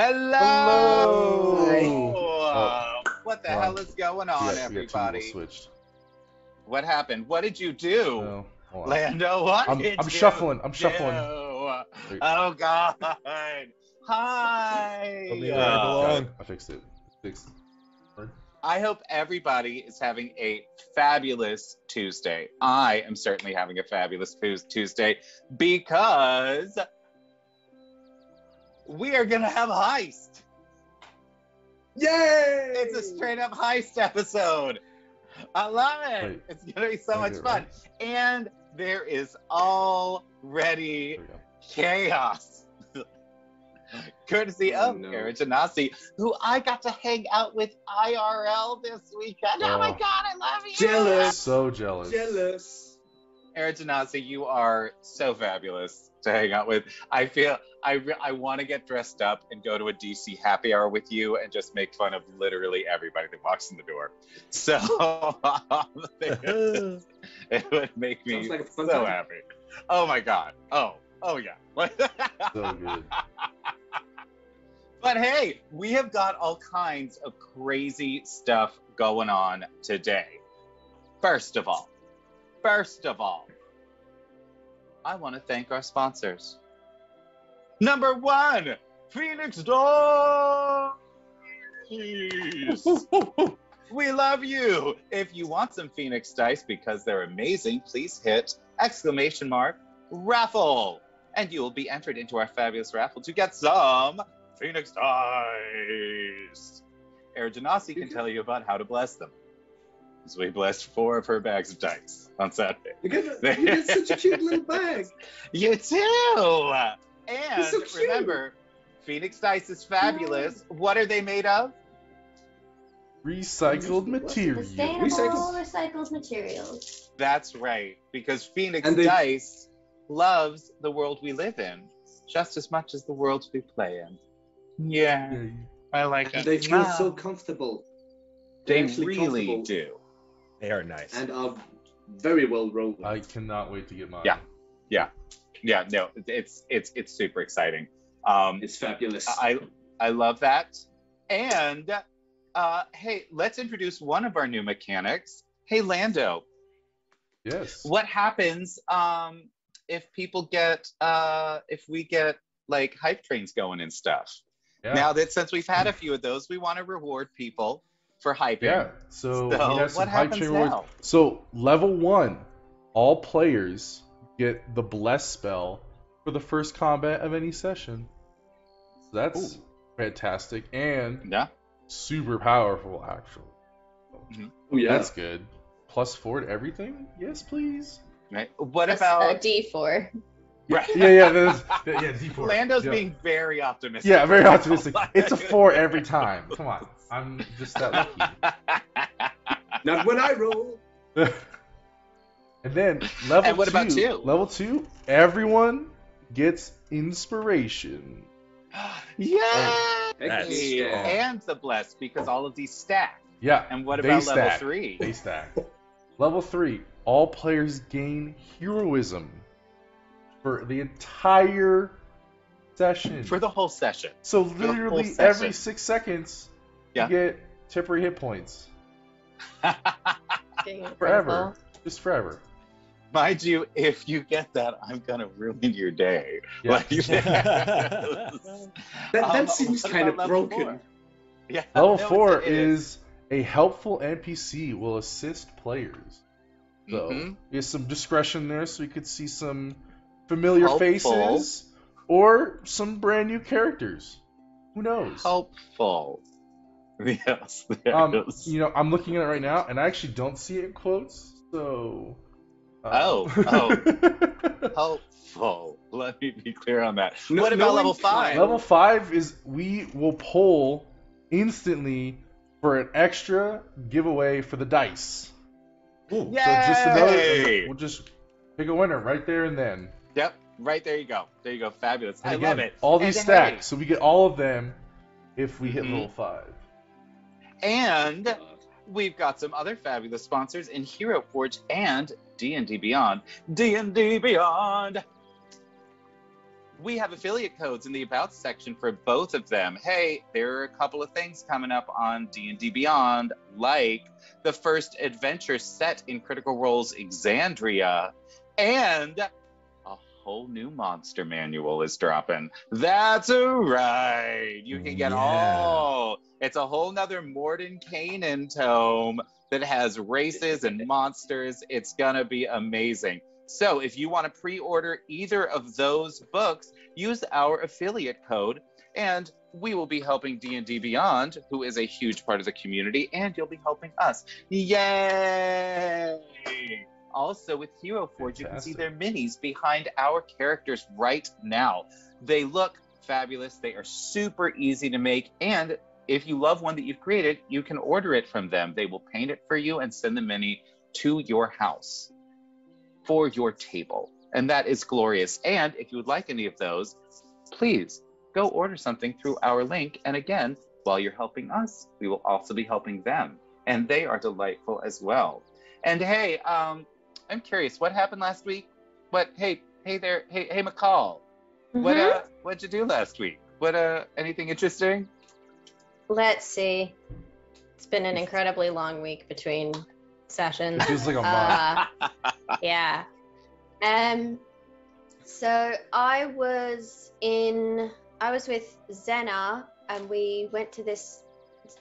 Hello! What the hell is going on, everybody? Switched. What happened? What did you do? Oh, Lando, what did I'm you shuffling. I'm do? shuffling. Oh, God. Hi. Put me where I belong. I fixed it. I hope everybody is having a fabulous Tuesday. I am certainly having a fabulous Tuesday because we are going to have a heist. Yay! It's a straight up heist episode. I love it. Wait, it's going to be so much fun. Right? And there is already chaos. Courtesy of Aaron Janasi, who I got to hang out with IRL this weekend. Oh my God, I love you. Jealous. So jealous. Jealous. Aaron Janasi, you are so fabulous to hang out with. I feel I want to get dressed up and go to a DC happy hour with you and just make fun of literally everybody that walks in the door. So it would make me so happy. Oh my God. Oh yeah. So good. But hey, we have got all kinds of crazy stuff going on today. First of all, I want to thank our sponsors. Number one, Phoenix Dice. We love you. If you want some Phoenix Dice because they're amazing, please hit !raffle. And you will be entered into our fabulous raffle to get some Phoenix Dice. Aaron Janasi can tell you about how to bless them. So we blessed 4 of her bags of dice on Saturday. You get such a cute little bag. You too. And so remember, Phoenix Dice is fabulous. Yeah. What are they made of? Recycled materials. Sustainable recycled materials. That's right, because Phoenix Dice loves the world we live in just as much as the world we play in. Yeah, I like it. They feel so comfortable. They really do. They are nice. And are very well rolled. I cannot wait to get mine. Yeah. No, it's super exciting. It's fabulous. I love that. And hey, let's introduce one of our new mechanics. Hey, Lando. Yes. What happens if people get if we get like hype trains going and stuff? Yeah. Now that since we've had a few of those, we want to reward people for hyping. Yeah. So we have some what hype happens train now? rewards. So level 1, all players get the bless spell for the first combat of any session. So that's fantastic and super powerful, actually. Mm-hmm. Oh yeah, that's good. +4 to everything? Yes, please. Right. What that's about a D4? Right. Yeah, D4. Lando's being very optimistic. Yeah, very optimistic. It's a 4 every time. Come on, I'm just that lucky. Not when I roll. And then level and what 2. About 2? Level 2, everyone gets inspiration. Yeah. Hey. And the bless because all of these stack. Yeah. And what about stack. level 3? They stack. Level 3, all players gain heroism for the entire session. For the whole session. So literally every 6 seconds, you get temporary hit points. Forever. Just forever. Mind you, if you get that, I'm gonna ruin your day. Yeah. Like, that seems kind of broken. 4? Yeah. Level 4 is a helpful NPC will assist players. So there's some discretion there, so you could see some familiar faces or some brand new characters. Who knows? Helpful. Yes. You know, I'm looking at it right now, and I actually don't see it in quotes. So. Helpful. Let me be clear on that. What about level 5? Level 5 is we will pull instantly for an extra giveaway for the dice. Yay! So just another. We'll just pick a winner right there and then. Yep. Right there you go. There you go. Fabulous. And I again, love it. All these stacks, so we get all of them if we hit level 5. And we've got some other fabulous sponsors in Hero Forge and D&D Beyond. D&D Beyond. we have affiliate codes in the About section for both of them. Hey, there are a couple of things coming up on D&D Beyond, like the first adventure set in Critical Role's Exandria, and a whole new monster manual is dropping. That's right. You can get it's a whole nother Mordenkainen tome that has races and monsters. It's gonna be amazing. So if you want to pre-order either of those books, use our affiliate code, and we will be helping D&D Beyond, who is a huge part of the community, and you'll be helping us. Yay! Also, with Hero Forge, you can see their minis behind our characters right now. They look fabulous. They are super easy to make, and if you love one that you've created, you can order it from them. They will paint it for you and send the mini to your house for your table. And that is glorious. And if you would like any of those, please go order something through our link. And again, while you're helping us, we will also be helping them. And they are delightful as well. And hey, I'm curious, what happened last week? Hey McCall, what'd you do last week? Anything interesting? Let's see. It's been an incredibly long week between sessions. It feels like a month. Yeah. So I was with Zena, and we went to this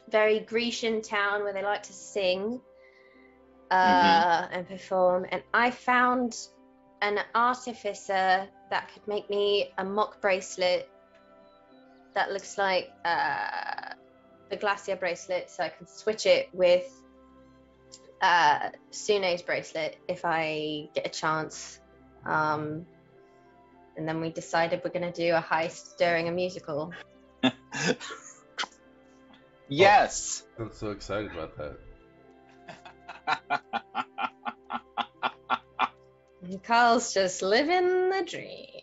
very Grecian town where they like to sing and perform, and I found an artificer that could make me a mock bracelet that looks like the glacier bracelet, so I can switch it with Sune's bracelet if I get a chance. And then we decided we're going to do a heist during a musical. Yes! I'm so excited about that. Carl's just living the dream.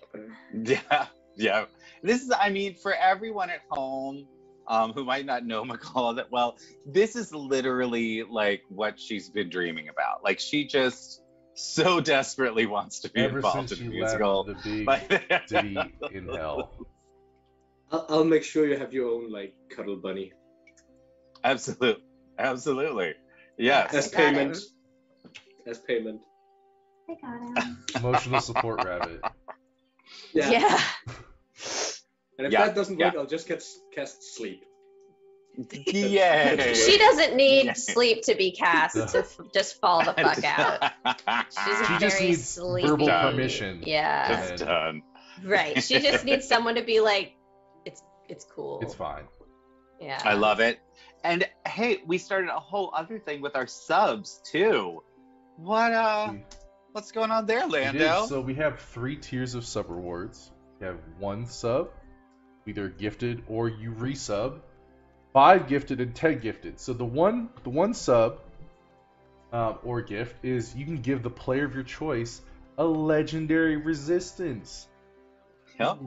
Yeah. This is, for everyone at home who might not know McCall that well, this is literally like what she's been dreaming about. Like, she just so desperately wants to be involved in the musical. The big city in hell. I'll make sure you have your own cuddle bunny. Absolutely. Yes. As payment. I got him. Emotional support rabbit. Yeah. And if that doesn't work, I'll just cast sleep. Yay! She doesn't need sleep to be cast to just fall the fuck out. She's She just very needs sleepy. verbal permission. Yeah. It's done. Right. She just needs someone to be like, it's cool. It's fine. Yeah. I love it. And hey, we started a whole other thing with our subs too. What's going on there, Lando? So we have 3 tiers of sub rewards. We have 1 sub, either gifted or you resub, 5 gifted and 10 gifted. So the one sub or gift is you can give the player of your choice a legendary resistance. Yep.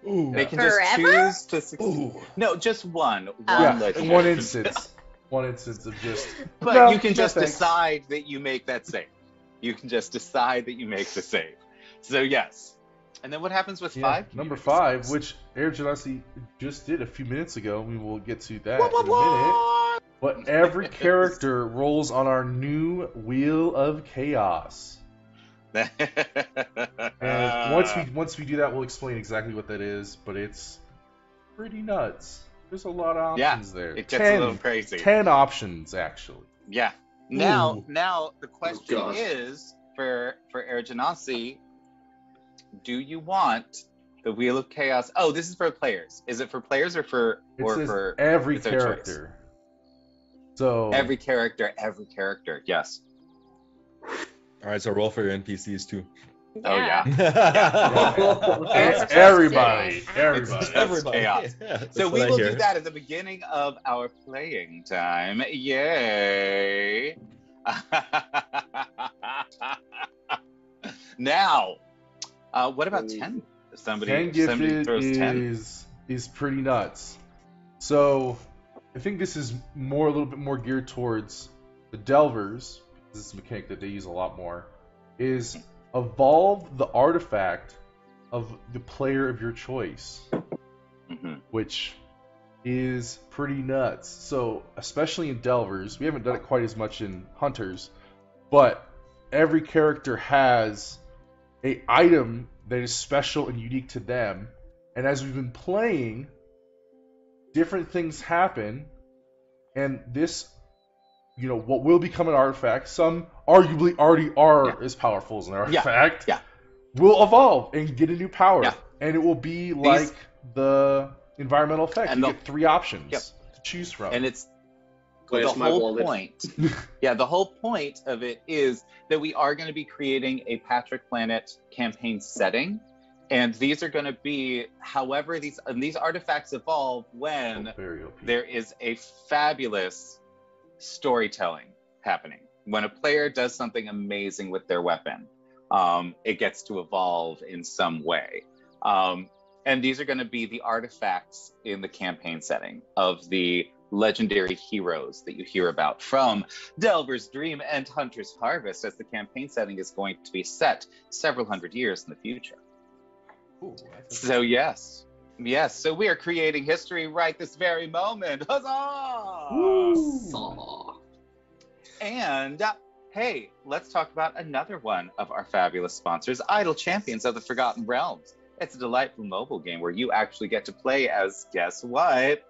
Ooh. They can Forever? just choose to succeed. No, just one. Legendary. One instance. One instance of just. But no, you can just thanks. decide that you make that save. You can just decide that you make the save. So yes. And then what happens with 5? Number 5, which Air Genasi just did a few minutes ago. We will get to that in a minute. But every character rolls on our new Wheel of Chaos. And once we do that, we'll explain exactly what that is. But it's pretty nuts. There's a lot of options there. It gets a little crazy. 10 options, actually. Yeah. Now the question is for Air Genasi, do you want the Wheel of Chaos? Oh, this is for players. Is it for players or for every character? So every character, yes. All right, so roll for your NPCs too. Oh yeah. Everybody. Chaos. Yeah, So we will do that at the beginning of our playing time. Yay! Now, what about 10? If somebody throws 10 is pretty nuts. So I think this is a little bit more geared towards the Delvers. This is a mechanic that they use a lot more. Is evolve the artifact of the player of your choice, which is pretty nuts. So, especially in Delvers, we haven't done it quite as much in Hunters, but every character has a item that is special and unique to them. And as we've been playing, different things happen, and this, what will become an artifact, some arguably already are as powerful as an artifact, will evolve and get a new power. And it will be like the environmental effect. And you get 3 options to choose from. And it's the whole point. The whole point of it is that we are going to be creating a Patrick Planet campaign setting. And these are going to be, however, these artifacts evolve when there is a fabulous storytelling happening. When a player does something amazing with their weapon, it gets to evolve in some way. And these are going to be the artifacts in the campaign setting of the legendary heroes that you hear about from Delver's Dream and Hunter's Harvest, as the campaign setting is going to be set several hundred years in the future. Ooh, so yes, so we are creating history right this very moment. Huzzah! Woo! And hey, let's talk about another one of our fabulous sponsors, Idle Champions of the Forgotten Realms. It's a delightful mobile game where you actually get to play as, guess what?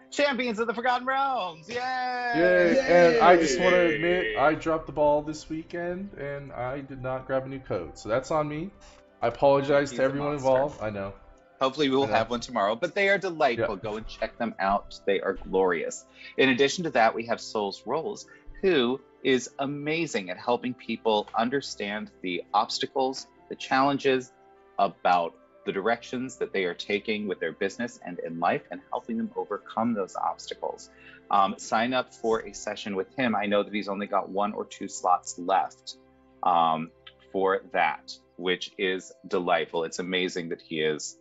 Champions of the Forgotten Realms! Yay! Yay! And I just want to admit, I dropped the ball this weekend, and I did not grab a new code. So that's on me. I apologize to everyone involved. I know. Hopefully we will have one tomorrow, but they are delightful. Go and check them out. They are glorious. In addition to that, we have Souls Rolls, who is amazing at helping people understand the obstacles, the challenges about the directions that they are taking with their business and in life, and helping them overcome those obstacles. Sign up for a session with him. I know that he's only got 1 or 2 slots left for that, which is delightful. It's amazing that he is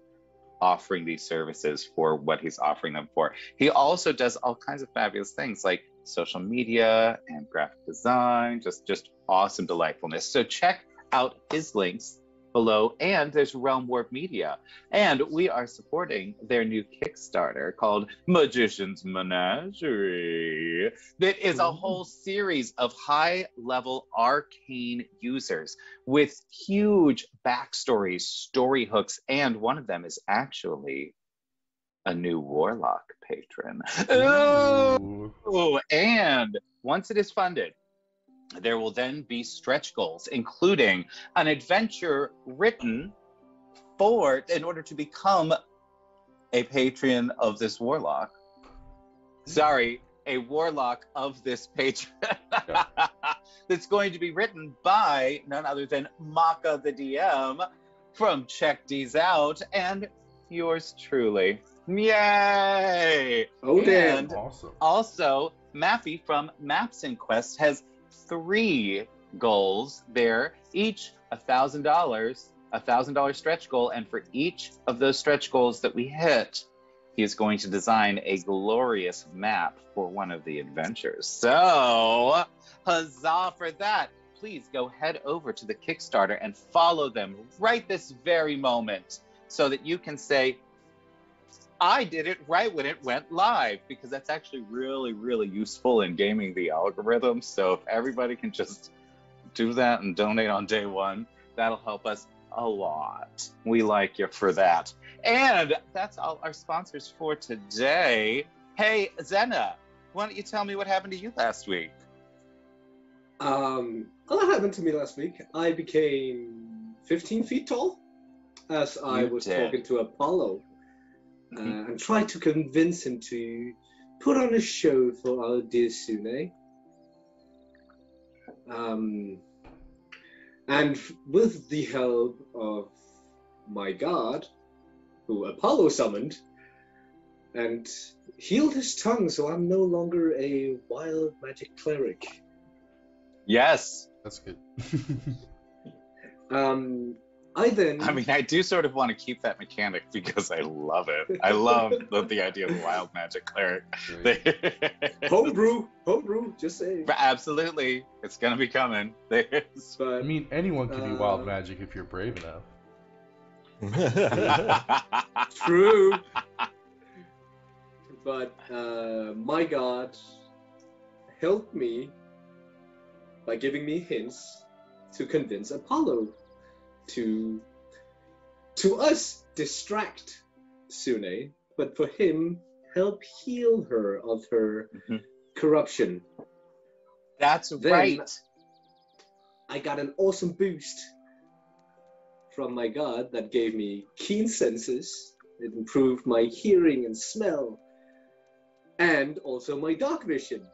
offering these services for what he's offering them for. He also does all kinds of fabulous things like social media and graphic design, just awesome delightfulness. So check out his links below, and there's Realm Warp Media, and we are supporting their new Kickstarter called Magician's Menagerie. That is a whole series of high-level arcane users with huge backstories, story hooks, and one of them is actually a new warlock patron. Ooh. And once it is funded, there will then be stretch goals, including an adventure written in order to become a patron of this warlock. Sorry, a warlock of this patron. That's going to be written by none other than Maka the DM from Check These Out and yours truly. Yay! Oh, damn. And awesome. Also, Maffy from Maps and Quest has 3 goals there, each $1,000 stretch goal, and for each of those stretch goals that we hit, he is going to design a glorious map for one of the adventures. So, huzzah for that. Please go head over to the Kickstarter and follow them right this very moment so that you can say, I did it right when it went live, because that's actually really, really useful in gaming the algorithm. So if everybody can just do that and donate on day 1, that'll help us a lot. We like you for that. And that's all our sponsors for today. Hey, Zena, why don't you tell me what happened to you last week? A lot happened to me last week. I became 15 feet tall as I was talking to Apollo. And tried to convince him to put on a show for our dear Sune. And with the help of my god, who Apollo summoned, and healed his tongue, so I'm no longer a wild magic cleric. Yes. That's good. I do sort of want to keep that mechanic because I love it. I love the idea of a wild magic cleric. Homebrew, just saying. Absolutely, it's gonna be coming. I mean, anyone can do wild magic if you're brave enough. True. But my god helped me by giving me hints to convince Apollo to us distract Sune, but for him help heal her of her corruption. That's Then right. I got an awesome boost from my god that gave me keen senses. It improved my hearing and smell, and also my dark vision.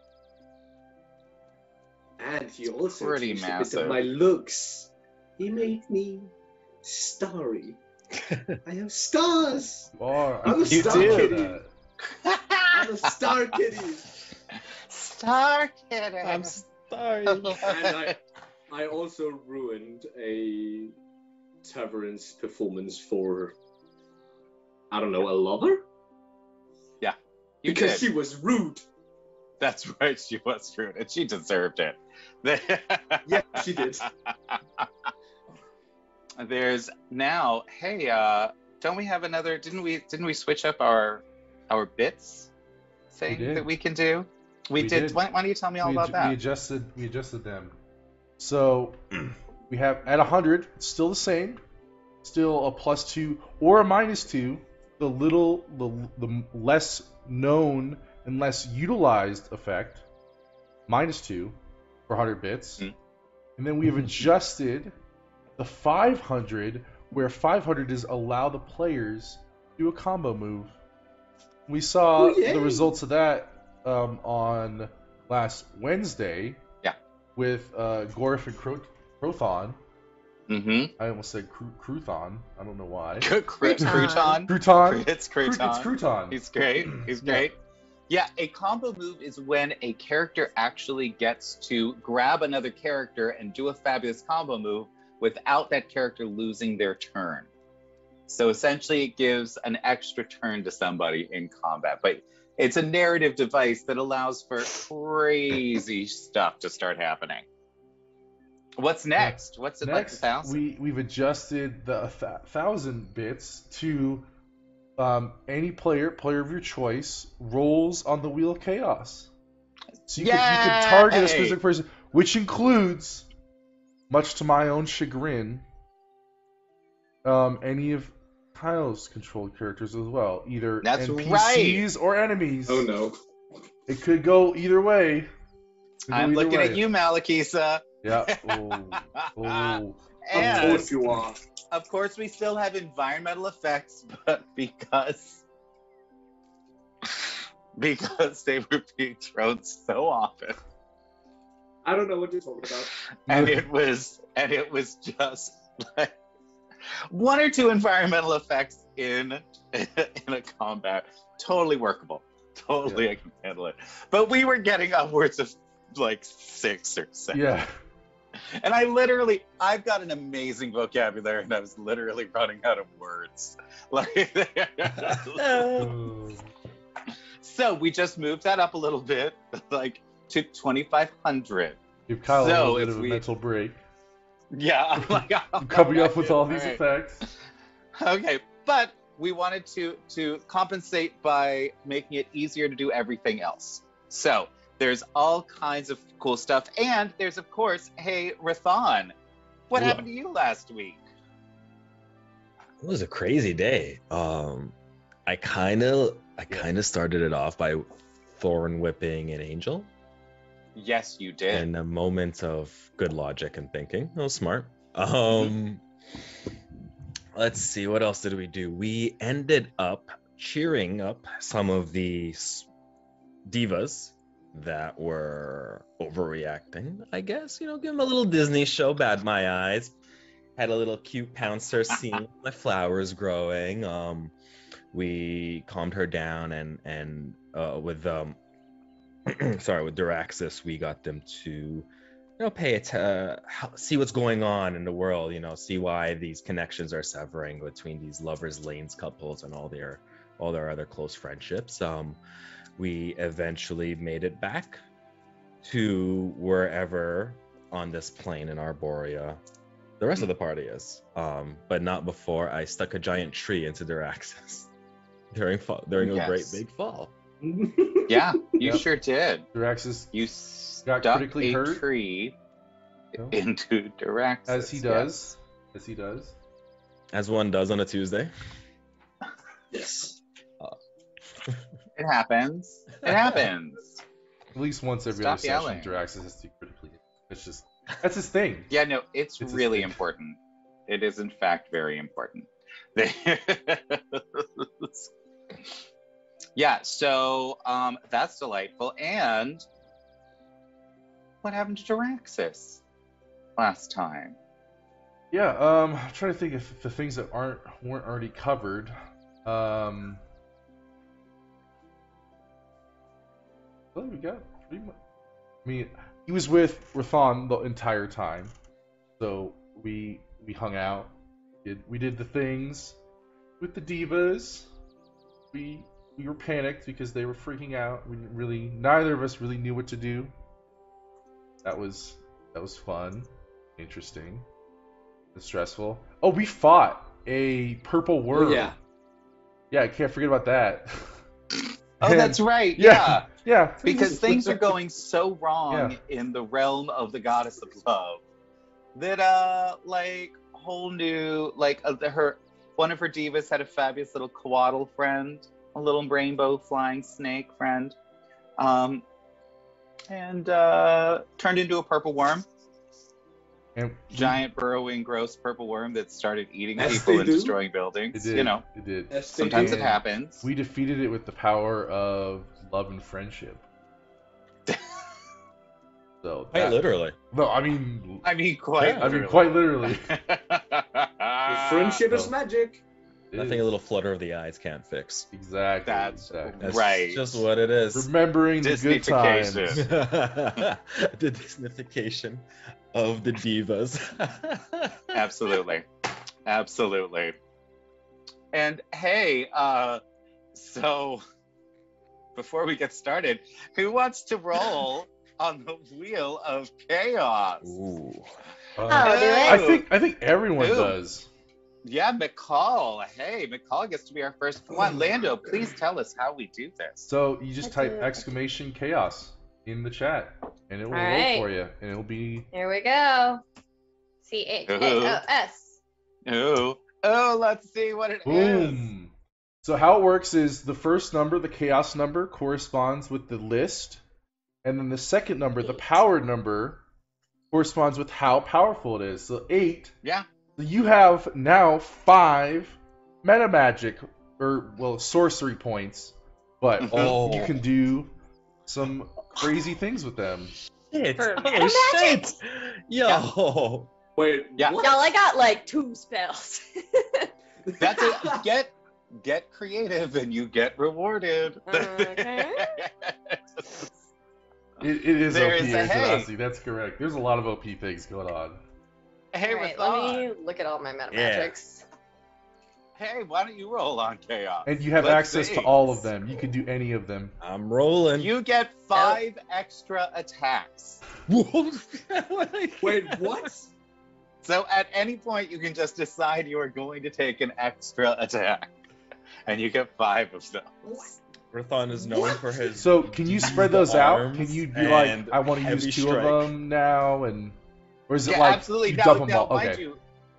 And he also Pretty changed a bit massive. of my looks. He made me starry. I have stars. Oh, I'm a You star do. kitty. I'm a star kitty. Star Kid. I'm sorry. And I also ruined a Tavern's performance for, I don't know, a lover? You Because did. she was rude. That's right. She was rude, and she deserved it. Yeah, she did. There's now. Hey, don't we have another? Didn't we switch up our bits thing did. that we can do? We did. Why don't you tell me all about We that? adjusted them. So we have at 100, it's still the same, still a +2 or a -2. The less known and less utilized effect, -2 for 100 bits. Mm. And then we have adjusted the 500, where 500 is allow the players to do a combo move. We saw Oh, yay. the results of that on last Wednesday. Yeah. With Gorf and Crothon. Mm-hmm. I almost said Crouton. I don't know why. Crouton. Crouton. It's Crouton. It's Crouton. He's great. He's great. Yeah, a combo move is when a character actually gets to grab another character and do a fabulous combo move without that character losing their turn. So essentially it gives an extra turn to somebody in combat. But it's a narrative device that allows for crazy stuff to start happening. What's next? What's it Next, like 1,000? we've adjusted the 1,000 bits to any player of your choice rolls on the Wheel of Chaos. So you can target a specific person, which includes, much to my own chagrin, any of Kyle's controlled characters as well, either That's NPCs or enemies. Oh no. It could go either way. I'm looking at you, Malakisa. Yeah. Oh. Of And course you are. of course, we still have environmental effects, but because they were being thrown so often, I don't know what you're talking about. and it was just like one or two environmental effects in a combat, totally workable. Totally, I can handle it. But we were getting upwards of like 6 or 7. Yeah. And I've got an amazing vocabulary, and I was literally running out of words. So we just moved that up a little bit, like to 2,500. Give Kyle a So little bit if of a we- mental break. Yeah, I'm like, oh, Coming up with all these right. effects. Okay, but we wanted to compensate by making it easier to do everything else. So there's all kinds of cool stuff, and there's of course, hey Rathon, what Yeah. happened to you last week? It was a crazy day. I kind of started it off by thorn whipping an angel Yes, you did. in a moment of good logic and thinking. That was smart. Let's see, what else did we do? We ended up cheering up some of the divas that were overreacting, I guess. Give them a little Disney show, bad my eyes. Had a little cute pouncer scene, the flowers growing. We calmed her down, and with with Duraxis, we got them to see what's going on in the world, see why these connections are severing between these lovers lanes couples and all their other close friendships. We eventually made it back to wherever on this plane in Arborea The rest of the party is, but not before I stuck a giant tree into their axis during a great big fall. Yeah, you sure did. Diraxis You got stuck critically a hurt. tree into Diraxis. As he does. As he does. As one does on a Tuesday. Yes. It happens. It happens. At least once every Stop other session, yelling. Diraxis has to critically hit. That's his thing. Yeah, no, it's It's a really thing. important. It is, in fact, very important. Yeah, so that's delightful. And what happened to Diraxis last time? Yeah, I'm trying to think if the things that weren't already covered. Well, we got pretty much. I mean, he was with Rathon the entire time, so we hung out. We did the things with the divas. We were panicked because they were freaking out. Neither of us really knew what to do. That was fun, interesting, and stressful. Oh, we fought a purple worm. Oh, yeah. Yeah, I can't forget about that. Oh, that's right. Yeah. Yeah. Because things are going so wrong Yeah. in the realm of the goddess of love that like whole new one of her divas had a fabulous little coatl friend, a little rainbow flying snake friend, and turned into a purple worm. And Giant burrowing gross purple worm that started eating As people they and do. destroying buildings. It did. You know, It did. Yes, they sometimes do. it happens. We defeated it with the power of love and friendship. So Quite literally. No, I mean, quite Yeah. literally. quite literally. Friendship is Oh. magic. It Nothing is. a little flutter of the eyes can't fix. Exactly. That's exactly. That's Right. just what it is. Remembering the good times. Disneyfication. The Disneyfication of the divas. Absolutely. Absolutely. And hey, so before we get started, who wants to roll on the wheel of chaos? Ooh. I'll do it. I think everyone Ooh. does. Yeah, McCall. Hey, McCall gets to be our first one. Lando, please tell us how we do this. So you just Let's type do it. exclamation chaos in the chat, and it will roll Alright. for you, and it'll be Here we go. CHAOS. Oh, let's see what it is. boom. So how it works is the first number, the chaos number, corresponds with the list, and then the second number, the 8. powered number, corresponds with how powerful it is. So 8. Yeah. So you have now 5 meta magic, or well, sorcery points, but Oh. you can do some crazy things with them. Shit. For Oh, meta magic? shit. Yo. Wait, Yeah. what? Y'all, I got like 2 spells. That's it. Get creative and you get rewarded. Okay. It is There OP, is a hey. Genasi, that's correct. There's a lot of OP things going on. Hey, Alright, Rathon. let me look at all my meta Yeah. magics. Hey, why don't you roll on chaos? And you have Let's access see. to all of them. You can do any of them. I'm rolling. You get 5 extra attacks. Wait, what? So at any point, you can just decide you are going to take an extra attack. And you get 5 of them. Rathon is known for his. So can you spread those out? Can you be like, and I want to heavy use 2 strike. of them now, and or is it Yeah, like absolutely. you Now, dump them now all? mind Okay.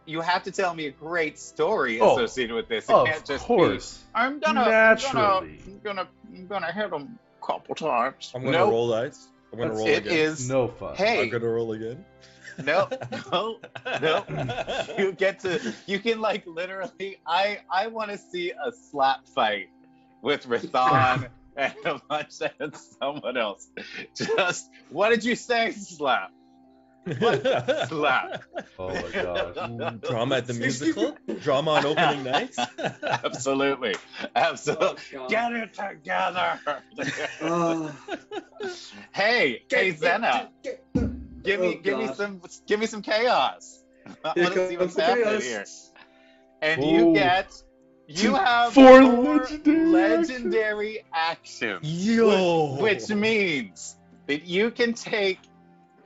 you have to tell me a great story Oh, associated with this. It Of can't just course. be, I'm gonna Naturally. hit them a couple times. I'm gonna Nope. roll dice. I'm gonna roll It again. is No fun. Hey. I'm gonna roll again. no. You get to. You can like literally. I want to see a slap fight with Rathon and a bunch of someone else. Just what did you say? Slap. Slap. Oh my gosh. Drama at the musical. Drama on opening night. Absolutely. Absolutely. Oh, God. Get it together. Uh, hey, Zena, give me God. some chaos. I Here want to see what's comes the happening chaos. here. And Ooh. you have 4 4 legendary legendary actions. Yo. Which means that you can take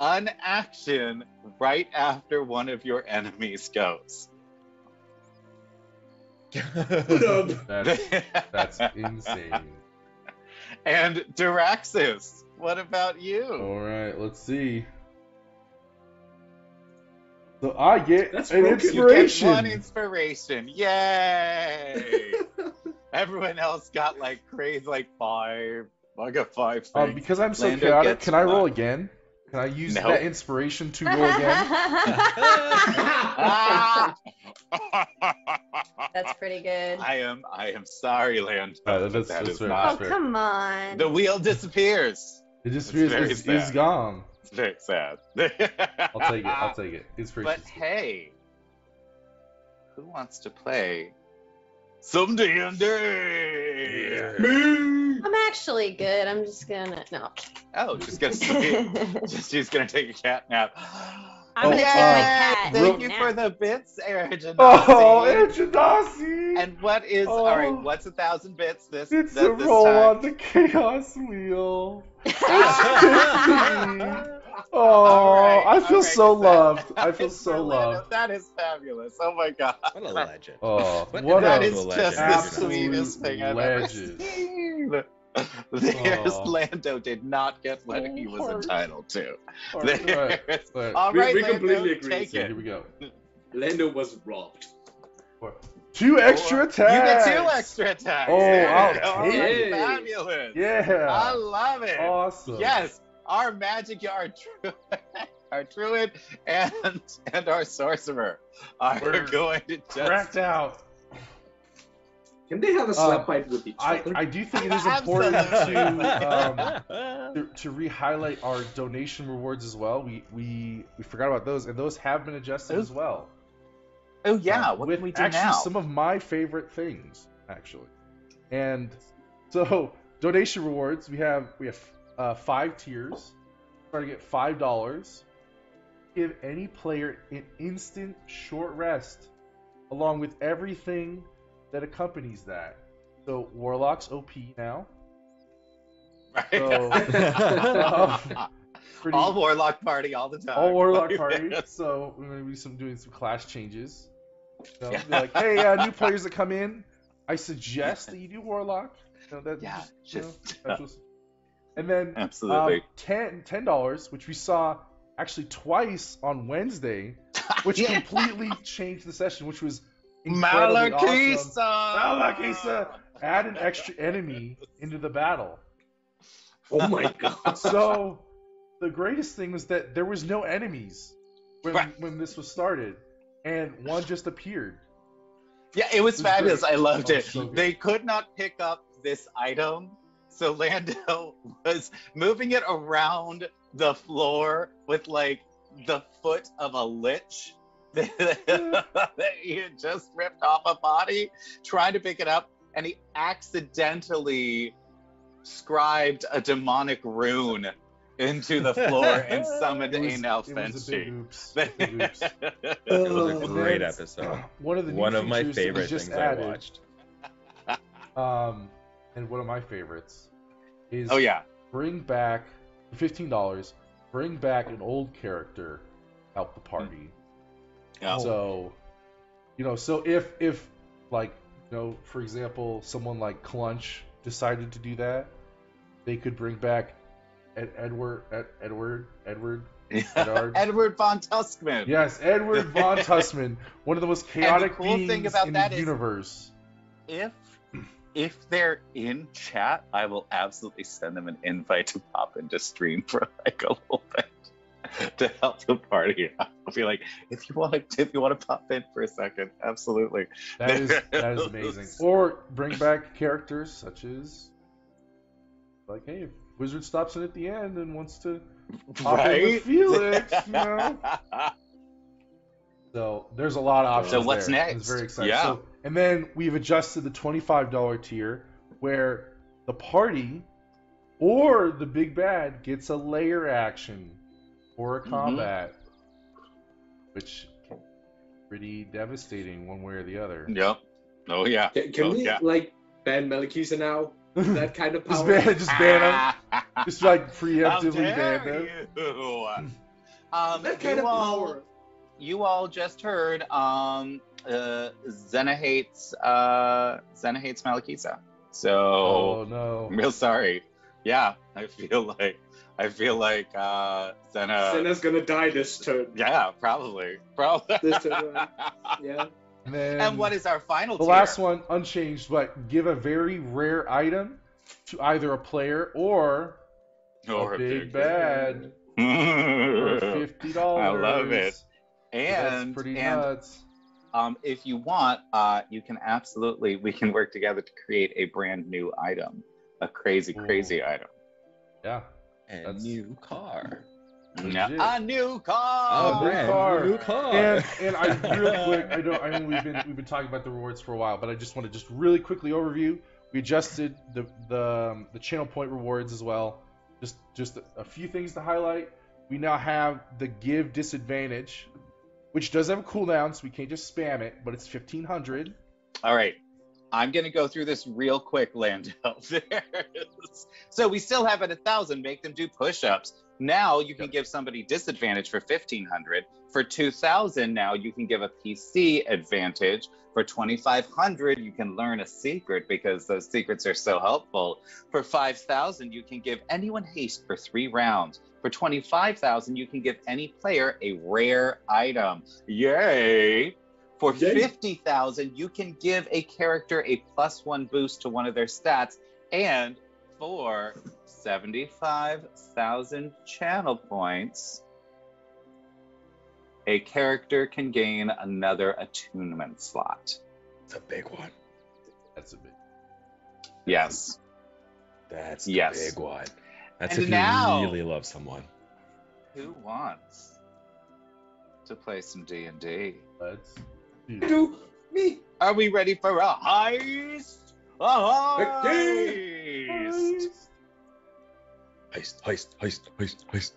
unaction right after one of your enemies goes. That's insane. And Diraxis, what about you? All right, let's see. So I get That's an broken. inspiration. You get 1 inspiration. Yay! Everyone else got like crazy, like 5. I got 5 things. Because I'm so Lando chaotic, gets can I roll 1. again? Can I use Nope. that inspiration to roll again? That's pretty good. I am sorry, Lando. That's is fair, not. Oh, fair. come on. The wheel disappears. It just It's very is sad. gone. It's very sad. I'll take it. I'll take it. Inspiration. But hey, who wants to play some D&D? I'm actually good. I'm just gonna no. Oh, she's gonna sleep. She's gonna take a cat nap. I'm gonna take my cat Thank you nap. for the bits, Aaron. Oh, Anjanasi! And what is all right? What's 1,000 bits? This It's this a roll time? on the chaos wheel. Oh, All right, I feel all right, so that- loved. I that feel is so brilliant. loved. That is fabulous. Oh my god. What a legend. Oh, What what That a is just the absolute sweetest thing I've ever legend. seen. There's Oh. Lando did not get what So he was hard. entitled to. All right, There's- right. All right, We Lando, completely agree, take so it. Here we go. Lando was robbed. 2 extra You attacks. get 2 extra attacks. Oh, There I'll you go. take it. Fabulous. I Yeah. love it. Awesome. Yes, our magic yard our druid and our sorcerer are We're going to just Cracked out. Can they have a slap fight with each other? I do think it is important to re-highlight our donation rewards as well. We forgot about those, and those have been adjusted as well. Oh yeah, what with can we do actually now? some of my favorite things, actually. And so donation rewards, we have 5 tiers. Starting at $5. Give any player an instant short rest, along with everything that accompanies that. So Warlock's OP now. Right. So, pretty- all warlock party all the time. all Warlock party. So we're gonna be doing some class changes. You know, Yeah. be like, hey, new players that come in, I suggest that you do Warlock. You know, that Yeah, that's just- And then Absolutely. $10, which we saw actually twice on Wednesday, which Yeah. completely changed the session, which was incredibly awesome. Malakisa! Add an extra enemy into the battle. Oh my god. So the greatest thing was that there was no enemies Right. when this was started, and one just appeared. Yeah, it was It was fabulous. great. I loved Oh, it. so good. They could not pick up this item, so Lando was moving it around the floor with like the foot of a lich that he had just ripped off a body, trying to pick it up, and he accidentally scribed a demonic rune into the floor and summoned It was- a it was a big Nelfenshi. oops. Big oops. It was a Oh, great man. episode. One of the new One of my features that we favorite just things added, I watched. And one of my favorites is Oh yeah. bring back $15. Bring back an old character, help the party. Yeah. So, so if like, for example, someone like Clunch decided to do that, they could bring back Edward. Edward von Tuskman. Yes, Edward von Tussman, one of the most chaotic cool beings thing about in that the is- universe. If they're in chat, I will absolutely send them an invite to pop into stream for like a little bit to help the party out. I'll be like, if you want to pop in for a second, absolutely. That is amazing. Or bring back characters such as, like, hey, if Wizard stops in at the end and wants to pop in with Felix, So there's a lot of options. So what's there. next? It's very exciting. Yeah. So, and then we've adjusted the $25 tier where the party or the big bad gets a layer action or a combat, which can be pretty devastating one way or the other. Yep. Oh yeah. Can we ban Malakisa now? That kind of Just power. ban him. Just like How preemptively ban dare them. you? That kind of power. You all just heard Zena hates Malakisa. So Oh no. I'm real sorry. Yeah, I feel like Zena's gonna die this turn. Yeah, probably. This turn, right? Yeah. And what is our final The tier? last one, unchanged, but give a very rare item to either a player or a big bad for $50. I love it. That's pretty nuts. If you want, we can work together to create a brand new item, a crazy item. Yeah. A new car. Yeah. A new car. New car. And I real quick, I mean we've been talking about the rewards for a while, but I just want to just really quickly overview. We adjusted the channel point rewards as well. Just a few things to highlight. We now have the give disadvantage, which does have a cooldown, so we can't just spam it, but it's 1500. All right. I'm going to go through this real quick, Landell. So we still have at 1,000, make them do push-ups. Now you can give somebody disadvantage for 1,500. For 2,000, now you can give a PC advantage. For 2,500, you can learn a secret because those secrets are so helpful. For 5,000, you can give anyone haste for 3 rounds. For 25,000, you can give any player a rare item. Yay! For 50,000, you can give a character a +1 boost to one of their stats. And for 75,000 channel points, a character can gain another attunement slot. It's a big one. That's a big. Yes. That's the big one. That's And if now, you really love someone. Who wants to play some D&D? Let's Do me. Are we ready for a heist? A heist! Heist.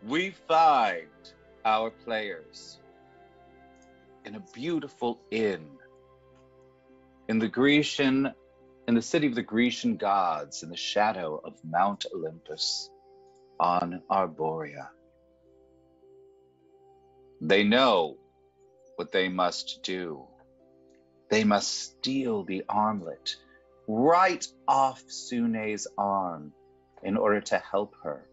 We find our players in a beautiful inn in the city of the Grecian gods, in the shadow of Mount Olympus on Arborea. They know what they must do. They must steal the armlet right off Sune's arm in order to help her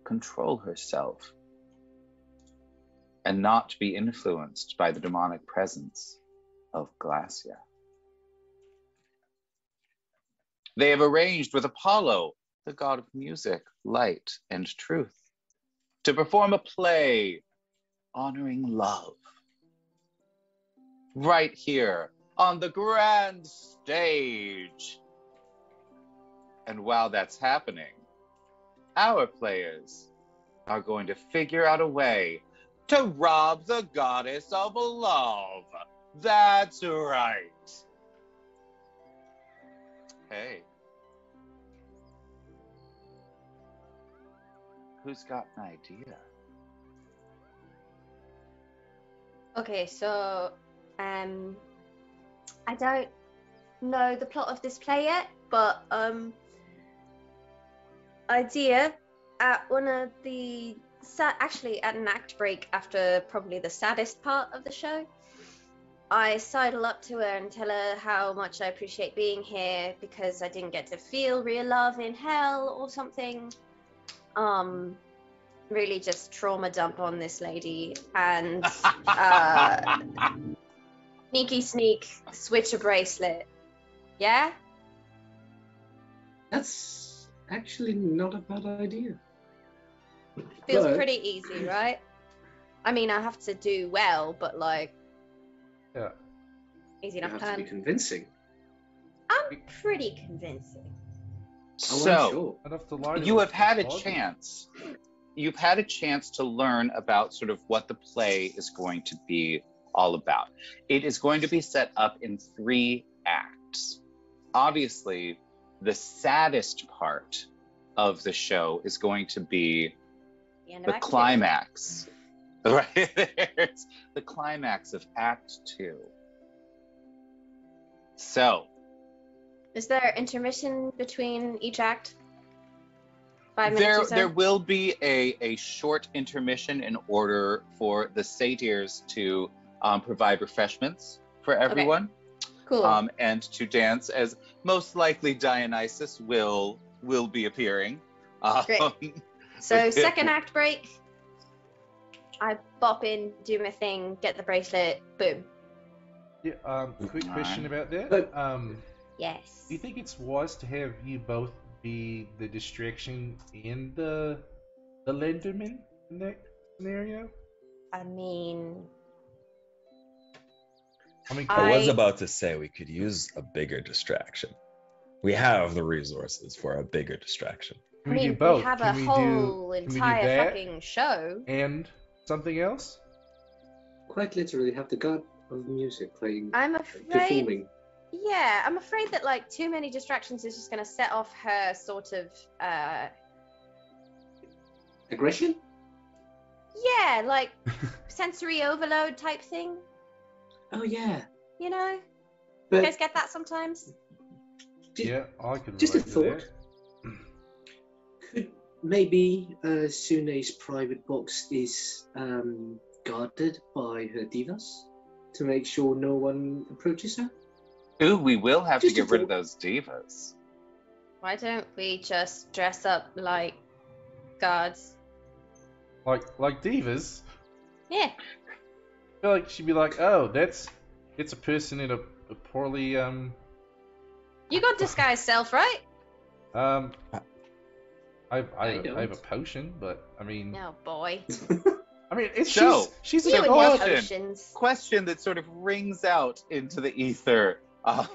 control herself and not be influenced by the demonic presence of Glacia. They have arranged with Apollo, the god of music, light, and truth, to perform a play honoring love right here on the grand stage. And while that's happening, our players are going to figure out a way to rob the goddess of love. That's right. Hey. Who's got an idea? Okay, so I don't know the plot of this play yet, but idea at one of the actually at an act break after probably the saddest part of the show, I sidle up to her and tell her how much I appreciate being here because I didn't get to feel real love in hell or something. Really just trauma dump on this lady and sneak switch a bracelet. Yeah? That's actually not a bad idea. Feels pretty easy, right? I mean, I have to do well, but like, yeah, easy You enough have to be plan. convincing. I'm pretty convincing. So, enough to lie to you us. have had a That's chance. You've had a chance to learn about sort of what the play is going to be all about. It is going to be set up in 3 acts. Obviously, the saddest part of the show is going to be The the climax. Right? There's the climax of Act 2. So, Is there intermission between each act? 5 minutes or so? There will be a short intermission in order for the satyrs to provide refreshments for everyone. Cool. And to dance, as most likely Dionysus will be appearing. Great. So second act break. I bop in, do my thing, get the bracelet, boom. Yeah. Quick question about that. Yes. Do you think it's wise to have you both be the distraction and the lenderman in that scenario? I mean, I was about to say we could use a bigger distraction. We have the resources for a bigger distraction. Can we do both? We have Can a we whole can we do entire that fucking show. and something else? Quite literally have the god of music playing, I'm afraid. performing. Yeah, I'm afraid that like too many distractions is just going to set off her sort of. Aggression? Yeah, like sensory overload type thing. Oh yeah. You know, But you guys get that sometimes. Yeah, I could just a relate to thought. that. Could maybe Sune's private box is guarded by her divas to make sure no one approaches her? Ooh, we will have to Just a get rid of thought. those divas. Why don't we just dress up like guards? Like divas. Yeah. I feel like she'd be like, oh, it's a person in a poorly You got disguise self, right? I I have a don't. potion, but I mean, No, boy. I mean, it's So, she's You a and your god. potions. Question that sort of rings out into the ether,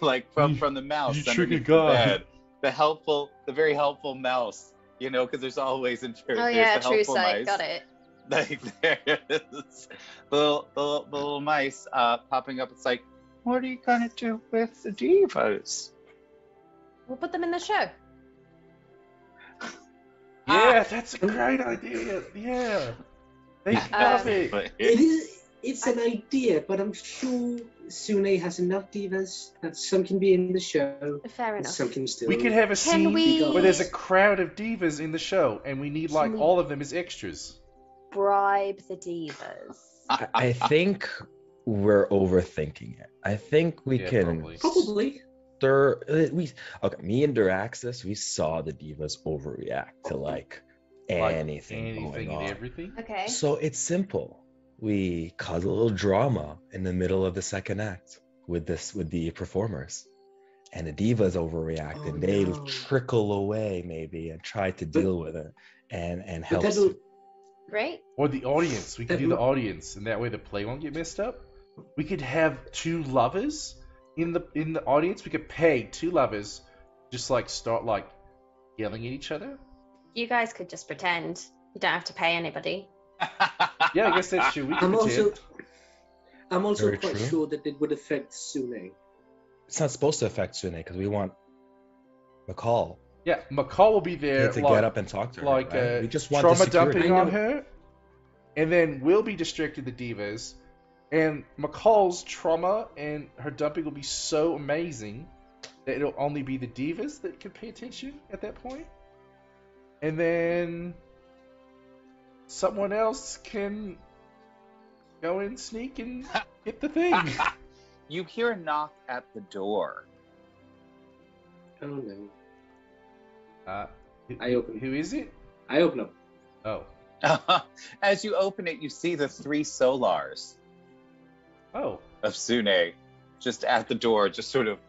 like from the mouse you trick a underneath the god. bed. The very helpful mouse. You know, because there's always Oh there's yeah, the true helpful sight. mice. Got it. Like there's the little mice popping up. It's like, what are you gonna do with the divas? We'll put them in the show. Yeah, that's a great idea. Yeah, they love it. It's an idea, but I'm sure Sune has enough divas that some can be in the show Fair and enough. some can still. We could have a Can scene we- where there's a crowd of divas in the show, and we need like Can we- all of them as extras. Bribe the divas. I think we're overthinking it. I think we Yeah, can probably. Probably. okay, me and Duraxis, we saw the divas overreact to like anything going and on. everything. Okay. So it's simple. We cause a little drama in the middle of the second act with the performers. And the divas overreact Oh, and they no. trickle away maybe and try to deal with it and help. But that'll, Great. Or the audience. We could do the audience, and that way the play won't get messed up. We could have two lovers in the audience. We could pay two lovers, just like start like yelling at each other. You guys could just pretend. You don't have to pay anybody. Yeah, I guess that's true. We could pretend. I'm also Very quite true. sure that it would affect Sune. It's not supposed to affect Sune because we want McCall Yeah, McCall will be there to like, get up and talk to her. like right? We just want the trauma security. dumping I on know. her, and then we'll be distracted the divas, and McCall's trauma and her dumping will be so amazing that it'll only be the divas that can pay attention at that point, and then someone else can go and sneak and get the thing. You hear a knock at the door. Oh no. I open. Who is it? I open up. Oh. As you open it, you see the 3 solars Oh. of Sune just at the door, just sort of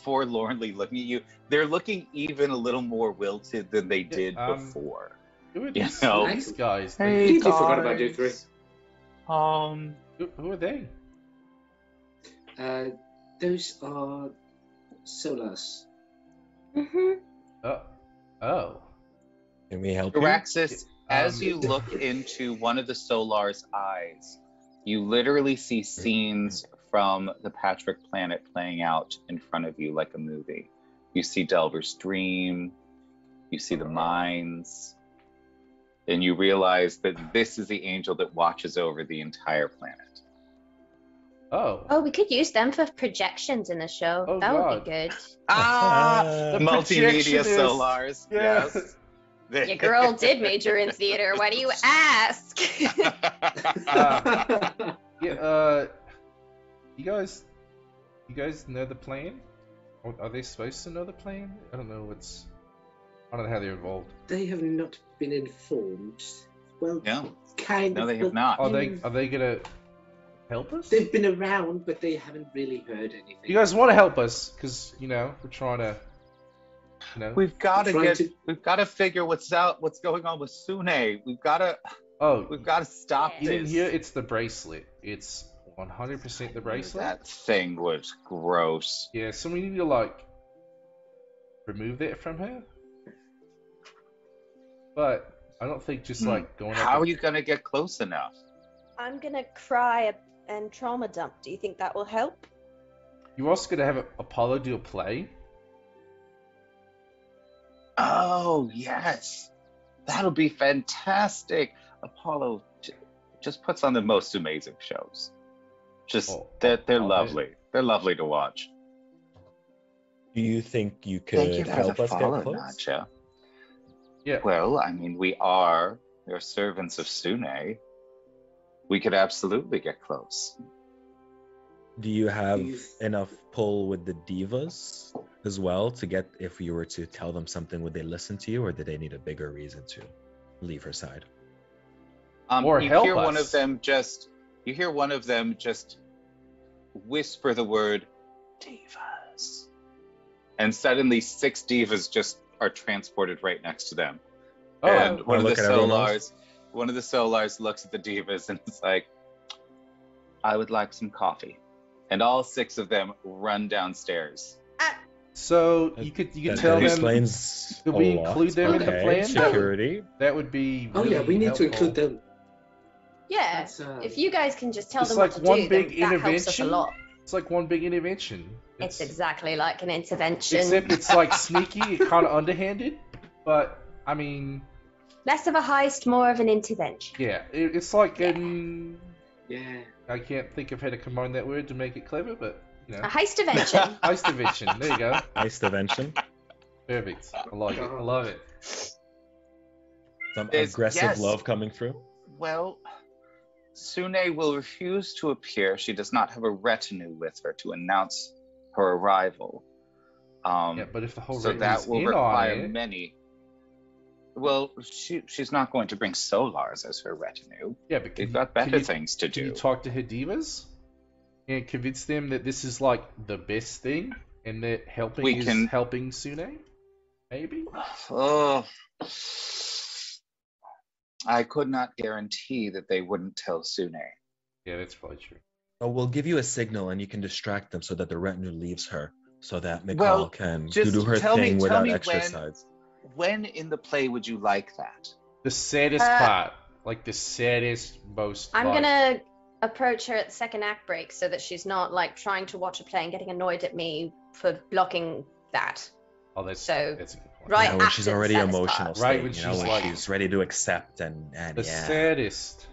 forlornly looking at you. They're looking even a little more wilted than they did before. Who are You these, know. these guys? Hey, you forgot about you three. Who are they? Those are Solas. Mm-hmm. Oh. Can we help you? Araxis, as Um, you look into one of the Solar's eyes, you literally see scenes from the Patrick planet playing out in front of you like a movie. You see Delver's dream, you see the mines, and you realize that this is the angel that watches over the entire planet. Oh. Oh, we could use them for projections in the show. Oh, that would God. be good. Ah! The Multimedia projectionist. Solars, Yeah. yes. Your girl did major in theater. Why do you ask? Yeah. You guys know the plan? Or are they supposed to know the plan? I don't know how they're involved. They have not been informed. Well, No. kind No, of. they have not. Are they gonna help us? They've been around, but they haven't really heard anything. You guys want to help us? Because we're trying to. We've got Trying to to- we've got to figure what's going on with Sune. We've got to stop You this. didn't hear? It's the bracelet. It's 100% the bracelet. That thing was gross. Yeah, so we need to remove that from her. But I don't think just going. How are you gonna get close enough? I'm gonna cry and trauma dump. Do you think that will help? You're also gonna have Apollo do a play. Oh yes, that'll be fantastic. Apollo just puts on the most amazing shows. They're lovely. They're lovely to watch. Do you think you Thank could you for help the us get follow, close? Nacha. Yeah. Well, I mean, we are servants of Sune. We could absolutely get close. Do you have Do you- enough pull with the divas as well to get, if you were to tell them something, would they listen to you, or did they need a bigger reason to leave her side? Or you help hear one us. of them just whisper the word divas, and suddenly 6 divas just are transported right next to them. Oh, And one of look the at everyone else. Solars looks at the divas and is like, "I would like some coffee," and all 6 of them run downstairs. so you could That tell them. explains Could we a lot. include them in the Okay, plan? Security. That would be. Oh yeah, really we need to helpful. include them. Yeah. That's, If you guys can just tell It's them like what to one do, big then that helps us a intervention. lot. It's like one big intervention. It's exactly like an intervention. Except it's sneaky, kind of underhanded. But I mean, Less of a heist, more of an intervention. yeah, it's like Yeah. Yeah. I can't think of how to combine that word to make it clever, but A heist intervention. heist intervention. There you go. Nice intervention. Perfect. I like it. I love it. Some There's- aggressive yes. love coming through. Well, Sune will refuse to appear. She does not have a retinue with her to announce her arrival. Yeah, but if the whole So rate that is will in require on it, many. Well, she's not going to bring Solars as her retinue. yeah, but They've got better things to Can you do. talk to her divas and convince them that this is like the best thing and that helping We is can- helping Sune? Maybe. Oh, I could not guarantee that they wouldn't tell Sune. Yeah, that's probably true. Oh, we'll give you a signal and you can distract them so that the retinue leaves her, so that McCall Well, can just do her tell me- thing tell without me extra when- sides. When in the play would you like that? The saddest part, like the saddest, most. I'm like, gonna approach her at the second act break so that she's not trying to watch a play and getting annoyed at me for blocking that. Oh, that's so- that's a good point. right Yeah, when after she's the already saddest emotional part. state, Right, when you know, she's when like- she's ready to accept and The yeah. saddest.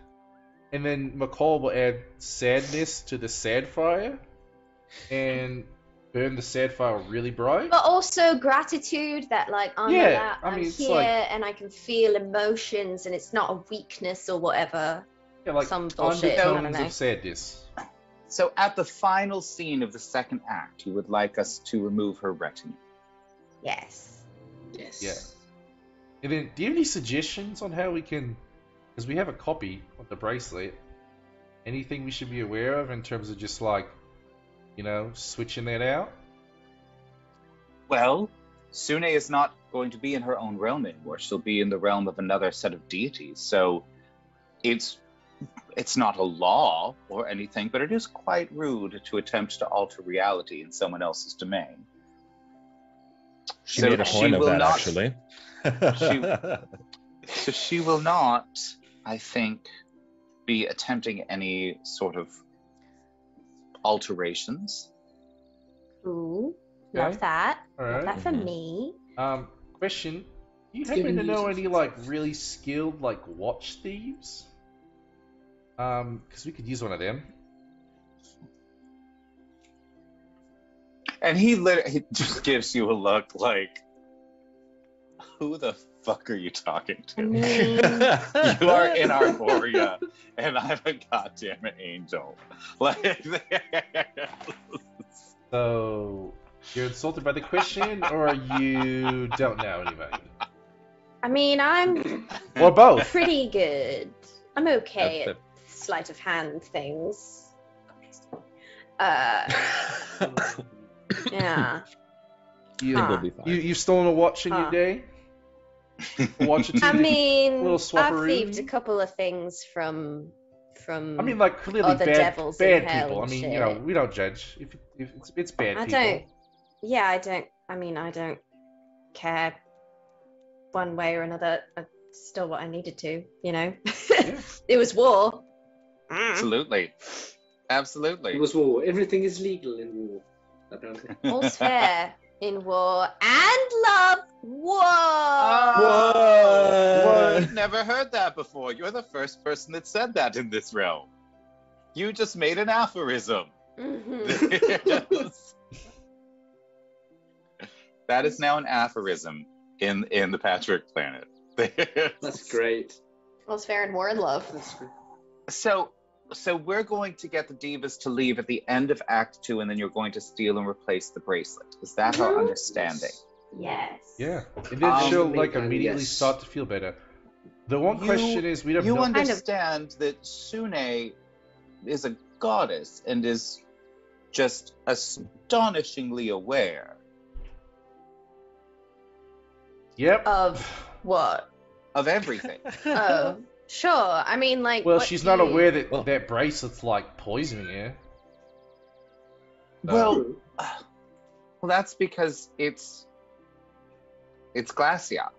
And then McCall will add sadness to the sad fire and burn the sad fire really bright. But also gratitude that I'm Yeah, allowed, I mean, I'm it's here like- and I can feel emotions and it's not a weakness or whatever. Yeah, like some bullshit, I don't undertones know. of sadness. So at the final scene of the second act, you would like us to remove her retinue. Yes. Yes. Yeah. And then, do you have any suggestions on how we can? Because we have a copy of the bracelet. Anything we should be aware of in terms of just switching that out? Well, Sune is not going to be in her own realm anymore. She'll be in the realm of another set of deities. So it's not a law or anything, but it is quite rude to attempt to alter reality in someone else's domain. She So made a she point of will that, not- actually. So she will not, I think, be attempting any sort of alterations. Ooh. Okay. Love that. All Love right. that for Mhm. me. Question: do you It's happen giving to you know some any success. really skilled watch thieves? Because we could use one of them. And he just gives you a look like, Who the fuck are you talking I to? mean, You are in Arborea, and I'm a goddamn angel. Like, So, you're insulted by the question, or you don't know anybody? I mean, I'm Or both? pretty good. I'm okay That's at sleight of hand things. Yeah. You, think we'll be fine. you've stolen a watch in your Huh. day? A watch or two? I mean, Little I've swapperoo? thieved a couple of things from. I mean, like, clearly other devils in bad hell people. I and mean, shit. you know, we don't judge. If it's bad I people. don't. Yeah, I don't. I mean, I don't care one way or another. I stole what I needed to. You know, Yeah. it was war. absolutely. Absolutely. It was war. Everything is legal in war, apparently. All's fair in war and love. Whoa! Whoa! What? I've never heard that before. You're the first person that said that in this realm. You just made an aphorism. Mhm. That is now an aphorism in the Patrick planet. That's great. All's fair in war and love. That's great. So we're going to get the divas to leave at the end of Act 2, and then you're going to steal and replace the bracelet. Is that our Mhm. understanding? Yes. Yeah. And then she'll, like, Meantime, immediately yes. start to feel better. The one You- question is, we don't You know... understand that Sune is a goddess and is just astonishingly aware Yep. Of what? of everything. Oh, sure. I mean, like. Well, what she's do not you- aware that Well- that bracelet's, like, poisoning her. Well, True. well, that's because it's Glacia.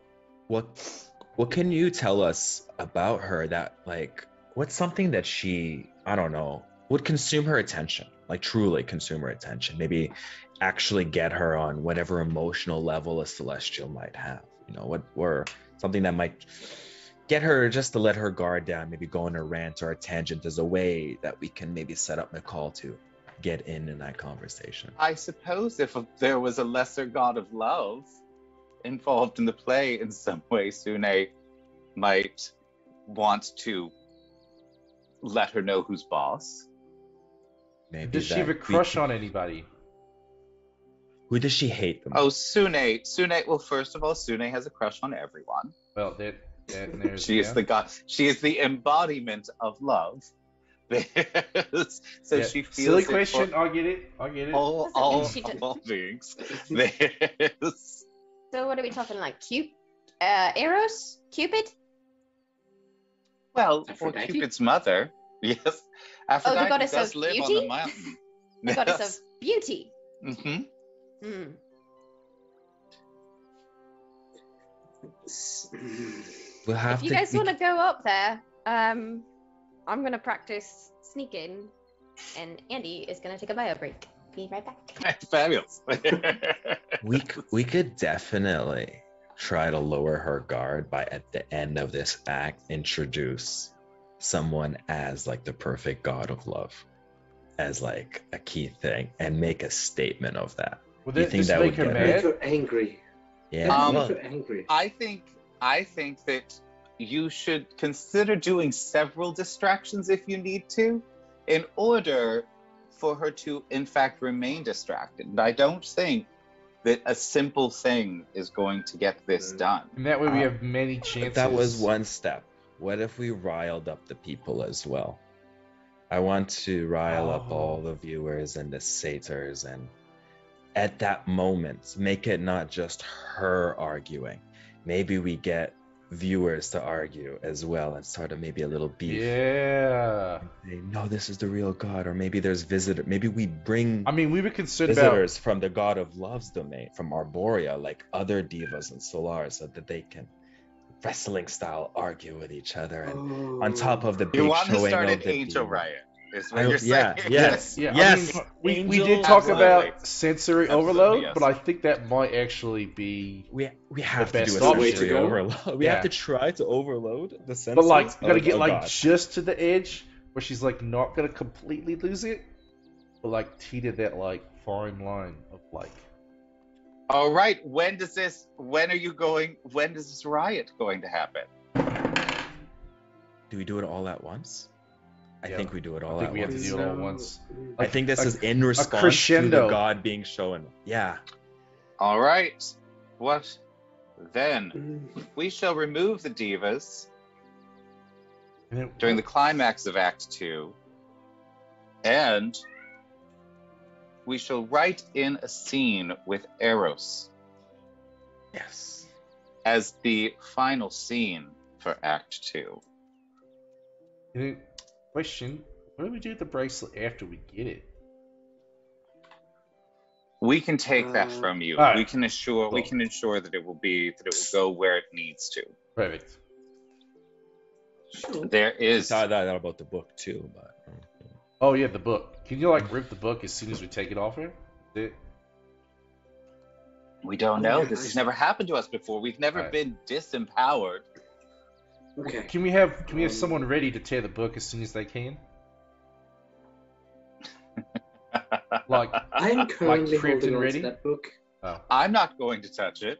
What can you tell us about her that, like, what's something that she, I don't know, would consume her attention, like truly consume her attention, maybe actually get her on whatever emotional level a celestial might have, you know, what, or something that might get her just to let her guard down, maybe go on a rant or a tangent as a way that we can maybe set up McCall to get in that conversation. I suppose if there was a lesser god of love involved in the play in some way, Sune might want to let her know who's boss. Maybe Does she have a that we crush can- on anybody? Who does she hate the most? Oh, Sune. Well, first of all, Sune has a crush on everyone. Well, that there's... She is the god. She is the embodiment of love. So Yeah. she feels Silly it question. for I get it. I get it. all Doesn't mean she all beings. So what are we talking like? Eros? Cupid? Well, or Aphrodite? Cupid's mother. Yes, Aphrodite goddess does of live on beauty? the mountain. The goddess of beauty. Hmm. Hmm. We'll have If you to. guys we want to go up there, I'm gonna practice sneaking, and Andy is gonna take a bio break. Be right back. Fabulous. we could definitely try to lower her guard by at the end of this act introduce someone as like the perfect god of love as like a key thing and make a statement of that. Would You that think just that make would her get her? Make mad? her angry. Yeah. Well- Make her angry. I think that you should consider doing several distractions if you need to, in order for her to, in fact, remain distracted. And I don't think that a simple thing is going to get this done. And that way we have many chances. That was one step. What if we riled up the people as well? I want to rile up Oh. all the viewers and the satyrs, and at that moment, make it not just her arguing. Maybe we get viewers to argue as well and sort of maybe a little beef. Yeah. Say, no, this is the real god, or maybe there's visitor. Maybe we bring I mean, we were concerned visitors from the god of love's domain, from Arborea, like other divas and Solar, so that they can wrestling style argue with each other, and on top of the big You want to showing start of an the angel diva. riot, is what you're Yeah, saying. yes, about. Yeah, yes. I mean, we Angel- did talk Absolutely. about sensory Absolutely, overload, yes. but I think that might actually be. We have to best do a option. sensory Way to go. overload. We Yeah. have to try to overload the senses. But like, you gotta of get a like god. just to the edge where she's like not gonna completely lose it, but like teeter that like fine line of like All right. When is this riot going to happen? Do we do it all at once? I think we do it all I think at we once. have to do it all at once. I think this is in response to the crescendo. god being shown. Yeah. All right. What then? We shall remove the divas during the climax of Act 2, and we shall write in a scene with Eros. Yes. As the final scene for Act 2. Question: what do we do with the bracelet after we get it? We can take that from you. Right. We can ensure that it will go where it needs to. Perfect. Sure. There is I thought that about the book too, but Oh yeah, the book. Can you like rip the book as soon as we take it off here? we don't know. Yeah, This has never happened to us before. We've never Right. been disempowered. Okay. Can we have someone ready to tear the book as soon as they can? Like I'm currently prepped holding and on ready? to that book. oh. I'm not going to touch it.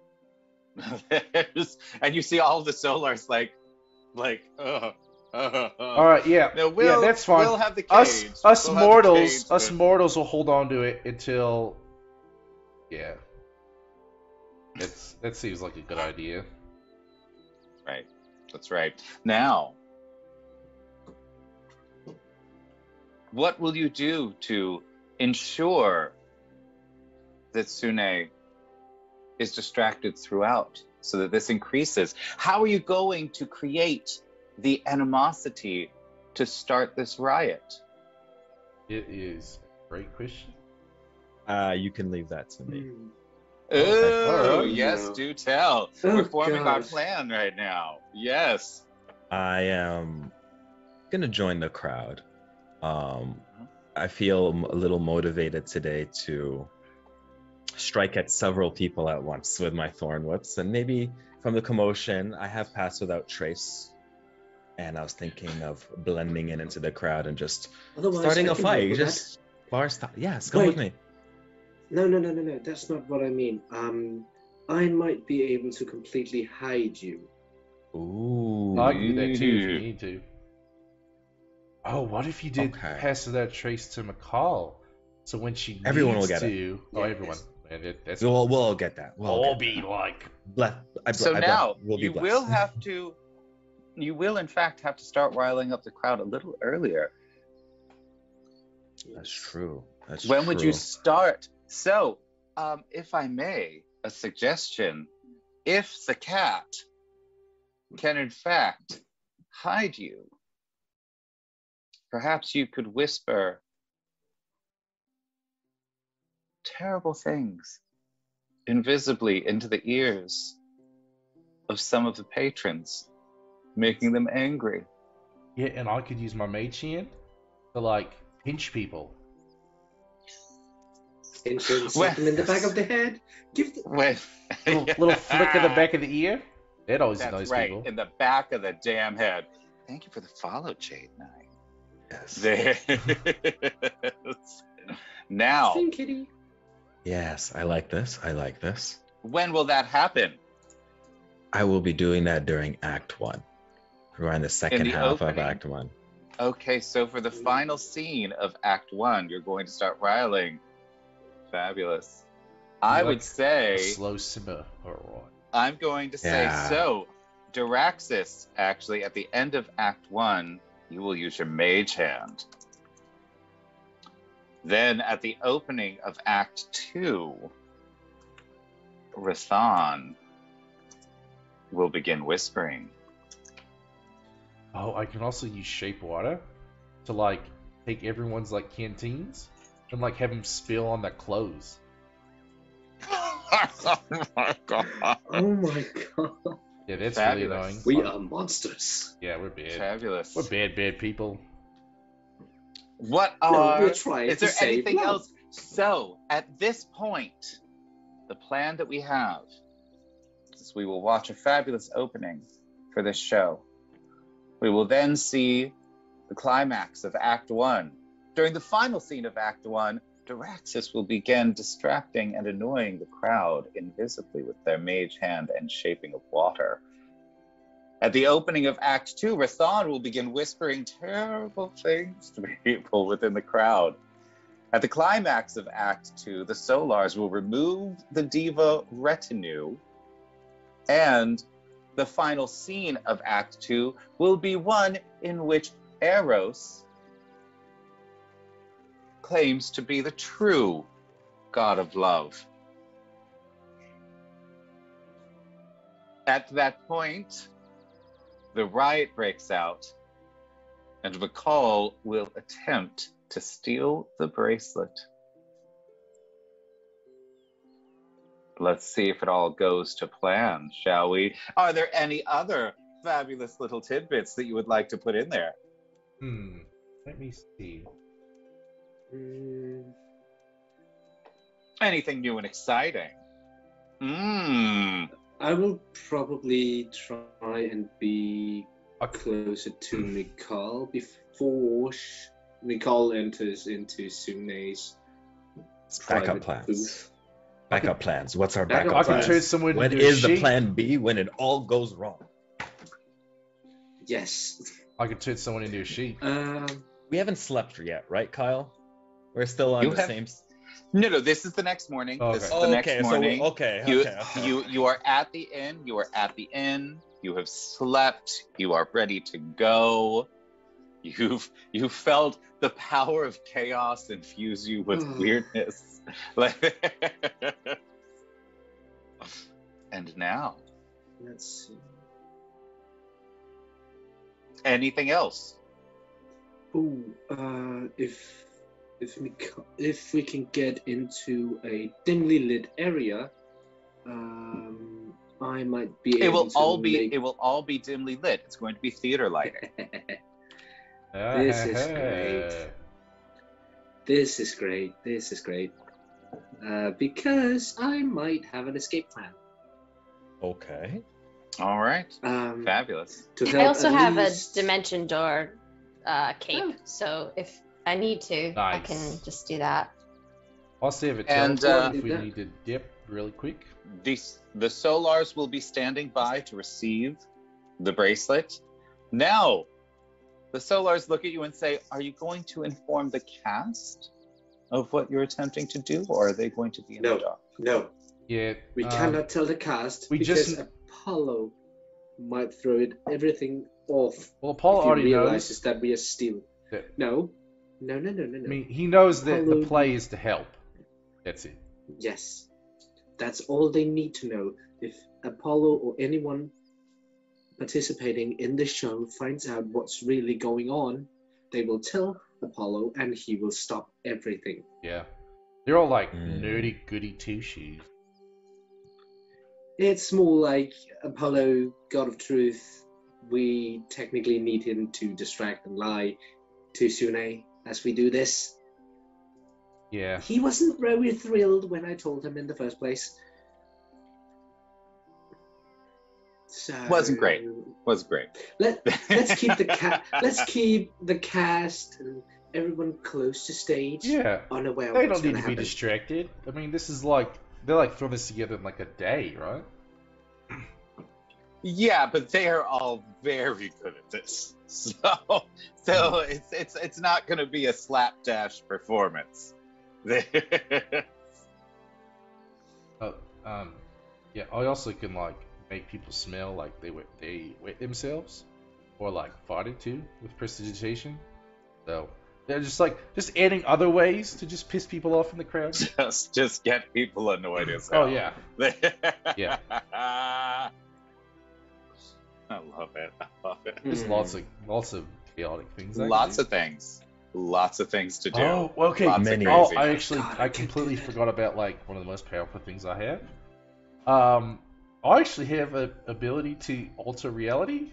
And you see all of the Solars like All right, yeah, No, yeah, that's fine. We'll have the cage. Us We'll have the mortals, cage, us but- mortals will hold on to it until, yeah. That seems like a good idea. Right. That's right. Now, what will you do to ensure that Sune is distracted throughout so that this increases? How are you going to create the animosity to start this riot? It is a great question. you can leave that to me. Oh, All right. yes, No. do tell. Oh, We're forming our gosh. plan right now. Yes. I am gonna join the crowd. I feel a little motivated today to strike at several people at once with my thorn whips, and maybe from the commotion, I have passed without trace, and I was thinking of blending in into the crowd and just Otherwise, starting I a can help fight. with Just bar stop. Yes, come with me. Wait. No, that's not what I mean. I might be able to completely hide you. Ooh. I can do that too if you need to. Oh, what if you did Okay. pass that trace to McCall? So when she Everyone needs will get it. to, oh, Yes. everyone. Man, that's We'll all get that. We'll all all get be that. like. So now, we'll be you blessed. will have to, you will in fact have to start riling up the crowd a little earlier. That's true. That's When would you true. start? So, if I may, a suggestion. If the cat can in fact hide you, perhaps you could whisper terrible things invisibly into the ears of some of the patrons, making them angry. Yeah, and I could use my mage hand to like pinch people. Slap them in the back of the head. Give the... When, Little flick of the back of the ear. That always That's annoys right, people. in the back of the damn head. Thank you for the follow, Jade Knight. Yes. There. Now, Sing, kitty. Yes, I like this. I like this. when will that happen? I will be doing that during Act 1. Around the second the half of opening? Act 1. Okay, so for the final scene of Act 1, you're going to start riling. Fabulous. I would A say, slow simmer. Alright. I'm going to say, Yeah. so, Diraxis, actually, at the end of Act 1, you will use your mage hand. Then at the opening of Act 2, Rathan will begin whispering. Oh, I can also use shape water to like take everyone's like canteens and like have them spill on their clothes. Oh my god. Oh my god. Yeah, that's Fabulous. really annoying. We are monsters. Yeah, we're bad. Fabulous. We're bad people. What No, are... we're trying is to there save anything love. else? So, at this point, the plan that we have is we will watch a fabulous opening for this show. We will then see the climax of Act 1. During the final scene of Act 1, Daraxis will begin distracting and annoying the crowd invisibly with their mage hand and shaping of water. At the opening of Act 2, Rathan will begin whispering terrible things to people within the crowd. At the climax of Act 2, the Solars will remove the diva retinue, and the final scene of Act 2 will be one in which Eros claims to be the true god of love. At that point, the riot breaks out, and Vakal will attempt to steal the bracelet. Let's see if it all goes to plan, shall we? Are there any other fabulous little tidbits that you would like to put in there? Let me see. Anything new and exciting? I will probably try and be closer to Nicole before Nicole enters into Sune's Backup plans. booth. Backup plans. What's our backup I plans? can trade someone What into a is the sheep. plan B when it all goes wrong? Yes. I could turn someone into a sheep. We haven't slept yet, right, Kyle? We're still on same. No, this is the next morning. Okay. This is the next morning. So okay. You are at the inn. You are at the inn. You have slept. You are ready to go. You've felt the power of chaos infuse you with weirdness. And now, Let's see. anything else? Ooh, if we can get into a dimly lit area, I might be It able will to all be. make... It will all be dimly lit. It's going to be theater lighting. This is great. This is great. This is great. Because I might have an escape plan. Okay. All right. Fabulous. I also have a dimension door cape, so if I need to, I Nice. can just do that. I'll save it And, if we need to dip really quick. The Solars will be standing by to receive the bracelet. Now, the Solars look at you and say, "Are you going to inform the cast of what you're attempting to do, or are they going to be in the dark?" No. Yeah. We cannot tell the cast we because just- Apollo might throw everything off. Well, Apollo if he already realizes knows. that we are stealing. Yeah. No. I mean, he knows that the Apollo- play is to help. That's it. Yes. That's all they need to know. If Apollo or anyone participating in the show finds out what's really going on, they will tell Apollo and he will stop everything. Yeah. They're all like nerdy goody two shoes. It's more like Apollo, God of Truth. We technically need him to distract and lie to Sune as we do this. Yeah. He wasn't very thrilled when I told him in the first place. So Wasn't great. Was great. Let's keep the cast and everyone close to stage. Yeah. Unaware. They of what's don't need gonna to be happen. distracted. I mean, this is like they're like throwing this together in like a day, right? Yeah, but they are all very good at this. So it's not going to be a slapdash performance. Yeah. I also can like make people smell like they wet themselves, or like farted too with prestidigitation. So they're just adding other ways to just piss people off in the crowd. just get people annoyed as hell. Oh yeah. Yeah. I love it. I love it. There's lots of chaotic things. Lots of things to do. Oh, okay. Lots of Many. crazy. I completely forgot about like one of the most powerful things I have. I actually have an ability to alter reality.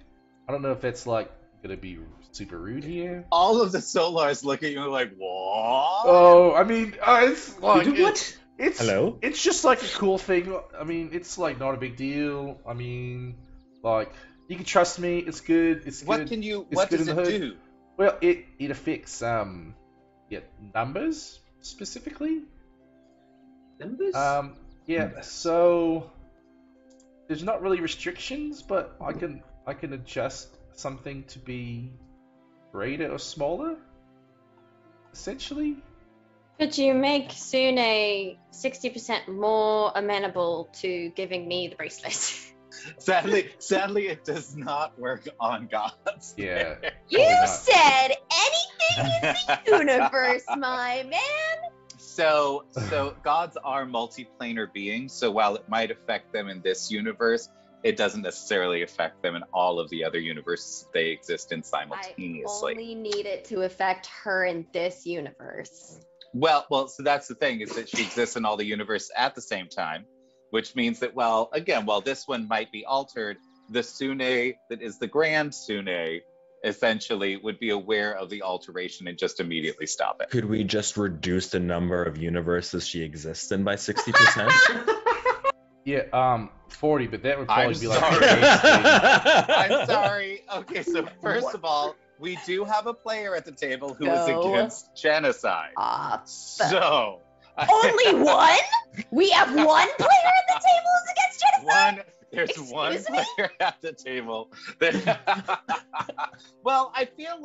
I don't know if that's like gonna be super rude here. All of the Solars look at you and are like, what? Oh, I mean, it's like You do what? It's Hello? It's just like a cool thing. I mean, it's like not a big deal. I mean, like you can trust me. It's good. It's What good. can you? It's What good does in it the hood. do? Well, it affects numbers. specifically. Numbers? Yeah. So there's not really restrictions, but I can adjust something to be greater or smaller. Essentially. Could you make Sune 60% more amenable to giving me the bracelet? Sadly, it does not work on gods. Yeah. You not. said anything in the universe, my man. So gods are multiplanar beings. So while it might affect them in this universe, it doesn't necessarily affect them in all of the other universes they exist in simultaneously. I only need it to affect her in this universe. Well, so that's the thing, is that she exists in all the universes at the same time, which means that, while this one might be altered, the Sune that is the Grand Sune essentially would be aware of the alteration and just immediately stop it. Could we just reduce the number of universes she exists in by 60%? Yeah, 40, but that would probably be like. I'm sorry. Okay, so first of all, we do have a player at the table who is against genocide. So only one? We have one player at the table who's against genocide? There's one player at the table. Well, I feel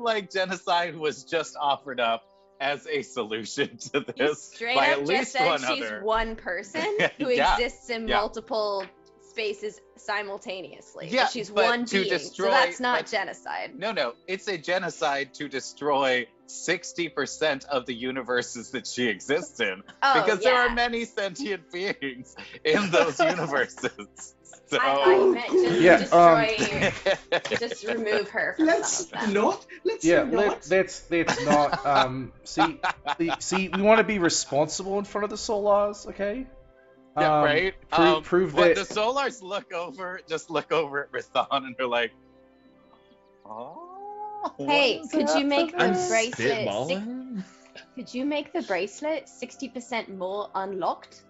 like genocide was just offered up as a solution to this by at least one other. She's one person who exists in multiple spaces simultaneously. Yeah, but she's one being, so that's not genocide. No, it's a genocide to destroy 60% of the universes that she exists in, because there are many sentient beings in those universes. So I meant just just remove her from Let's not. See, we want to be responsible in front of the Solars, okay? Yeah, right. Prove that the Solars look over at Rathan and they're like, "Oh, hey, could you make the bracelet? Spitballing? Could you make the bracelet 60% more unlocked?"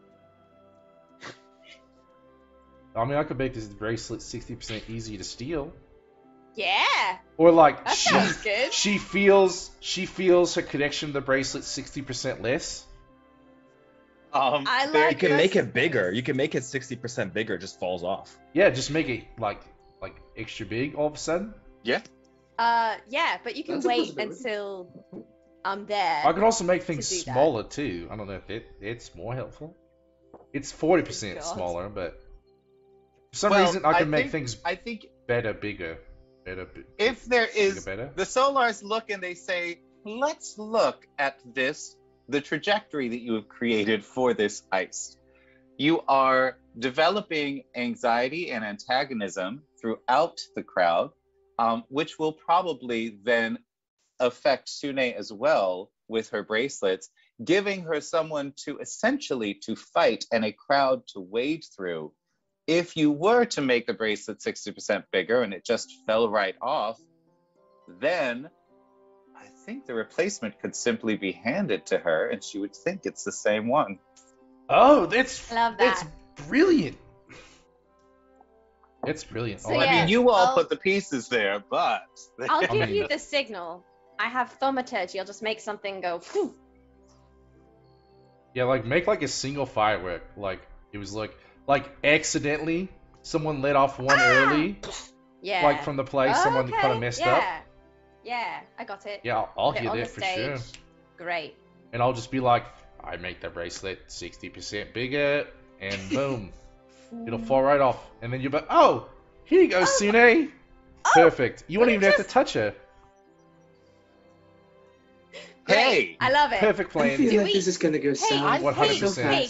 I mean, I could make this bracelet 60% easier to steal. Yeah. Or like that sounds good. she feels her connection to the bracelet 60% less. You can make it bigger. You can make it 60% bigger. It just falls off. Yeah, just make it like extra big all of a sudden. Yeah. Yeah, but you can wait until I'm there. I can also make things smaller too. I don't know if it's more helpful. It's 40% smaller, but for some reason I can make things bigger. If there is, the Solars look and they say, let's look at the trajectory that you have created for this heist. You are developing anxiety and antagonism throughout the crowd, which will probably then affect Sune as well with her bracelets, giving her someone to essentially to fight and a crowd to wade through. If you were to make the bracelet 60% bigger and it just fell right off, then I think the replacement could simply be handed to her and she would think it's the same one. Oh, love that. That's brilliant. It's brilliant. So I mean, you all put the pieces there, but I'll give you the signal. I have thaumaturgy. I'll just make something go. Phew. Yeah, make a single firework. It was accidentally someone let off one early. Yeah. From the place, someone kind of messed up. Yeah, I got it. Yeah, I'll hear that for sure. Great. And I'll just be like, I make the bracelet 60% bigger, and boom, it'll fall right off. And then you'll be like, oh, here you go, Sune. Perfect. You won't even have to touch her. Hey! I love it. Perfect plan. I feel like this is going to go south. 100%. Hey,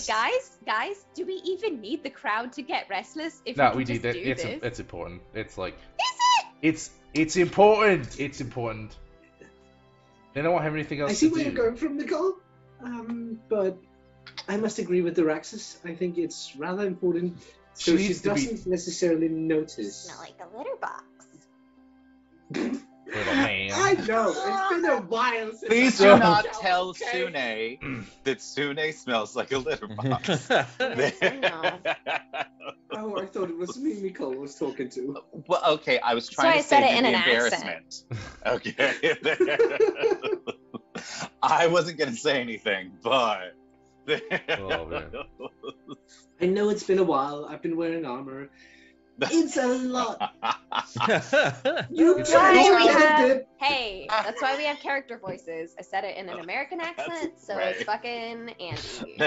guys, do we even need the crowd to get restless if no, we we just need that. do this? It's important. It's like... Is it? It's important. It's important. They don't have anything else to do. I see where you're going from, Nicole. But I must agree with the Raxus. I think it's rather important so she doesn't necessarily notice. Not like a litter box. Little man. I know. It's been a while since Please do not tell Sune that Sune smells like a litter box. Oh, I thought it was me Nicole was talking to. Well, okay, I was trying to save you the embarrassment. Okay. I wasn't going to say anything, but. Oh, man. I know it's been a while. I've been wearing armor. It's a lot. You It's Why can't we get have, it. hey, that's why we have character voices. I said it in an American accent, so right. it's fucking Andy.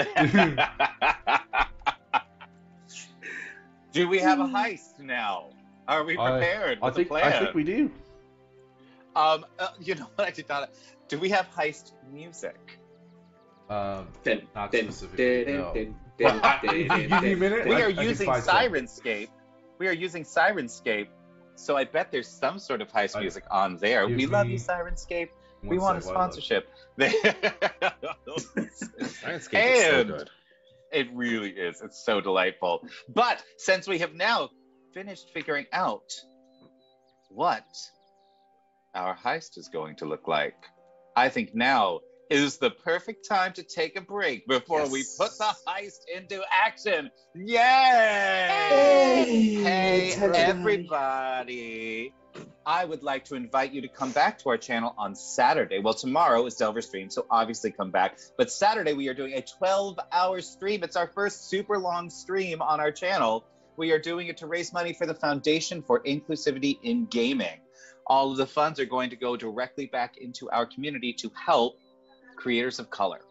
Do we have a heist now? Are we prepared with a plan? I think we do. You know what I did not. Do we have heist music? Not specifically. No. If you give me a minute, We I are can using find some. Sirenscape. We are using Sirenscape, so I bet there's some sort of heist music on there. Give We love me you, Sirenscape. one We want a sec while I look. sponsorship. Sirenscape is so And good. it really is. It's so delightful. But since we have now finished figuring out what our heist is going to look like, I think now is the perfect time to take a break before we put the heist into action. Yay! Hey, everybody. I would like to invite you to come back to our channel on Saturday. Well, tomorrow is Delver Stream, so obviously come back. But Saturday, we are doing a 12-hour stream. It's our first super long stream on our channel. We are doing it to raise money for the Foundation for Inclusivity in Gaming. All of the funds are going to go directly back into our community to help creators of color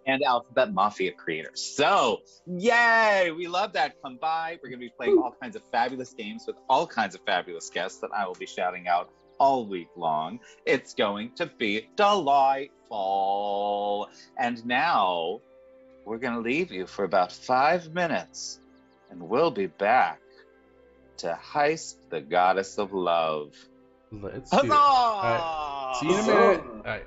and Alphabet Mafia creators. So, yay! We love that. Come by. We're going to be playing all kinds of fabulous games with all kinds of fabulous guests that I will be shouting out all week long. It's going to be delightful. And now, we're going to leave you for about 5 minutes, and we'll be back to heist the goddess of love. Let's do it. Huzzah! All right. See you in a minute. All right.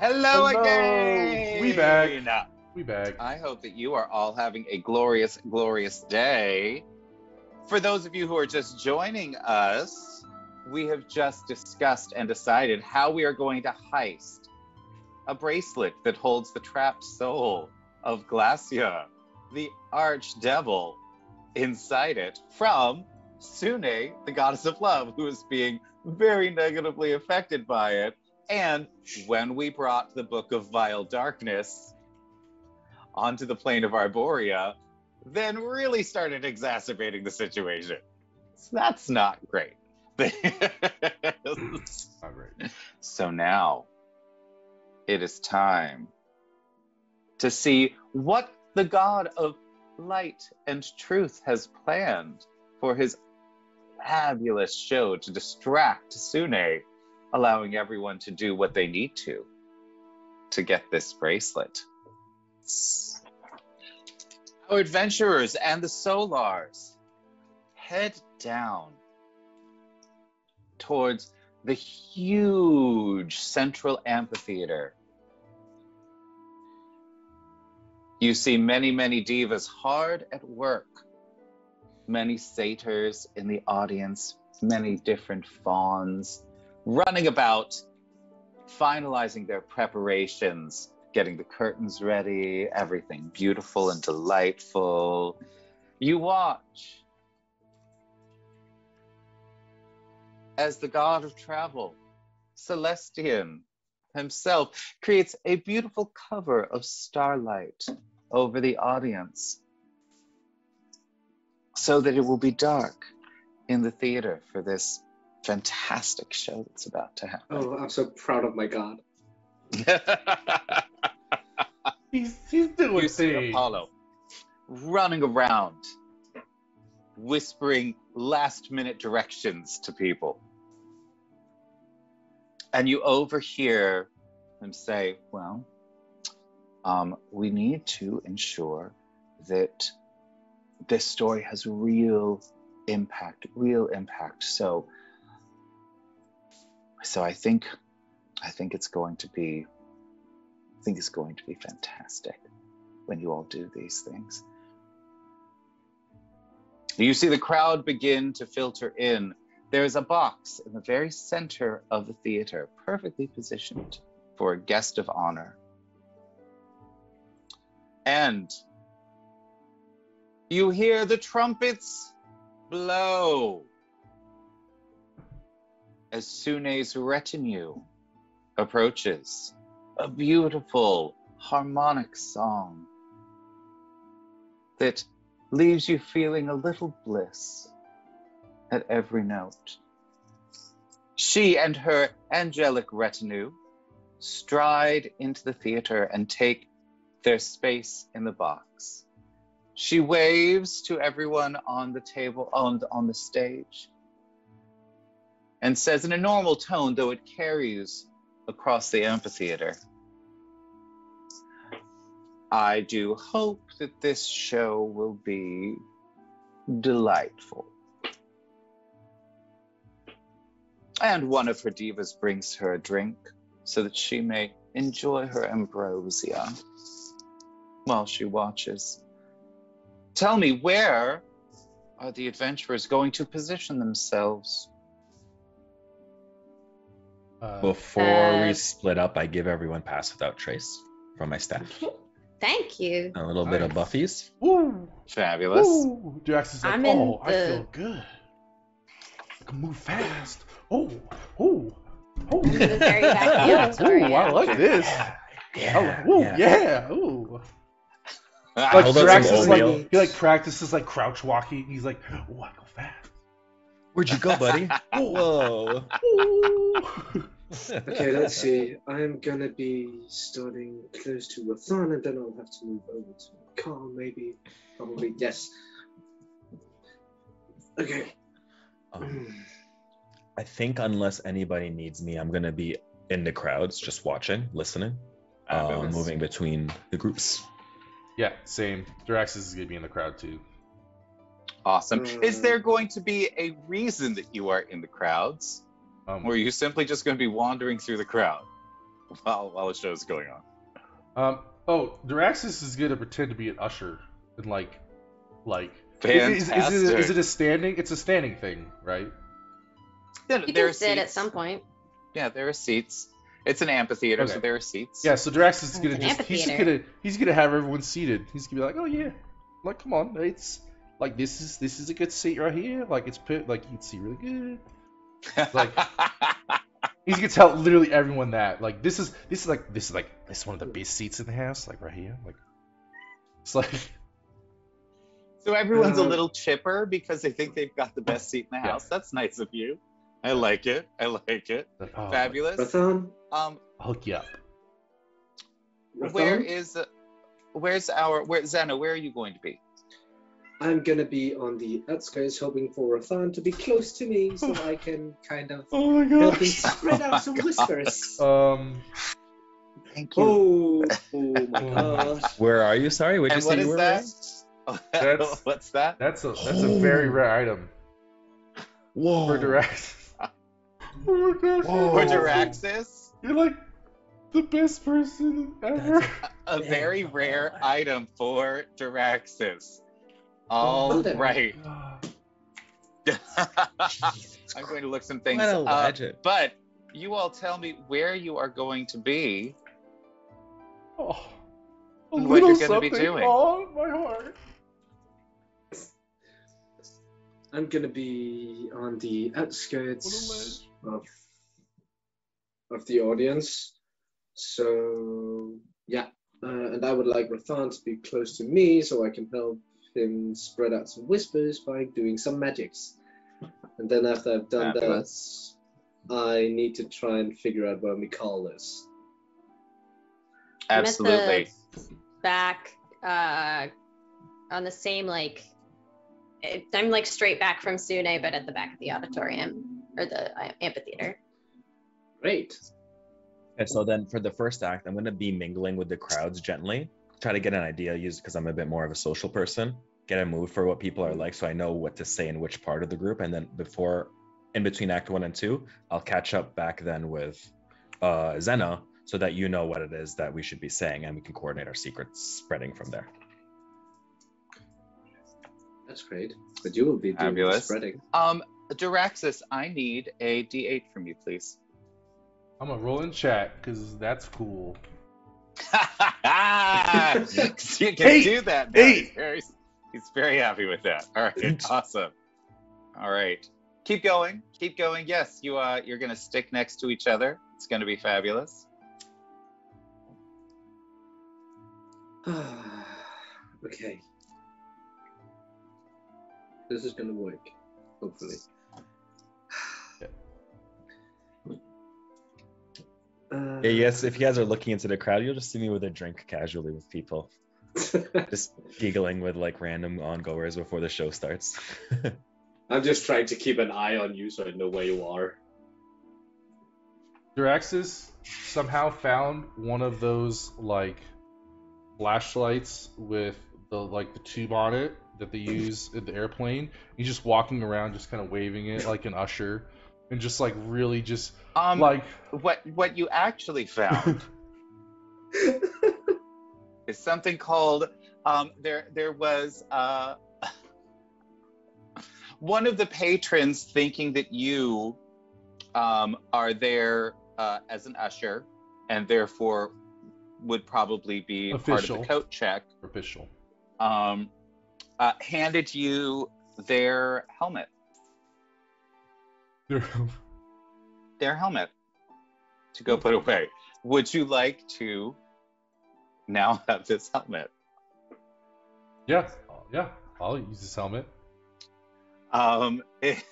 Hello Hello. again! We back. We back. I hope that you are all having a glorious, glorious day. For those of you who are just joining us, we have just discussed and decided how we are going to heist a bracelet that holds the trapped soul of Glacia, the archdevil, inside it from Sune, the goddess of love, who is being very negatively affected by it. And when we brought the Book of Vile Darkness onto the plane of Arborea, then really started exacerbating the situation. So that's not great. Not great. So now it is time to see what the god of light and truth has planned for his fabulous show to distract Sune, allowing everyone to do what they need to get this bracelet. Our adventurers and the Solars head down towards the huge central amphitheater. You see many, many divas hard at work, many satyrs in the audience, many different fawns, running about, finalizing their preparations, getting the curtains ready, everything beautiful and delightful. You watch as the god of travel, Celestian himself, creates a beautiful cover of starlight over the audience so that it will be dark in the theater for this fantastic show that's about to happen. Oh, I'm so proud of my god. He's doing You see things. Apollo running around, whispering last-minute directions to people. And you overhear him say, well, we need to ensure that this story has real impact. So I think it's going to be fantastic when you all do these things. You see the crowd begin to filter in. There's a box in the very center of the theater, perfectly positioned for a guest of honor. And you hear the trumpets blow as Sune's retinue approaches. A beautiful harmonic song that leaves you feeling a little bliss at every note. She and her angelic retinue stride into the theater and take their space in the box. She waves to everyone on the table, on the stage, and says in a normal tone, though it carries across the amphitheater, I do hope that this show will be delightful. And one of her divas brings her a drink so that she may enjoy her ambrosia while she watches. Tell me, where are the adventurers going to position themselves? Before we split up, I give everyone pass without trace from my staff. Thank you. A little bit of Nice. buffies. Woo! Fabulous. Woo! Drax is like, I'm in oh, I the- feel good. I can move fast. Oh. Oh. In the very back of the auditorium. Ooh, I like this. Yeah. Ooh, yeah. yeah. Ooh. I Like hold up Drax some is like oatmeal. he like practices like crouch walking. He's like, oh, I go fast. Where'd you go, buddy? Oh. Whoa. Ooh. Okay, let's see. I'm gonna be starting close to Rathan, and then I'll have to move over to my car, maybe. Probably, yes. Okay. I think unless anybody needs me, I'm gonna be in the crowds, just watching, listening, Fabulous. moving between the groups. Yeah, same. Drax is gonna be in the crowd too. Awesome. Is there going to be a reason that you are in the crowds? Or are you simply just going to be wandering through the crowd? while the show's going on. Duraxis is gonna pretend to be an usher and like. Fantastic. Is it a standing? It's a standing thing, right? Yeah, You there can are sit at seats. some point. Yeah, there are seats. It's an amphitheater, so Okay. there are seats. Yeah, so Duraxis is gonna An just amphitheater. he's gonna have everyone seated. He's gonna be like, oh yeah, like come on, it's like this is a good seat right here. Like it's like you can see really good. Like he's gonna tell literally everyone that like this is one of the best seats in the house, like right here. Like it's like So everyone's a little chipper because they think they've got the best seat in the house. That's nice of you. I like it. Fabulous. Rathan? I'll hook you up. Rathan? Where's Zeno, where are you going to be? I'm gonna be on the outskirts hoping for Rathan to be close to me so I can kind of Oh my help him gosh. spread out some whispers. Thank you. Oh my gosh. Where are you? Sorry, what'd you And say what you is were? that? That's- What's that? That's a very rare item Whoa. for Duraxis. Oh my gosh. Whoa. For Duraxis? You're like the best person ever. A very rare item for Duraxis. All Wonderful. right. Jesus I'm going to look some things What a up. legend. But you all tell me where you are going to be. Oh, a And what you're little gonna be something doing. on my heart. I'm gonna be on the outskirts of the audience. So yeah, and I would like Rathan to be close to me so I can help him spread out some whispers by doing some magics. And then after I've done Fabulous. that, I need to try and figure out where Mikal is. Absolutely. Back on the same like I'm like straight back from Sune, but at the back of the auditorium or the amphitheater. Great. Okay, so then for the first act, I'm going to be mingling with the crowds gently, try to get an idea, because I'm a bit more of a social person, get a mood for what people are like so I know what to say in which part of the group. And then in between Act 1 and 2, I'll catch up back then with Zena so that you know what it is that we should be saying and we can coordinate our secrets spreading from there. That's great. But you will be doing the Fabulous. spreading. Duraxis, I need a D8 from you, please. I'm gonna roll in chat because that's cool. You can Eight. do that now. Eight. He's very happy with that. All right, awesome. All right, keep going. Yes, you're gonna stick next to each other. It's gonna be fabulous. Okay. This is gonna work, hopefully. Yes, if you guys are looking into the crowd, you'll just see me with a drink casually with people, just giggling with like random ongoers before the show starts. I'm just trying to keep an eye on you so I know where you are. Duraxis somehow found one of those like flashlights with the tube on it that they use in the airplane. He's just walking around, just kind of waving it like an usher, and just like really just like what you actually found is something called there was one of the patrons thinking that you are there as an usher and therefore would probably be part of the coat check. Official. Handed you their helmet. Their helmet to go put away. Would you like to now have this helmet? Yeah, I'll use this helmet. It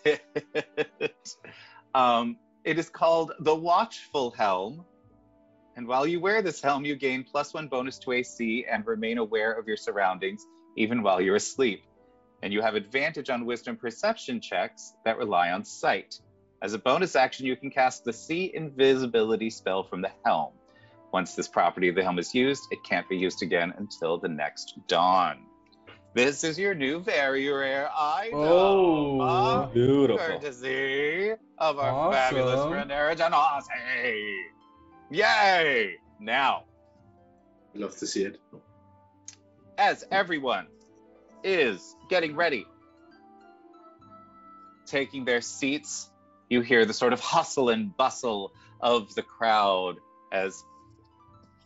is called the Watchful Helm. And while you wear this helm, you gain +1 bonus to AC and remain aware of your surroundings, even while you're asleep. And you have advantage on wisdom perception checks that rely on sight. As a bonus action, you can cast the See Invisibility spell from the helm. Once this property of the helm is used, it can't be used again until the next dawn. This is your new very rare item. Oh, beautiful. Courtesy of our Awesome. fabulous friend Eric Janasi. Yay! Now, Love to see it. as everyone is getting ready, taking their seats, you hear the sort of hustle and bustle of the crowd as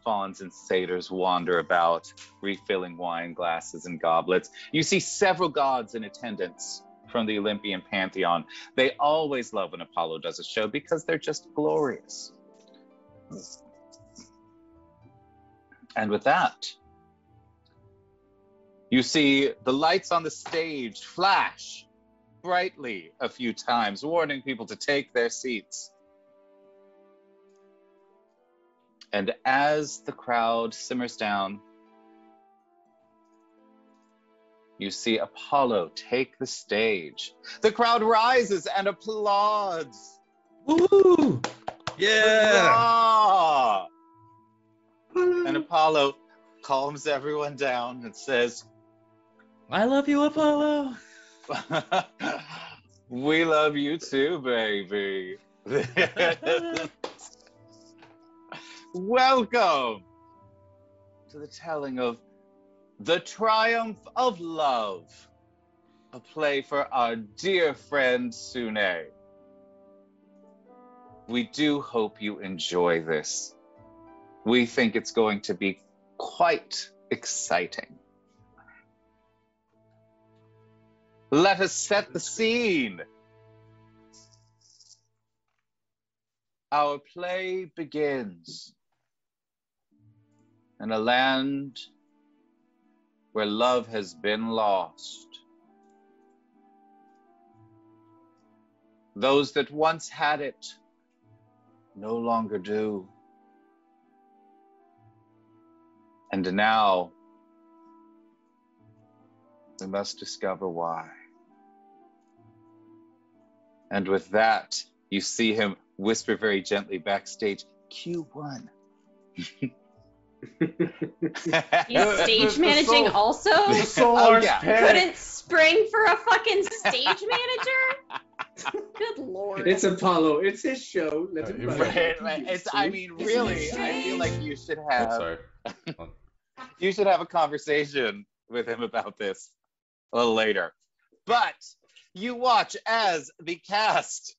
fauns and satyrs wander about, refilling wine glasses and goblets. You see several gods in attendance from the Olympian pantheon. They always love when Apollo does a show because they're just glorious. And with that, you see the lights on the stage flash brightly a few times, warning people to take their seats. And as the crowd simmers down, you see Apollo take the stage. The crowd rises and applauds. Woo! Yeah! Hurrah! And Apollo calms everyone down and says, I love you, Apollo. we love you too, baby. Welcome to the telling of The Triumph of Love, a play for our dear friend Sune. We do hope you enjoy this. We think it's going to be quite exciting. Let us set the scene. Our play begins in a land where love has been lost. Those that once had it no longer do. And now we must discover why. And with that, you see him whisper very gently backstage, Q1. He's stage managing also? The Solar's Couldn't spring for a fucking stage manager? Good lord. It's Apollo. It's his show. Let him run. It's, I mean, really, I feel like you should have you should have a conversation with him about this a little later. But you watch as the cast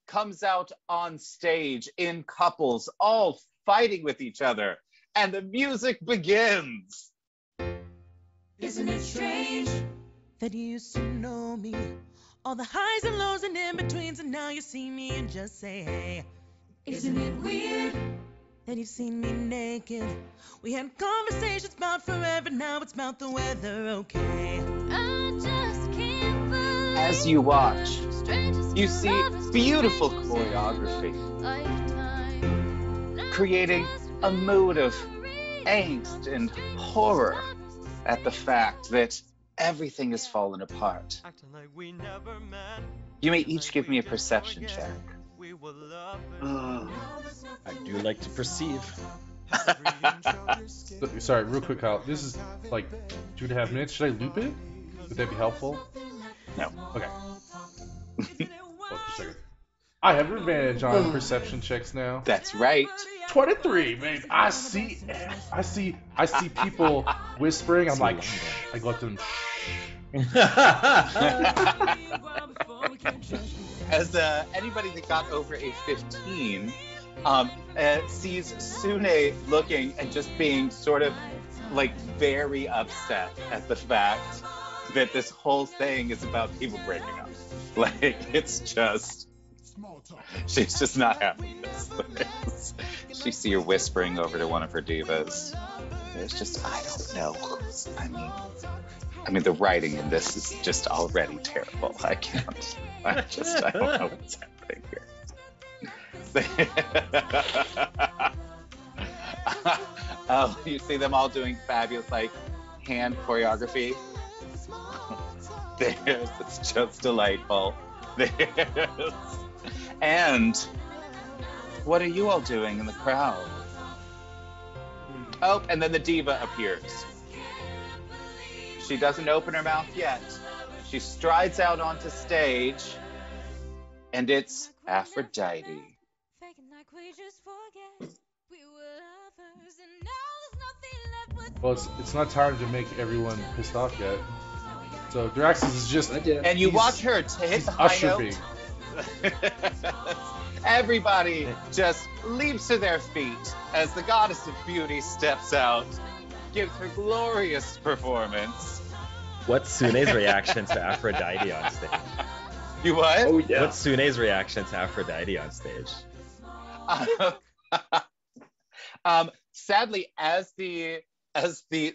comes out on stage in couples, all fighting with each other, and the music begins. Isn't it strange that you used to know me? All the highs and lows and in-betweens, and now you see me and just say, hey. Isn't it weird that you've seen me naked? We had conversations about forever, now it's about the weather, okay? I just can't believe as you watch, you see beautiful choreography, creating a mood of angst and horror at the fact that everything has fallen apart. You may each give me a perception check. I do like to perceive. Sorry, real quick, Kyle. This is like 2.5 minutes. Should I loop it? Would that be helpful? No. Okay. Oh, just a second. I have advantage on perception checks now. That's right. 23, man. I see people whispering. I'm like, shh. I go up to them. As anybody that got over a 15 sees Sune looking and just being sort of like very upset at the fact that this whole thing is about people breaking up. Like, it's just, she's just not happy with this. She see her whispering over to one of her divas. It's just, I don't know. I mean, the writing in this is just already terrible. I don't know what's happening here. You see them all doing fabulous, like, hand choreography. It's just delightful. And what are you all doing in the crowd? Oh, and then the diva appears. She doesn't open her mouth yet. She strides out onto stage, and it's Aphrodite. Well, it's not time to make everyone pissed off yet. So Draxus is just And you watch her hit he's the high ushering. note. Everybody just leaps to their feet as the goddess of beauty steps out, gives her glorious performance. What's Sune's reaction to Aphrodite on stage? You what? Oh yeah. What's Sune's reaction to Aphrodite on stage? Sadly, as the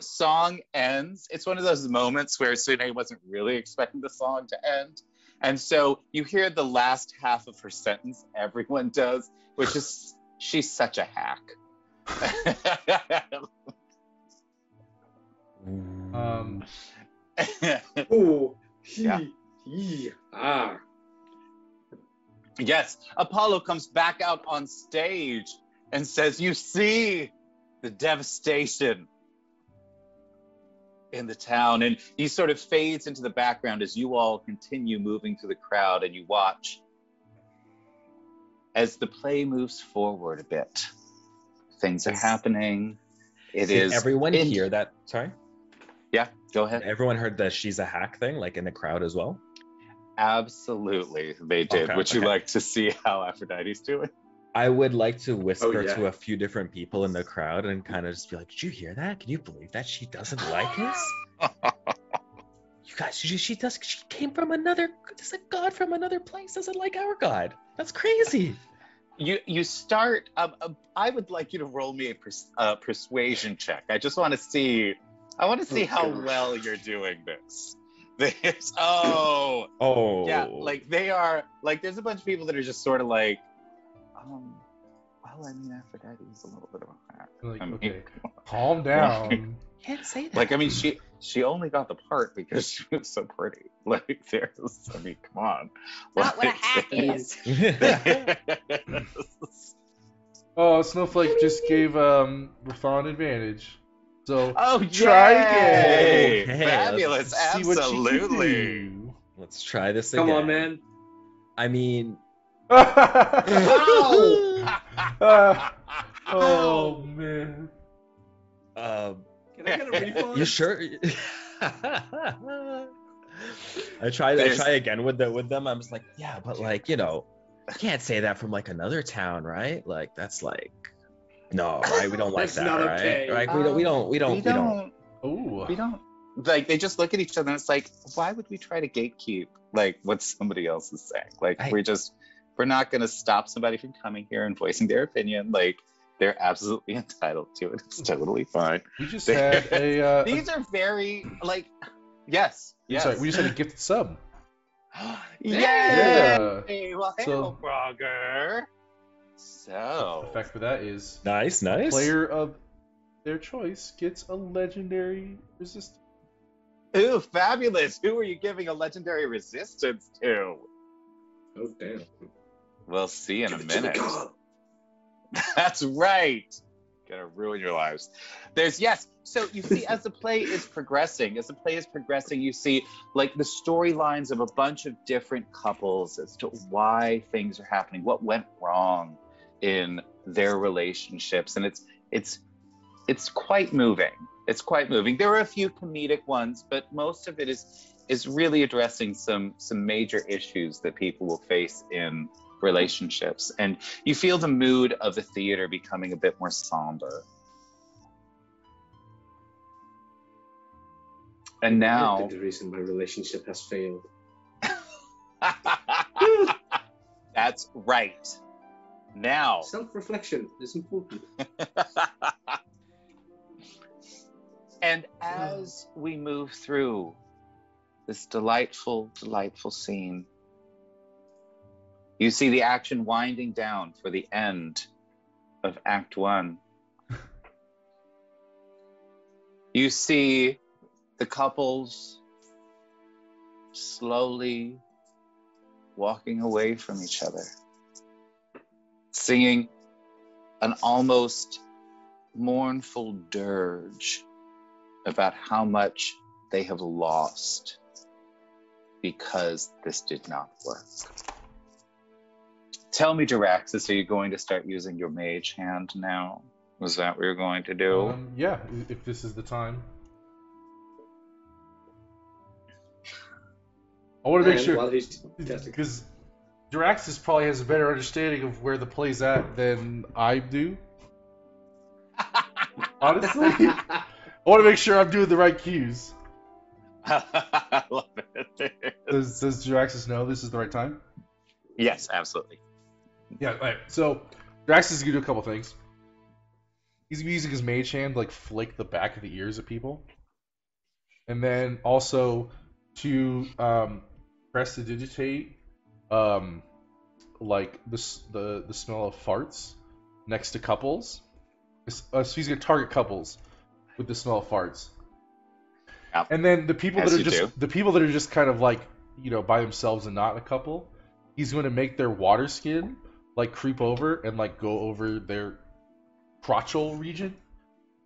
song ends, it's one of those moments where Sune wasn't really expecting the song to end. And so you hear the last half of her sentence, everyone does, which is, she's such a hack. Oh, Yeah. ah. Yes, Apollo comes back out on stage and says, "You see the devastation in the town," and he sort of fades into the background as you all continue moving through the crowd, and you watch as the play moves forward a bit. Things are happening. Did everyone hear that? Sorry? Yeah, go ahead. Everyone heard the she's a hack thing, like in the crowd as well? Absolutely, they did. Okay, Would you like to see how Aphrodite's doing? I would like to whisper yeah. to a few different people in the crowd and kind of just be like, did you hear that? Can you believe that she doesn't like us? You guys, she came from another, this is a god from another place, doesn't like our god. That's crazy. You start, I would like you to roll me a persuasion check. I just want to see, how well you're doing this. Yeah, like they are, like there's a bunch of people that are just sort of like, well, I mean, Aphrodite is a little bit of a hack. Like, I mean, okay, calm down. Can't say that. Like, I mean, she only got the part because she was so pretty. Like, there's, I mean, come on. Not what a hack is. Oh, Snowflake just gave Rathan advantage. So try again. again. Fabulous, See what you can absolutely. do. Let's try this again. Come on, man. I mean, Oh man. Can I get a refund? You sure? I try again with them. I'm just like, yeah, but like, you can't say that from like another town, right? Like that's like, no, right? We don't like That's that, not right? okay. Right? We don't. Ooh. We don't. Like, they just look at each other and it's like, why would we try to gatekeep like what somebody else is saying? Like, we're not going to stop somebody from coming here and voicing their opinion. Like, they're absolutely entitled to it. It's totally fine. We just had a. These are very like, yes. Sorry, we just had a gifted sub. Yeah. Yeah. Well, So- hello, Brogger. So. The fact for that is, Nice. player of their choice gets a legendary resistance. Ooh, fabulous. Who are you giving a legendary resistance to? Oh damn. We'll see in a Give it to the minute. god. That's right. Gonna ruin your lives. So you see, as the play is progressing, you see like the storylines of a bunch of different couples as to why things are happening, what went wrong in their relationships, and it's quite moving. It's quite moving. There are a few comedic ones, but most of it is really addressing some major issues that people will face in relationships, and you feel the mood of the theater becoming a bit more somber. And now The reason my relationship has failed. that's right. Now Self-reflection is important. and as we move through this delightful scene, you see the action winding down for the end of Act 1. You see the couples slowly walking away from each other, singing an almost mournful dirge about how much they have lost because this did not work. Tell me, Diraxis, are you going to start using your mage hand now? Was that what you're going to do? Yeah, if this is the time. I want to make sure, because Jiraxis probably has a better understanding of where the play's at than I do. Honestly, I want to make sure I'm doing the right cues. I love it. Does Jiraxis know this is the right time? Yes, absolutely. Yeah, all right. So Jiraxis is gonna do a couple things. He's gonna be using his mage hand to like flick the back of the ears of people, and then also to prestidigitate like the smell of farts next to couples. So he's gonna target couples with the smell of farts. Yep. And then the people As that are you just do. the people that are just kind of like, you know, by themselves and not in a couple, he's going to make their water skin like creep over and like go over their crotchal region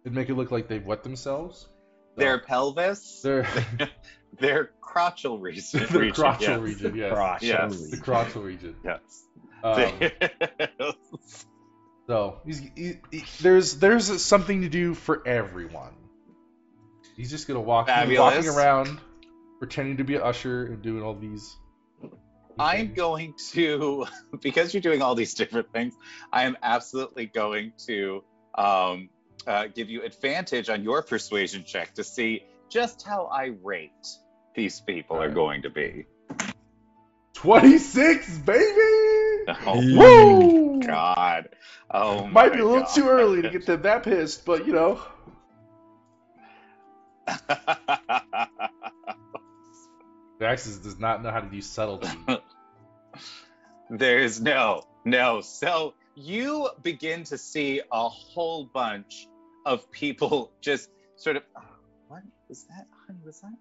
and make it look like they've wet themselves. Their pelvis. Their Crotchal region. their crotchal yes. region, yes. Crotchal Yes. region. The crotchal region. Yes. So there's something to do for everyone. He's just gonna walking around, pretending to be an usher and doing all these. I'm going to, because you're doing all these different things, I am absolutely going to give you advantage on your persuasion check to see just how irate these people are going to be. 26, baby! Oh Woo! my god. Oh Might be a little God. too early to get them that pissed, but you know. Jiraxis does not know how to do subtlety. There's no. So you begin to see a whole bunch of people just sort of, what was that? Honey, was that?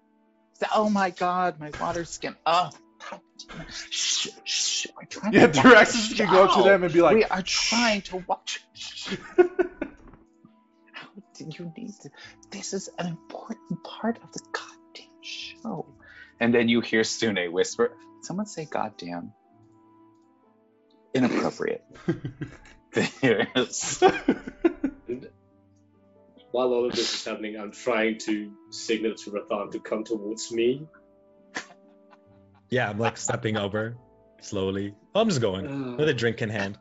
Oh my god, my water skin. Oh, god damn it. Shh. We're trying Yeah, to Jiraxis can go up to them and be like, we are trying to watch. How do you need to? This is an important part of the goddamn show. And then you hear Sune whisper, someone say goddamn. Inappropriate. There's... While all of this is happening, I'm trying to signal to Rathan to come towards me. Yeah, I'm like stepping over slowly. I'm just going with a drink in hand.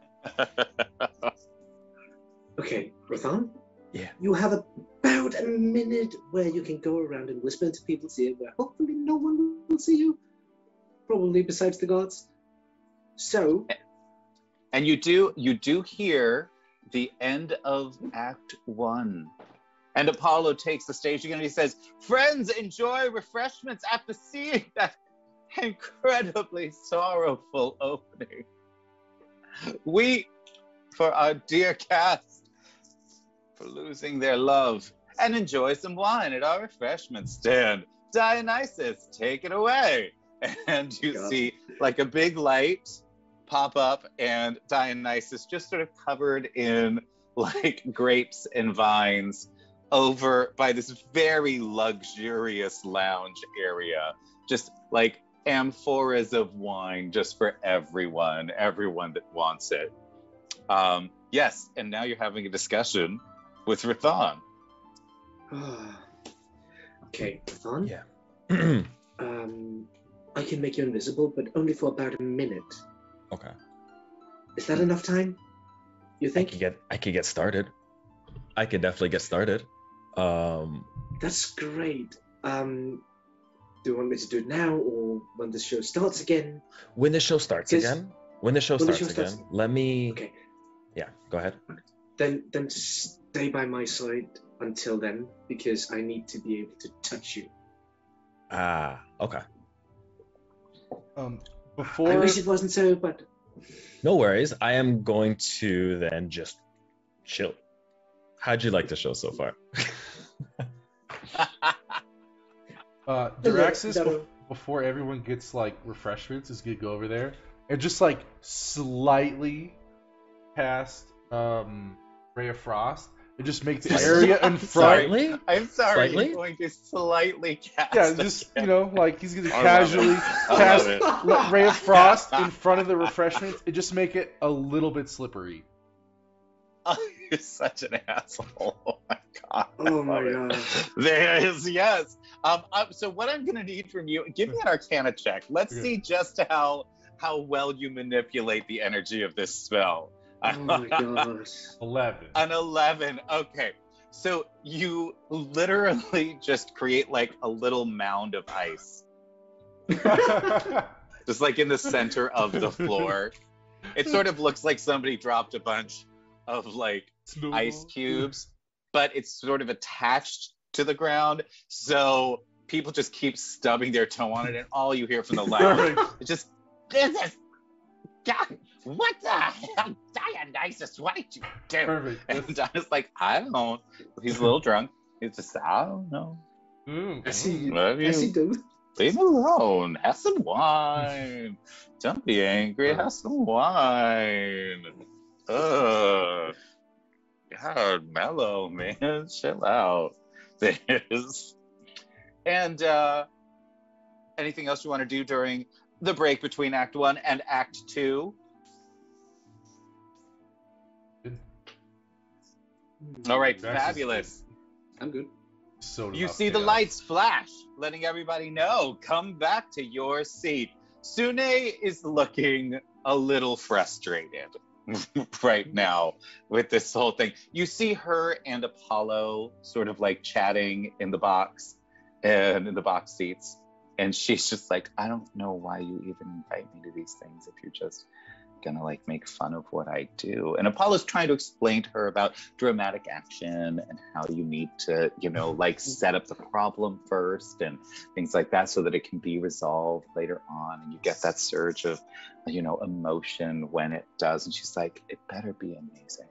Okay, Rathan? Yeah. You have about a minute where you can go around and whisper into people's ear where hopefully no one will see you. Probably besides the gods. So... And you do hear the end of Act 1. And Apollo takes the stage again and he says, friends, enjoy refreshments after seeing that incredibly sorrowful opening. Weep for our dear cast for losing their love, and enjoy some wine at our refreshment stand. Dionysus, take it away. And you see like a big light pop up and Dionysus just sort of covered in like grapes and vines over by this very luxurious lounge area, just like amphoras of wine just for everyone that wants it. Yes, and now you're having a discussion with Rathan. Okay, Rathan? Yeah. I can make you invisible, but only for about a minute. Okay. Is that enough time? You think? I could get started. I could definitely get started. That's great. Do you want me to do it now or when the show starts again? When the show starts again. Let me. Okay. Yeah. Go ahead. Then stay by my side until then, because I need to be able to touch you. Okay. I wish it wasn't so, but... No worries. I am going to then just chill. How'd you like the show so far? Jiraxis, before everyone gets like refreshments, is gonna go over there and just like slightly past Ray of Frost and just make the area in front. I'm sorry. Slightly? He's going to slightly cast. Yeah, just you know, like he's gonna casually cast Ray of Frost in front of the refreshments and just make it a little bit slippery. You're such an asshole. Oh my god. Oh my god. There is, yes. So what I'm gonna need from you, give me an Arcana check. Let's see just how well you manipulate the energy of this spell. Oh my gosh. 11. An 11. Okay. So you literally just create like a little mound of ice. Just like in the center of the floor. It sort of looks like somebody dropped a bunch of like ice cubes, but it's sort of attached to the ground. So people just keep stubbing their toe on it, and all you hear from the lounge is just, this is, God, what the hell, Dionysus, what did you do? Perfect. And Dionysus like, I don't know. He's a little drunk. He's just, I don't know. As he do. Leave him alone. Have some wine. Don't be angry. Have some wine. God, mellow, man. Chill out. And anything else you want to do during the break between Act 1 and Act 2? All right, fabulous. I'm good. So you see the lights flash, letting everybody know, come back to your seat. Sune is looking a little frustrated right now with this whole thing. You see her and Apollo sort of like chatting in the box and in the box seats. And she's just like, I don't know why you even invite me to these things if you're just gonna like make fun of what I do. And Apollo's trying to explain to her about dramatic action and how you need to, you know, like set up the problem first and things like that so that it can be resolved later on, and you get that surge of, you know, emotion when it does. And she's like, it better be amazing.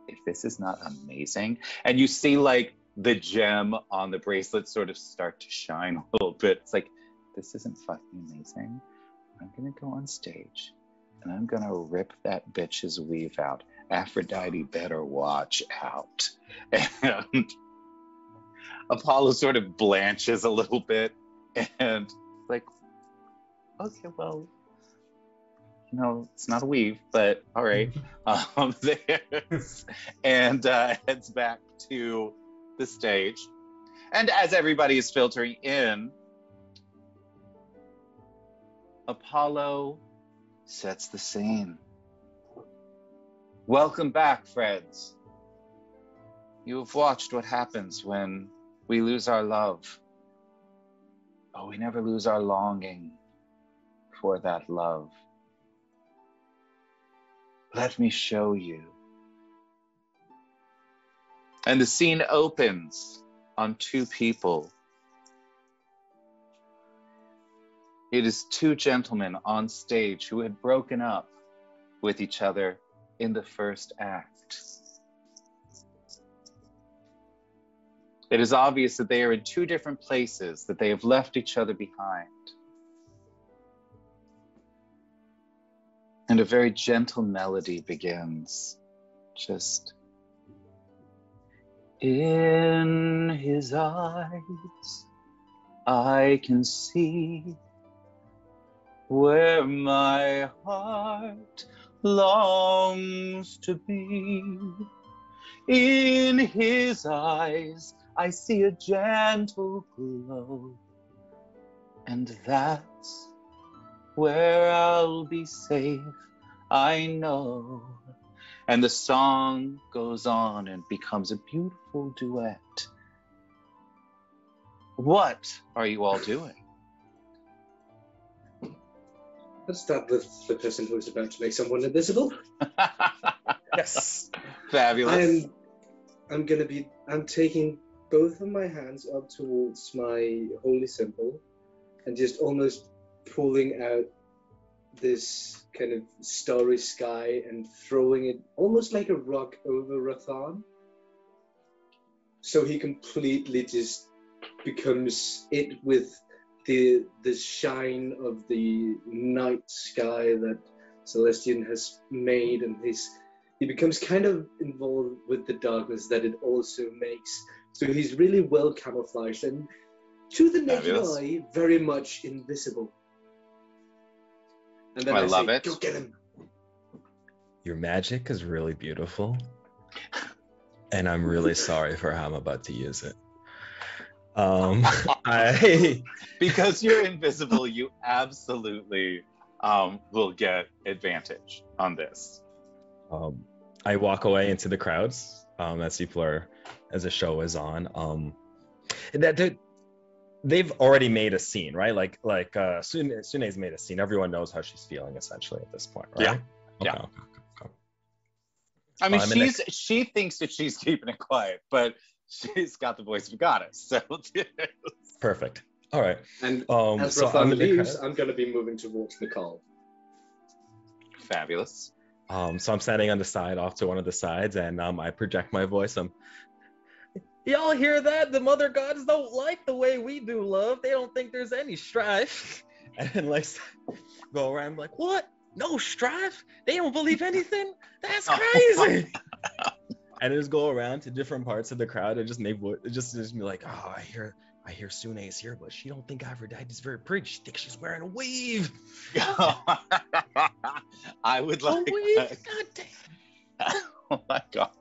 If this is not amazing, and you see like the gem on the bracelet sort of start to shine a little bit. It's like, this isn't fucking amazing. I'm gonna go on stage and I'm gonna rip that bitch's weave out. Aphrodite better watch out. And Apollo sort of blanches a little bit and like, okay, well, you know, it's not a weave, but all right. And heads back to the stage. And as everybody is filtering in, Apollo sets the scene. Welcome back, friends. You have watched what happens when we lose our love, but we never lose our longing for that love. Let me show you. And the scene opens on two people. It is two gentlemen on stage who had broken up with each other in the first act. It is obvious that they are in two different places, that they have left each other behind. And a very gentle melody begins. Just, in his eyes, I can see where my heart longs to be. In his eyes, I see a gentle glow, and that's where I'll be safe, I know. And the song goes on and becomes a beautiful duet. What are you all doing? Let's start with the person who's about to make someone invisible. Yes. Fabulous. I'm taking both of my hands up towards my holy symbol and just almost pulling out this kind of starry sky and throwing it almost like a rock over Rathan. So he completely just becomes it with the shine of the night sky that Celestian has made, and he becomes kind of involved with the darkness that it also makes. So he's really well camouflaged and to the naked eye, very much invisible. And then I love it. Go get him. Your magic is really beautiful, and I'm really sorry for how I'm about to use it. Because you're invisible, you absolutely will get advantage on this. I walk away into the crowds as the show is on. They've already made a scene, right? Like Sune's made a scene. Everyone knows how she's feeling essentially at this point, right? Yeah. Okay. I mean, she thinks that she's keeping it quiet, but she's got the voice of a goddess. So perfect. All right. And as so Rafael leaves, I'm going to be moving towards Nicole. Fabulous. So I'm standing on the side, off to one of the sides, and I project my voice. Y'all hear that? The mother gods don't like the way we do love. They don't think there's any strife. And like go around like, what? No strife? They don't believe anything? That's crazy. And just go around to different parts of the crowd and just be like, oh, I hear Sune's here, but she don't think Aphrodite's very pretty. She thinks she's wearing a weave. I would like a weave? God damn. Oh my god.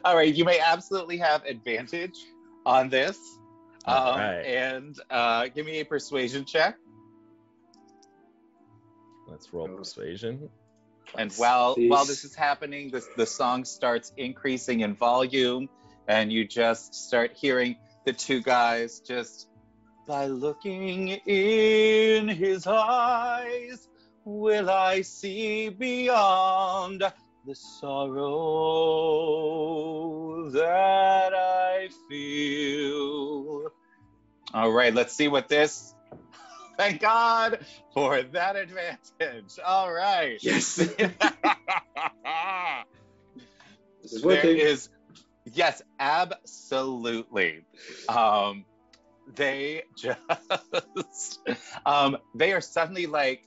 All right, you may absolutely have advantage on this. All right. And give me a persuasion check. Let's roll persuasion. And while this is happening, the song starts increasing in volume, and you just start hearing the two guys just, by looking in his eyes, will I see beyond the sorrow that I feel. All right, let's see what this. Thank God for that advantage. All right. Yes. This is working. Yes, absolutely. They just, they are suddenly like,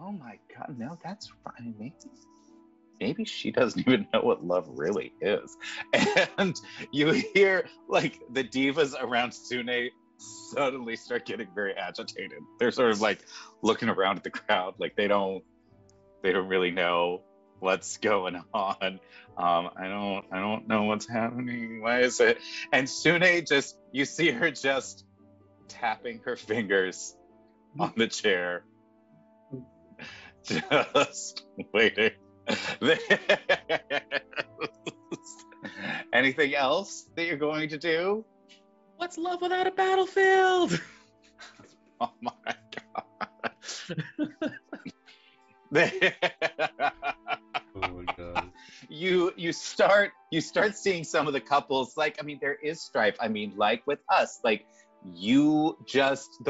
oh my God, no, that's fine. Maybe she doesn't even know what love really is. And you hear like the divas around Sune suddenly start getting very agitated. They're sort of like looking around at the crowd, like they don't really know what's going on. I don't know what's happening. Why is it? And Sune you see her just tapping her fingers on the chair, just waiting. Anything else that you're going to do? What's love without a battlefield? Oh my God. You start seeing some of the couples, like, I mean, there is strife. I mean, like with us, like the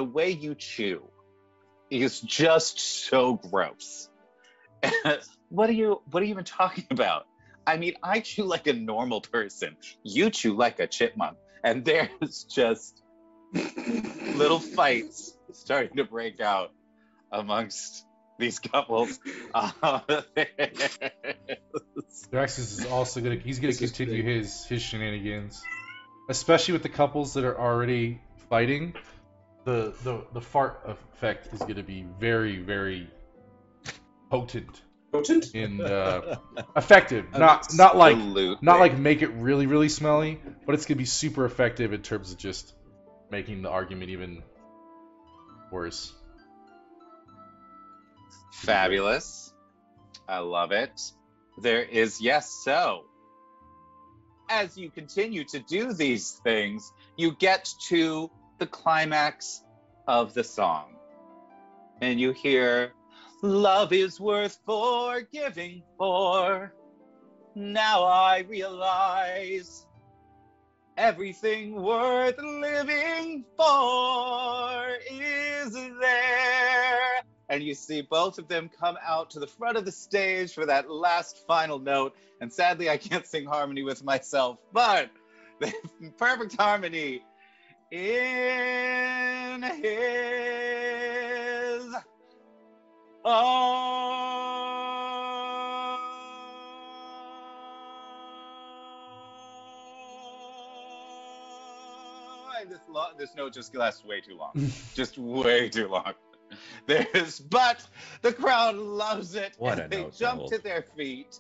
way you chew is just so gross. What are you even talking about? I mean, I chew like a normal person. You chew like a chipmunk. And there's just little fights starting to break out amongst these couples. Draxus is also gonna continue his shenanigans, especially with the couples that are already fighting. The fart effect is gonna be very, very potent and effective. Not like make it really, really smelly, but it's gonna be super effective in terms of just making the argument even worse. Fabulous. I love it. There is, so as you continue to do these things, you get to the climax of the song. And you hear, love is worth forgiving for. Now I realize everything worth living for is there. And you see both of them come out to the front of the stage for that last final note. And sadly, I can't sing harmony with myself, but the perfect harmony in his this note just lasts way too long. Just way too long. But the crowd loves it. What and a they note to jump hold. to their feet.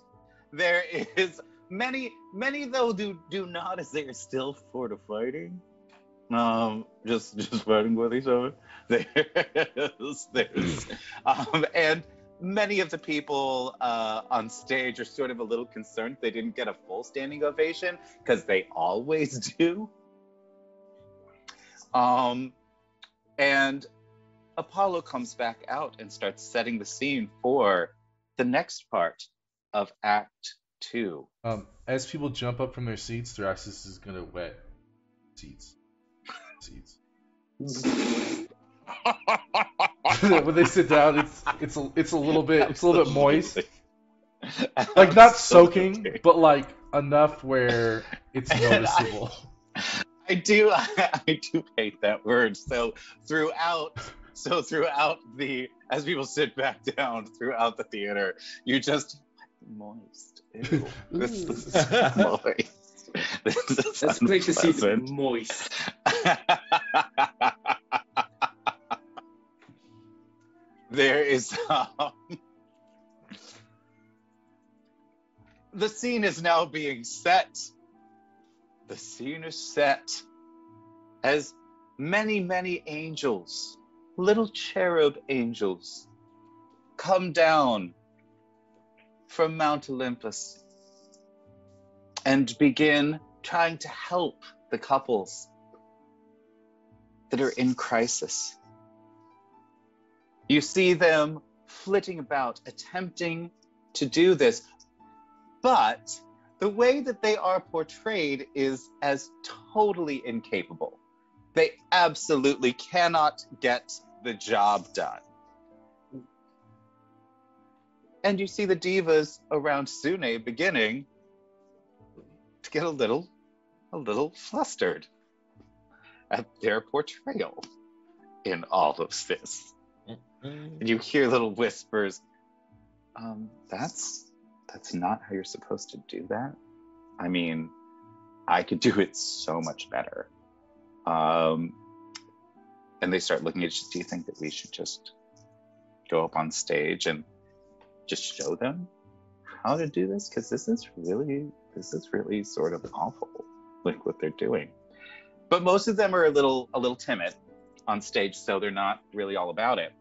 There is many though do not, as they are still sort of fighting. Just fighting with each other. There's and many of the people on stage are sort of a little concerned they didn't get a full standing ovation, because they always do. And Apollo comes back out and starts setting the scene for the next part of Act 2. As people jump up from their seats, Thraxis is gonna wet seats. When they sit down, it's a little bit moist. Like not soaking, but like enough where it's noticeable. I do hate that word. So throughout the, as people sit back down throughout the theater, you just moist. Ew. This is moist. It's great to see the moist. There is the scene is now being set. The scene is set as many angels, little cherub angels, come down from Mount Olympus and begin trying to help the couples that are in crisis. You see them flitting about, attempting to do this, but the way that they are portrayed is as totally incapable. They absolutely cannot get the job done. And you see the divas around Sune beginning to get a little flustered at their portrayal in all of this. And you hear little whispers, that's not how you're supposed to do that. I mean, I could do it so much better. And they start looking at you. Do you think that we should just go up on stage and just show them how to do this? Because this is really sort of awful, like what they're doing. But most of them are a little timid on stage, so they're not really all about it.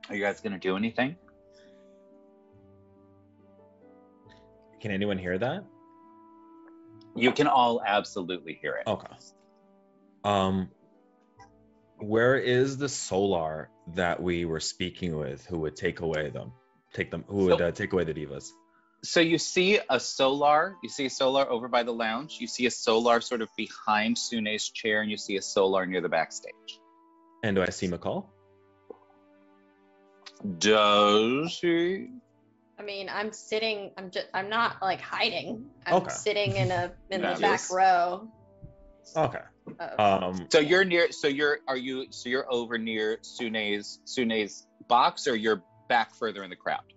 Are you guys gonna do anything? Can anyone hear that? You can all absolutely hear it. Okay. Where is the Solar that we were speaking with, who would take away the divas? So you see a Solar. You see a Solar over by the lounge. You see a Solar sort of behind Sune's chair, and you see a Solar near the backstage. And do I see McCall? Does she? I mean, I'm sitting. I'm not like hiding. I'm sitting in the back row. Okay. So you're near. You're over near Sune's box, or you're back further in the crowd?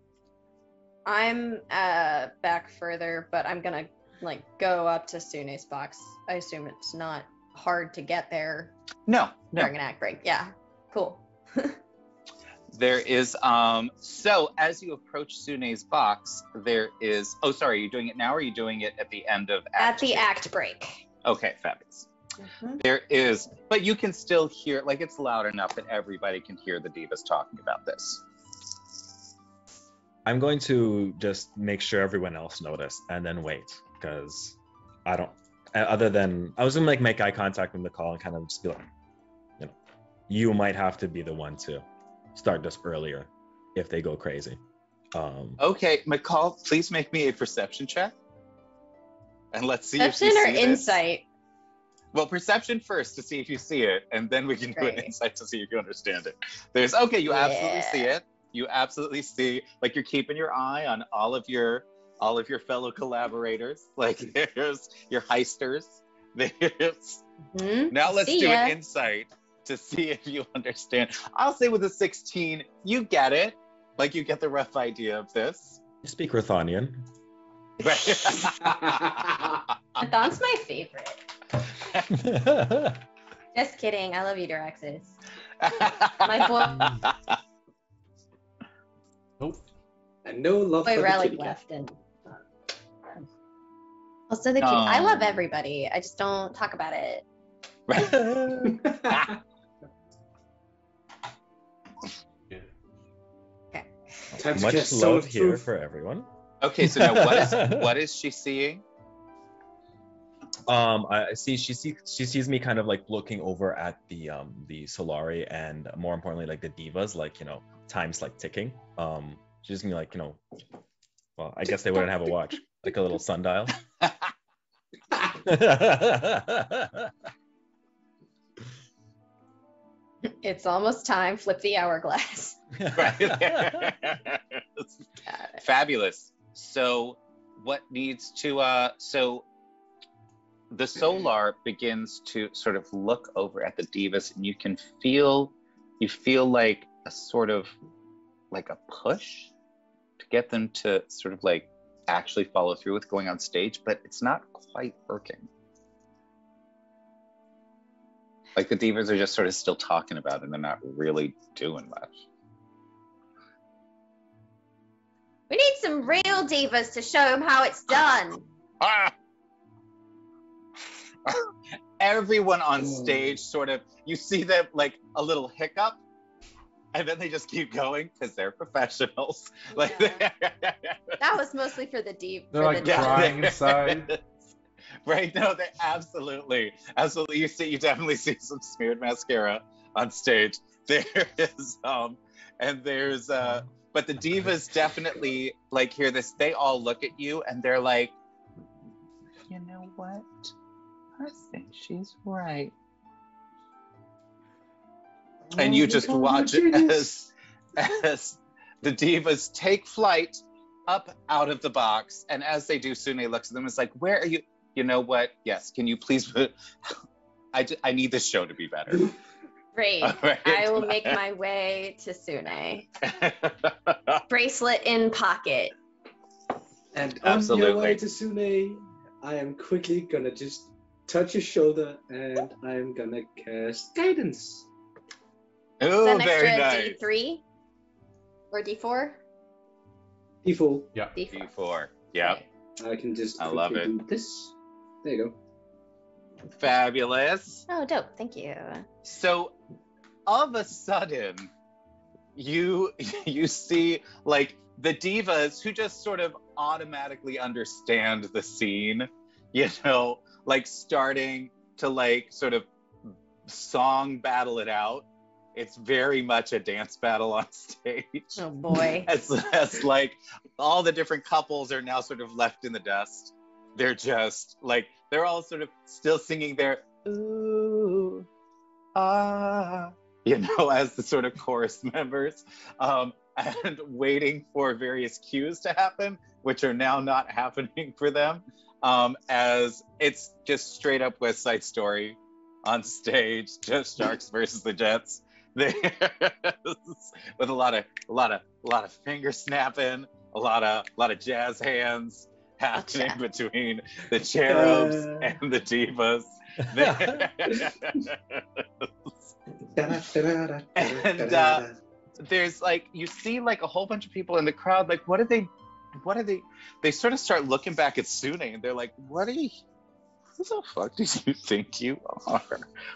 I'm back further, but I'm gonna like go up to Sune's box. I assume it's not hard to get there. No. During an act break. Yeah. Cool. There is so as you approach Sune's box, there is are you doing it now, or are you doing it at the end of act at the 2? act break? Okay, fabulous. There is, but you can still hear, like, it's loud enough that everybody can hear the divas talking about this. I'm going to just make sure everyone else noticed and then wait, because I don't, other than, I was gonna make eye contact with McCall and kind of just be like, you might have to be the one to start this earlier if they go crazy. Okay, McCall, please make me a perception check. And let's see perception if you or see insight? This. Well, perception first to see if you see it, and then we can do an insight to see if you understand it. You absolutely see it. You absolutely see, like, you're keeping your eye on all of your fellow collaborators. Like, there's your heisters. There's now let's do an insight to see if you understand. I'll say with a 16, you get it. Like, you get the rough idea of this. You speak Rathonian. Rathon's my favorite. Just kidding. I love you, Duraxis. My boy. Nope. And no love Boy for the Relic kitty cat. left, and also the kid. I love everybody. I just don't talk about it. Okay. Time to Much cast Soul love of here Truth. for everyone. Okay, so now what is she seeing? I see she sees me kind of like looking over at the Solari, and more importantly like the divas, like, you know, time's like ticking. She's gonna be like, you know, well, I guess they wouldn't have a watch, like a little sundial. It's almost time. Flip the hourglass. Fabulous. So what needs to so the Solar begins to sort of look over at the divas, and you feel like a sort of like a push to get them to sort of like actually follow through with going on stage, but it's not quite working. Like the divas are just sort of still talking about it, and they're not really doing much. We need some real divas to show them how it's done. Everyone on stage sort of, you see them like a little hiccup, and then they just keep going because they're professionals. Like That was mostly for the deep. They're like crying inside. Right? No, they absolutely. You definitely see some smeared mascara on stage. There is, and there's, but the divas definitely like hear this. They all look at you and they're like, you know what? I think she's right. And you just watch it as the divas take flight up out of the box. And as they do, Sune looks at them and is like, where are you? You know what? Yes, can you please I need this show to be better. Great. Right. I will make my way to Sune. Bracelet in pocket. And Absolutely. on your way to Sune, I am quickly gonna just touch his shoulder, and I'm gonna cast Guidance. Oh, an very extra nice. D3 or D4? D4. Yeah. D4. Yeah. I can just I love quickly it. do this. There you go. Fabulous. Oh, dope. Thank you. So all of a sudden you see like the divas who just sort of automatically understand the scene, you know, like starting to like sort of song battle it out. It's very much a dance battle on stage. Oh boy. As like all the different couples are now sort of left in the dust. They're just like, they're all sort of still singing their ooh, ah, you know, as the sort of chorus members, and waiting for various cues to happen, which are now not happening for them, as it's just straight up West Side Story on stage, just Sharks versus the Jets. With a lot of finger snapping, a lot of jazz hands happening between the cherubs and the divas. And there's like, you see like a whole bunch of people in the crowd, like what are they sort of start looking back at Sune, and they're like, who the fuck do you think you are?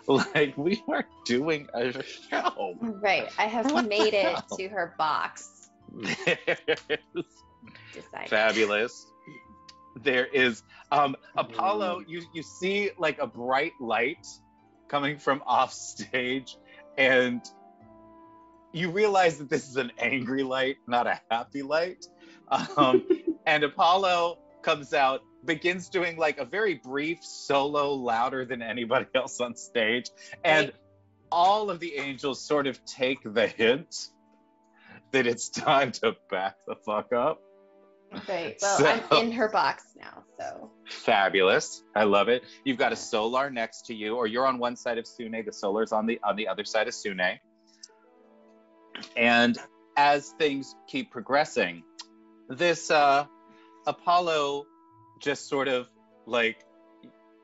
Like, we are doing a show. Right. I have made it to her box. Fabulous. There is Apollo, you see like a bright light coming from off stage, and you realize that this is an angry light, not a happy light. And Apollo comes out, begins doing like a very brief solo, louder than anybody else on stage, and all of the angels sort of take the hint that it's time to back the fuck up. Right. Well, I'm in her box now, so. Fabulous. I love it. You've got a Solar next to you, or you're on one side of Sune, the Solar's on the other side of Sune. And as things keep progressing, this Apollo just sort of like,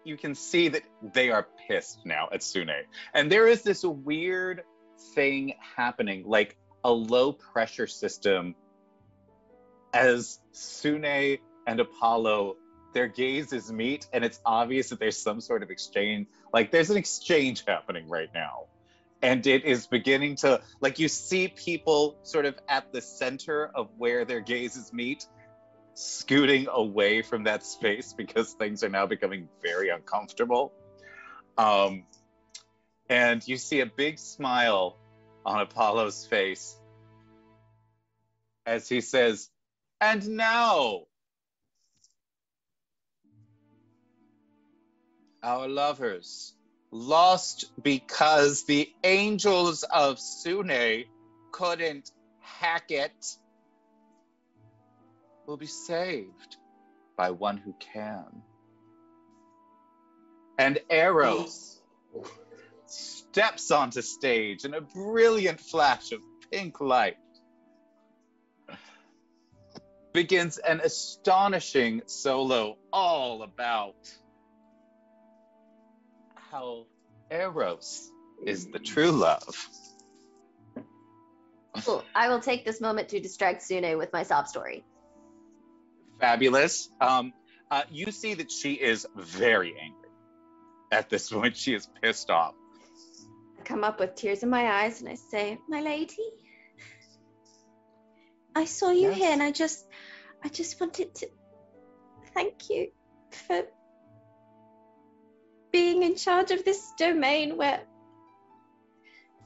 you can see that they are pissed now at Sune. And there is this weird thing happening, like a low pressure system as Sune and Apollo, their gazes meet, and it's obvious that there's some sort of exchange. Like, there's an exchange happening right now. And it is beginning to, like, you see people sort of at the center of where their gazes meet, scooting away from that space because things are now becoming very uncomfortable. And you see a big smile on Apollo's face as he says, "And now, our lovers, lost because the angels of Sune couldn't hack it, will be saved by one who can." And Eros steps onto stage in a brilliant flash of pink light, begins an astonishing solo all about how Eros is the true love. Cool. I will take this moment to distract Sune with my sob story. Fabulous. You see that she is very angry. At this point, she is pissed off. I come up with tears in my eyes and I say, "My lady, I saw you here and I just wanted to thank you for being in charge of this domain where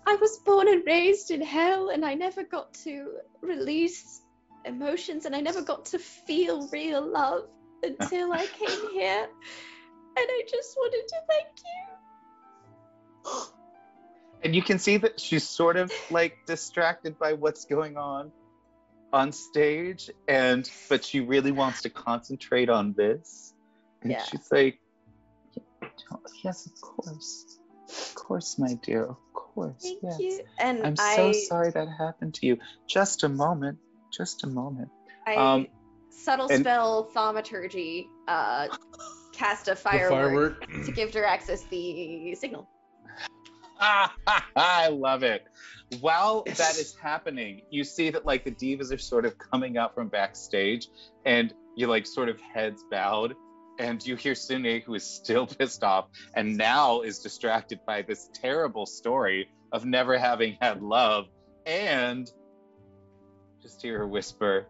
I was born and raised in hell, and I never got to release emotions, and I never got to feel real love until I came here. And I just wanted to thank you." And you can see that she's sort of like distracted by what's going on stage, but she really wants to concentrate on this. And she's like, "Yes, of course, my dear, of course. Thank you. And I'm so sorry that happened to you. Just a moment. I subtle spell thaumaturgy, cast a firework to give Diraxis the signal. I love it. While that is happening, you see that like the divas are sort of coming out from backstage, and you like sort of heads bowed, and you hear Sune, who is still pissed off and now is distracted by this terrible story of never having had love, and just hear her whisper,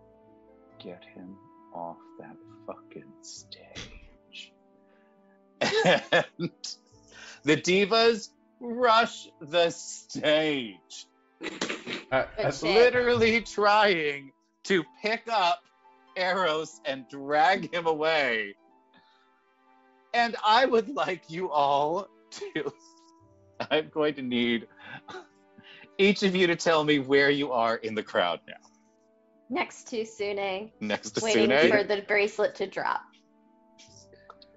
"Get him off that fucking stage." And the divas rush the stage, literally trying to pick up Eros and drag him away. And I would like you all to, I'm going to need each of you to tell me where you are in the crowd now. Next to Sune. Waiting for the bracelet to drop.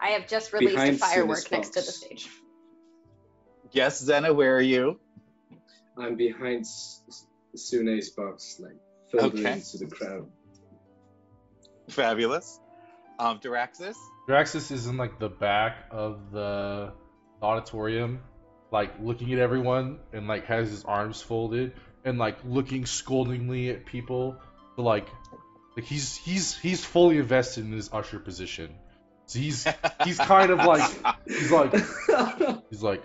I have just released a firework next to the stage. Yes, Zena, where are you? I'm behind Sune's box, like further into the crowd. Fabulous. Diraxis? Diraxis is in like the back of the auditorium, like looking at everyone, and like has his arms folded and like looking scoldingly at people. But like he's fully invested in his usher position. So he's kind of like he's like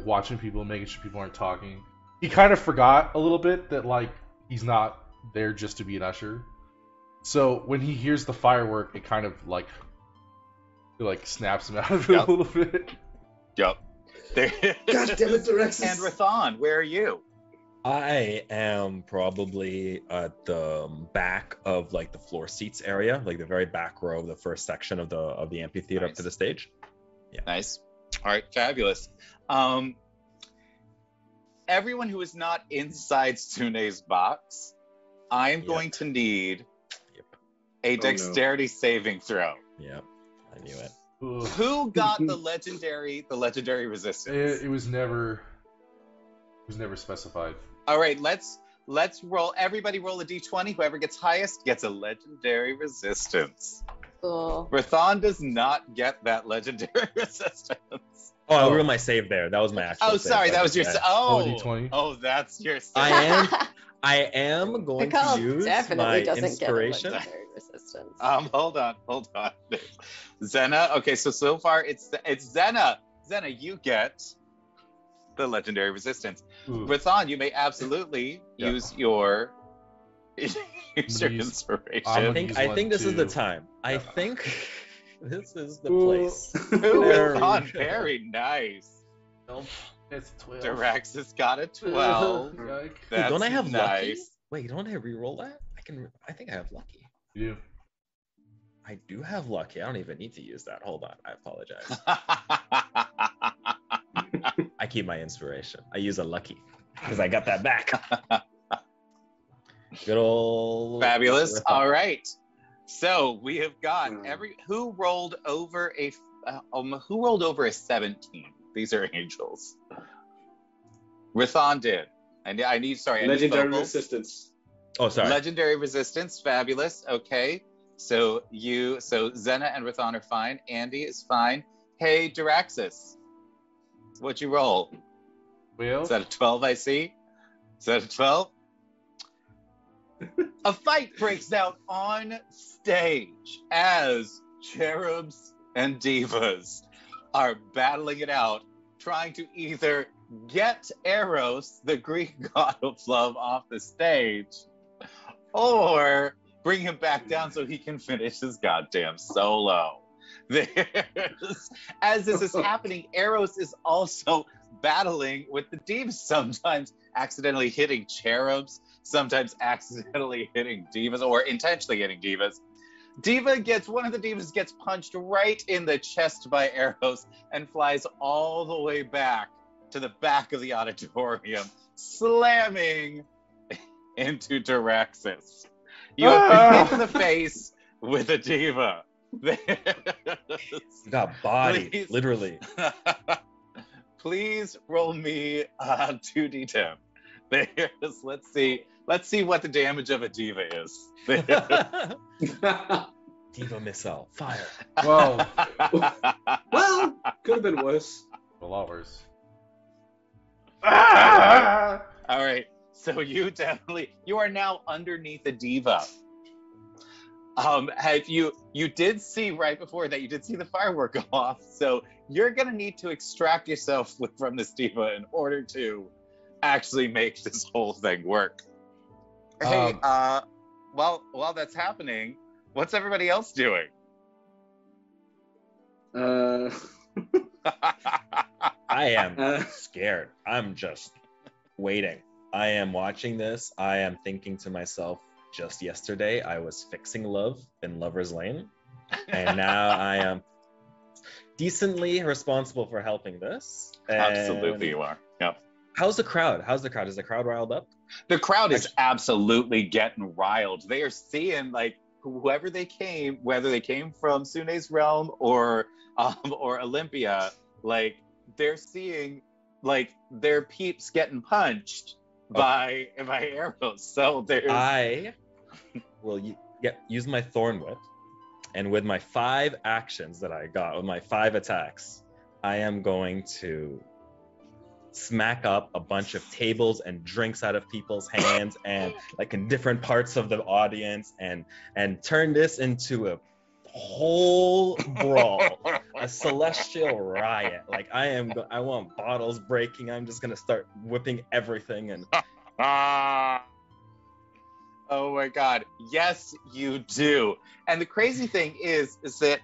watching people, making sure people aren't talking. He kind of forgot a little bit that like he's not there just to be an usher. So when he hears the firework, it kind of like snaps him out of it a little bit. Yep. God damn it, Diraxis. And Rathon, where are you? I am probably at the back of like the floor seats area, like the very back row of the first section of the amphitheater up to the stage. Yeah. Nice. All right, fabulous. Everyone who is not inside Sune's box, I am going to need a dexterity saving throw. Yep, I knew it. Who got the legendary resistance? It was never specified. All right, let's roll. Everybody roll a d20. Whoever gets highest gets a legendary resistance. Cool. Rathon does not get that legendary resistance. Oh, I ruined my save there. That was my actual save. Sorry, that was your D20. Oh, that's your save. I am going to Carl use definitely my doesn't inspiration. get a legendary resistance. Hold on. Zena. Okay, so far it's Zena. Zena, you get the legendary resistance. Rathan, you may absolutely use your inspiration. I think this is the time. I think this is the place. Rathan, very nice. It's 12. Diraxis got a 12. That's don't I have lucky? nice. Wait, don't I reroll that? I think I have lucky. Yeah. I do have lucky. I don't even need to use that. Hold on. I apologize. I keep my inspiration. I use a lucky because I got that back. Good old Fabulous. All right. So we have got who rolled over a 17. These are angels. Rathan did. I need legendary resistance. Oh, sorry. Legendary resistance. Fabulous. Okay. So Zena and Rathan are fine. Andy is fine. Hey, Diraxis. What'd you roll? Well, Is that a 12, I see? Is that a 12? A fight breaks out on stage as cherubs and divas are battling it out, trying to either get Eros, the Greek god of love, off the stage, or bring him back down so he can finish his goddamn solo. As this is happening, Eros is also battling with the divas, sometimes accidentally hitting cherubs, sometimes accidentally hitting divas, or intentionally hitting divas. One of the divas gets punched right in the chest by Eros and flies all the way back to the back of the auditorium, slamming into Diraxis. You have been hit in the face with a diva. Got body, literally. Please roll me 2d10. Let's see what the damage of a diva is. Diva missile, fire. Well, could have been worse. a lot worse. All right. So you are now underneath a diva. You did see right before that, you did see the firework go off. So you're gonna need to extract yourself from this diva in order to actually make this whole thing work. Hey, while that's happening, what's everybody else doing? I am scared. I'm just waiting. I am watching this. I am thinking to myself, just yesterday I was fixing love in Lover's Lane, and now I am decently responsible for helping this. Absolutely, you are. Yep. How's the crowd? Is the crowd riled up? The crowd is absolutely getting riled. They are seeing whoever they came, whether they came from Sune's realm or Olympia, they're seeing their peeps getting punched by arrows. So I will use my thorn whip, and with my 5 actions that I got, with my 5 attacks, I am going to smack up a bunch of tables and drinks out of people's hands and in different parts of the audience, and turn this into a whole brawl, a celestial riot. I want bottles breaking. I'm just gonna start whipping everything and oh my god, yes you do. And the crazy thing is that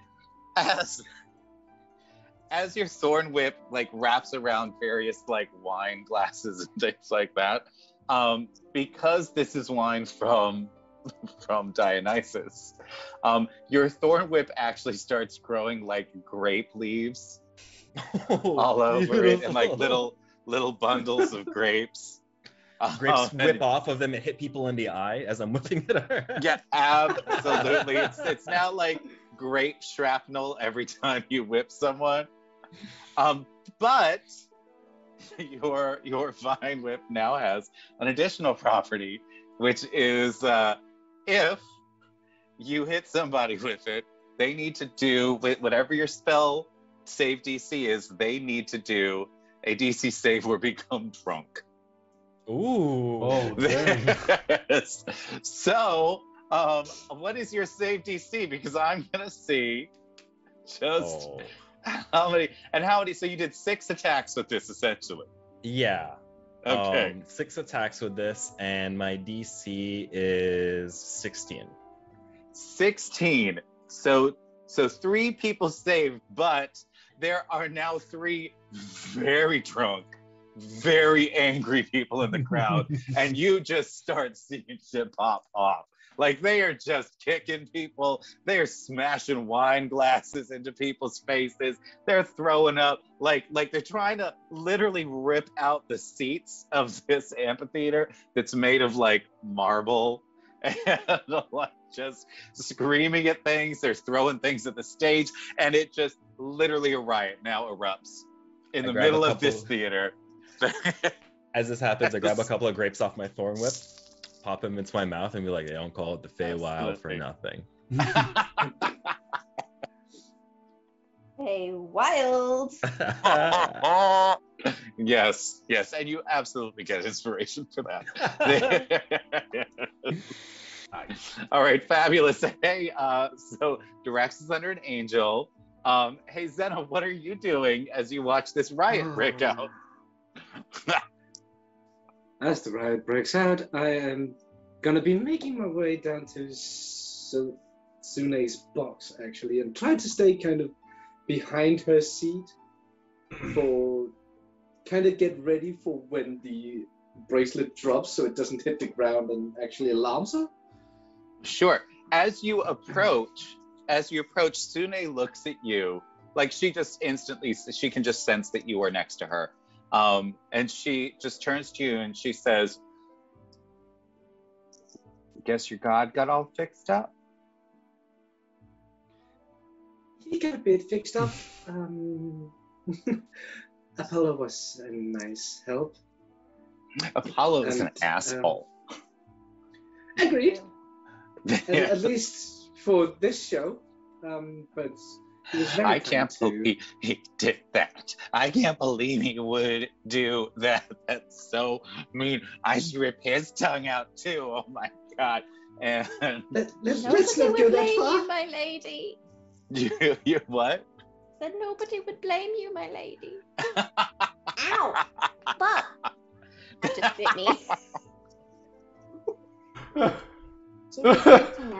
as your thorn whip wraps around various wine glasses and things like that, because this is wine from Dionysus, your thorn whip actually starts growing grape leaves all over it, and little bundles of grapes. Grapes whip off of them and hit people in the eye as I'm whipping it. Yeah, absolutely. It's now grape shrapnel every time you whip someone. But your vine whip now has an additional property, which is if you hit somebody with it, they need to do whatever your spell save DC is. They need to do a DC save or become drunk. Ooh. Oh, dang. So, what is your save DC? Because I'm gonna see just how many. So you did 6 attacks with this, essentially. Yeah. Okay. 6 attacks with this, and my DC is 16. 16. So 3 people saved, but there are now 3 very drunk, very angry people in the crowd, and you just start seeing shit pop off. Like, they are just kicking people. They are smashing wine glasses into people's faces. They're throwing up. Like they're trying to literally rip out the seats of this amphitheater that's made of, like, marble. And, like, just screaming at things. They're throwing things at the stage. And it just literally a riot now erupts in the middle of this theater. As this happens, I grab a couple of grapes off my thorn whip, pop them into my mouth, and be like, they don't call it the Feywild for nothing. Hey, wild. Yes, and you absolutely get inspiration for that. All right, fabulous. Hey, so Dirax is under an angel. Hey, Zena, what are you doing as you watch this riot break out? As the riot breaks out, I am gonna be making my way down to Sune's box, actually, and try to stay kind of behind her seat for kind of get ready for when the bracelet drops so it doesn't hit the ground and actually alarms her. Sure. As you approach, Sune looks at you. Like, she can just sense that you are next to her. And she just turns to you and she says, guess your god got all fixed up? He got a bit fixed up. Apollo was a nice help. Apollo is an asshole. Agreed. At least for this show. But he was very I can't believe he did that. I can't believe he would do that. That's so mean. I should rip his tongue out too. Oh my god. And let's Nobody not go would that blame far. you, my lady. you what? Said nobody would blame you, my lady. Ow! Fuck! That just bit me.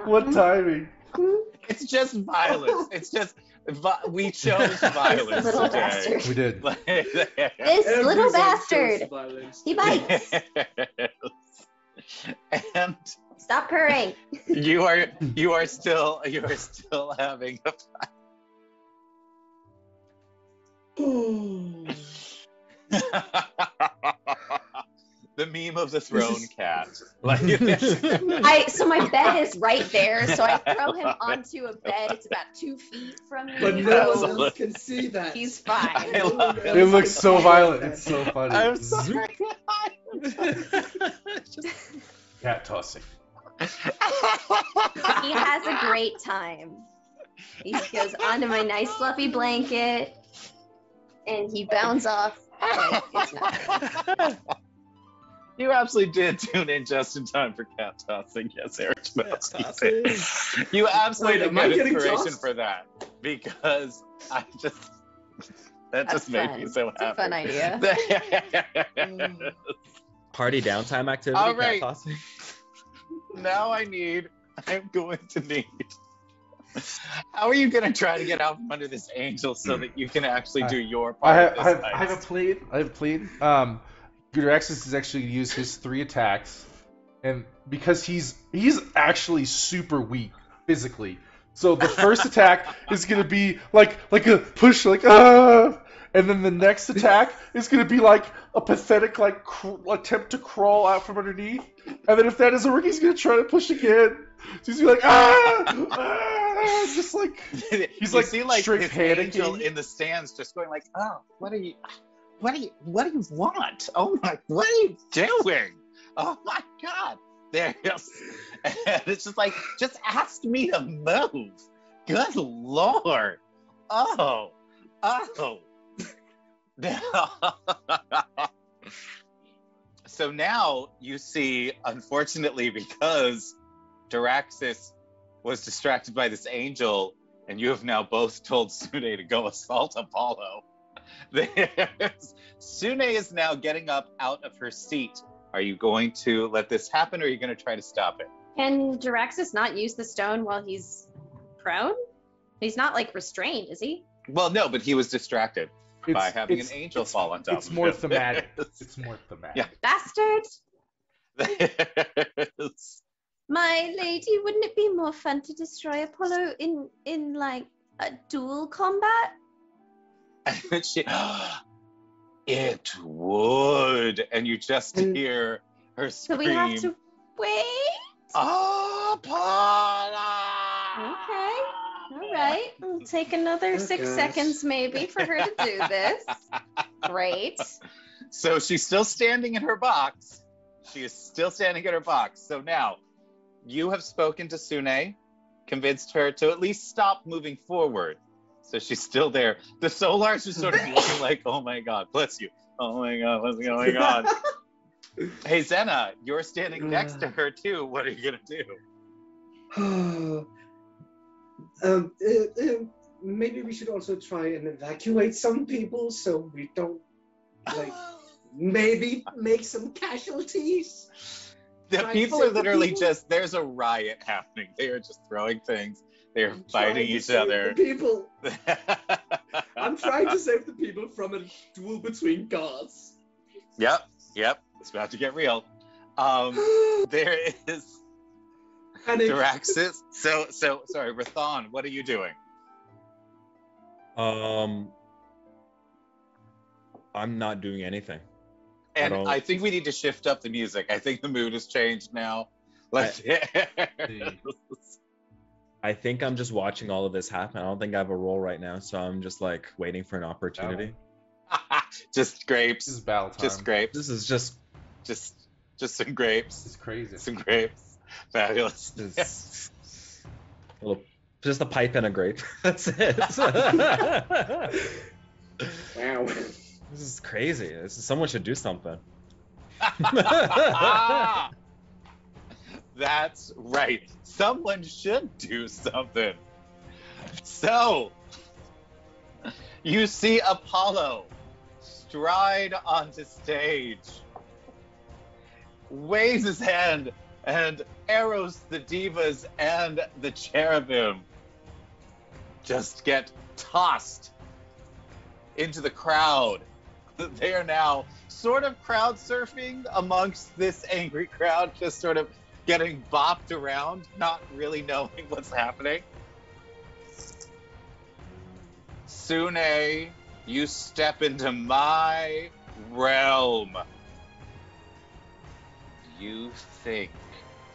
What timing? It's just violence. It's just we chose violence This little today. bastard. We did. This little bastard. He bites. And Stop purring. you are still having a the meme of the thrown cat. Like, So my bed is right there, so I throw him onto a bed. It's about 2 feet from me. But no one else can see that. He's fine. It looks so violent. It's so funny. I'm sorry. Cat tossing. He has a great time. He goes onto my nice fluffy blanket, and he bounds off like it's nothing. You absolutely did tune in just in time for cat tossing. Yes, Eric. You absolutely Wait, am I get getting inspiration tossed? for that because that just made me so It's a happy. fun idea. Party downtime activity. All right. Cat tossing. Now I'm going to need. How are you going to try to get out from under this angel so that you can actually do your part? I have a plan. Guderaxis is actually going to use his 3 attacks, and because he's actually super weak physically, so the first attack is going to be like a push, and then the next attack is going to be like a pathetic attempt to crawl out from underneath, and then if that doesn't work, he's going to try to push again. So he's going to be like just like he's like straight his panicking angel in the stands, just going like, "Oh, what do you want? Oh my, what are you doing? Oh my god!" And it's just like, just ask me to move. Good lord. Oh. So now you see, unfortunately, because Daraxis was distracted by this angel, and you have now both told Sune to go assault Apollo. Sune is now getting up out of her seat. Are you going to let this happen, or are you going to try to stop it? Can Daraxis not use the stone while he's prone? He's not like restrained, is he? Well, no, but he was distracted by having an angel fall on top of him. It's more thematic. It's more thematic. Yeah. Bastards! My lady, wouldn't it be more fun to destroy Apollo in like a duel combat? And she, it would, and you just hear her scream. So we have to wait. Apollo! Okay, all right. It'll take another 6 seconds maybe for her to do this. Great. So she's still standing in her box. She is still standing in her box. So now, you have spoken to Sune, convinced her to at least stop moving forward. So she's still there. The Solars are sort of looking like, oh my god, bless you. Oh my god, what's going on? Hey, Zena, you're standing next to her too. What are you going to do? Maybe we should also try and evacuate some people so we don't, like, maybe make some casualties. The people are literally just, there's a riot happening. They are just throwing things. They are fighting each other. People. I'm trying to save the people from a duel between gods. Yep. It's about to get real. There is Daraxis. So sorry, Rathan, what are you doing? I'm not doing anything. And I think we need to shift up the music. I think the mood has changed now. I think I'm just watching all of this happen. I don't think I have a role right now, so I'm just like waiting for an opportunity. Just grapes. This is battle time. Just grapes. This is just some grapes. It's crazy. Some grapes. Fabulous. Just a pipe and a grape. That's it. Wow. This is crazy. Someone should do something. That's right. Someone should do something. So, you see Apollo stride onto stage, waves his hand, and arrows the divas and the cherubim just get tossed into the crowd. They are now sort of crowd surfing amongst this angry crowd, just sort of getting bopped around, not really knowing what's happening. Sune, you step into my realm. You think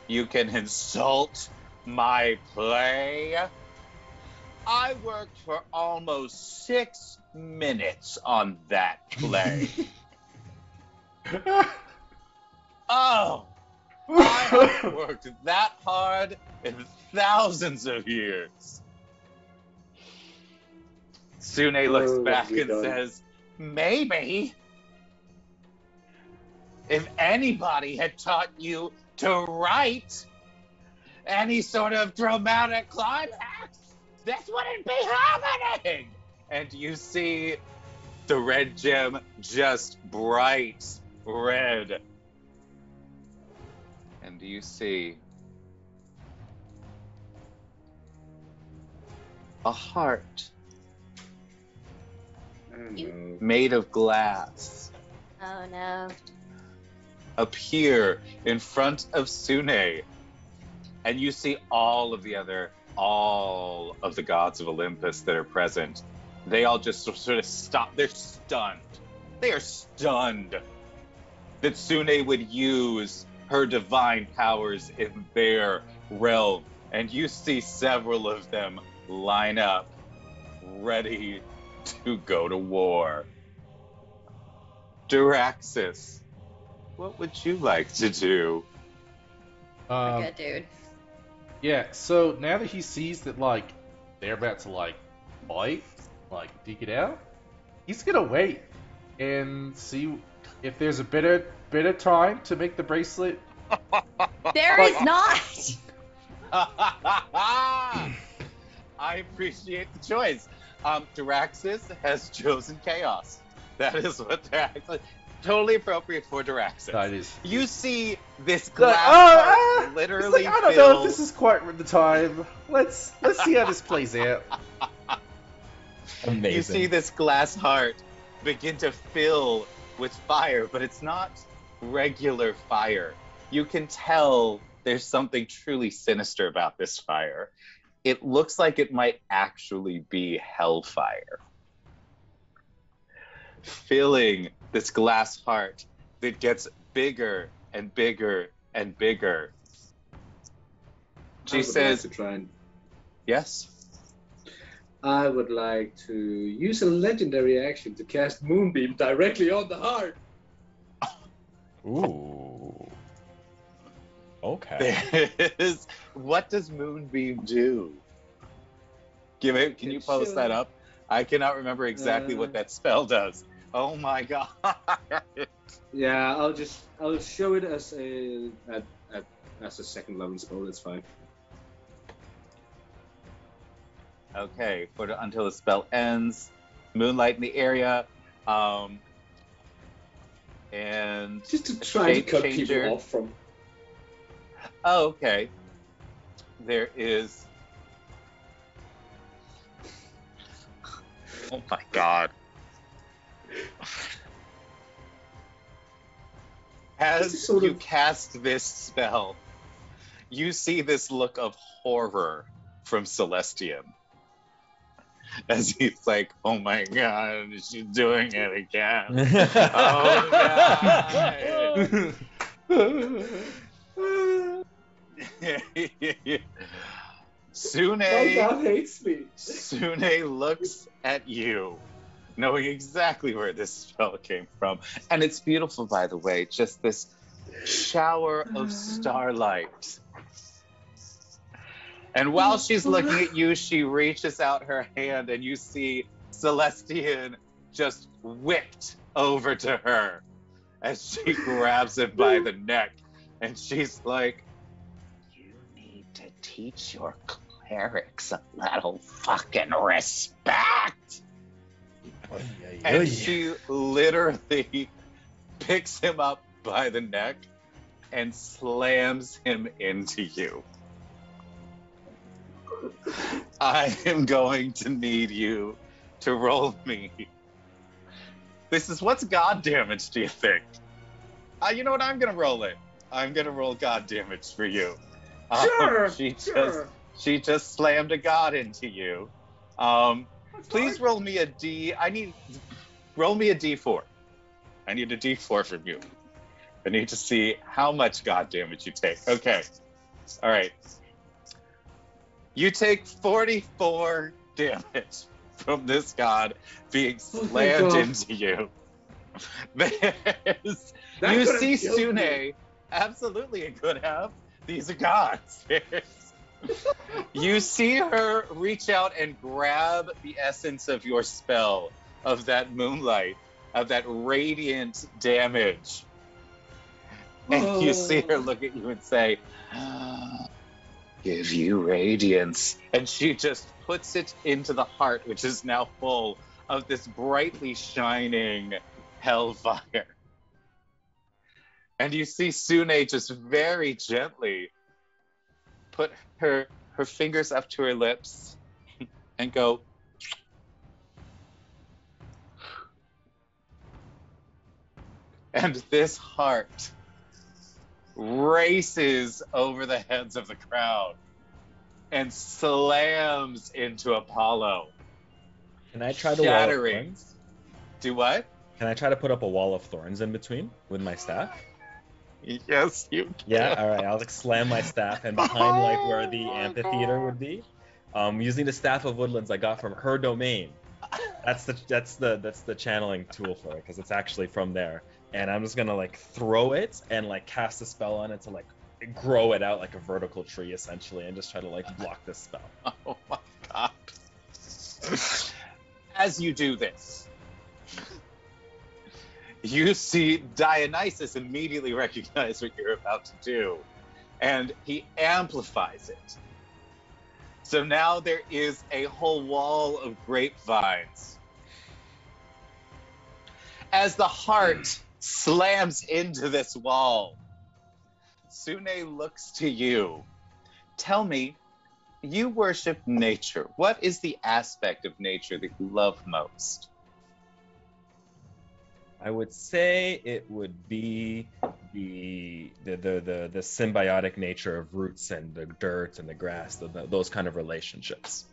you can insult my play? I worked for almost 6 minutes on that play. Oh, I haven't worked that hard in thousands of years. Sune looks back and says, maybe if anybody had taught you to write any sort of dramatic climax, this wouldn't be happening. And you see the red gem just bright red. And you see a heart made of glass Oh no. appear in front of Sune. And you see all of the gods of Olympus that are present. They all just sort of stop. They're stunned. They are stunned that Sune would use her divine powers in their realm. And you see several of them line up, ready to go to war. Daraxis, what would you like to do? Good dude. Yeah, so now that he sees that, like, they're about to, like, fight, like, dig it out, he's gonna wait and see if there's a bit of time to make the bracelet, There is not. I appreciate the choice. Diraxis has chosen chaos. That is what Diraxis. Totally appropriate for Diraxis. that is. You see this glass literally. I don't know if this is quite the time. Let's see how this plays out. Amazing. You see this glass heart begin to fill with fire, but it's not regular fire. You can tell there's something truly sinister about this fire. It looks like it might actually be hellfire. Filling this glass heart that gets bigger and bigger and bigger. She says, like to try and... Yes? I would like to use a legendary action to cast Moonbeam directly on the heart. Ooh. Okay. What does Moonbeam do? Can you post that up? I cannot remember exactly what that spell does. Oh my god. Yeah, I'll show it as a second level spell. That's fine. Okay, until the spell ends, moonlight in the area, and just to try to cut changer. people off from. Oh, okay. There is. Oh my god. As you cast this spell, you see this look of horror from Celestian. As he's like, oh my god, she's doing it again. Oh god. Sune, My god hates me. Sune looks at you, knowing exactly where this spell came from. And it's beautiful, by the way, just this shower of starlight. And while she's looking at you, she reaches out her hand, and you see Celestian just whipped over to her as she grabs him by the neck. And she's like, you need to teach your clerics a little fucking respect. And she literally picks him up by the neck and slams him into you. I am going to need you to roll me. What's god damage, do you think? You know what? I'm going to roll it. I'm going to roll god damage for you. Sure, She just slammed a god into you. Please roll me a D. Roll me a D4. I need a D4 from you. I need to see how much god damage you take. Okay. All right. You take 44 damage from this god being slammed into you. You see Sune. Absolutely, it could have. These are gods. You see her reach out and grab the essence of your spell, of that moonlight, of that radiant damage. And you see her look at you and say, give you radiance. And she just puts it into the heart, which is now full of this brightly shining hellfire. And you see Sune just very gently put her fingers up to her lips and go, and this heart races over the heads of the crowd and slams into Apollo. Can I try to shattering? Do what? Can I try to put up a wall of thorns in between with my staff? Yes, you can. Yeah, all right. I'll slam my staff, and behind like where the amphitheater would be, using the staff of woodlands I got from her domain. That's the channeling tool for it, because it's actually from there. And I'm just gonna like throw it and like cast a spell on it to like grow it out like a vertical tree essentially, and just try to like block this spell. Oh my god! As you do this, you see Dionysus immediately recognize what you're about to do, and he amplifies it. So now there is a whole wall of grapevines. As the heart slams into this wall, Sune looks to you. Tell me, you worship nature. What is the aspect of nature that you love most? I would say it would be the symbiotic nature of roots and the dirt and the grass, those kind of relationships.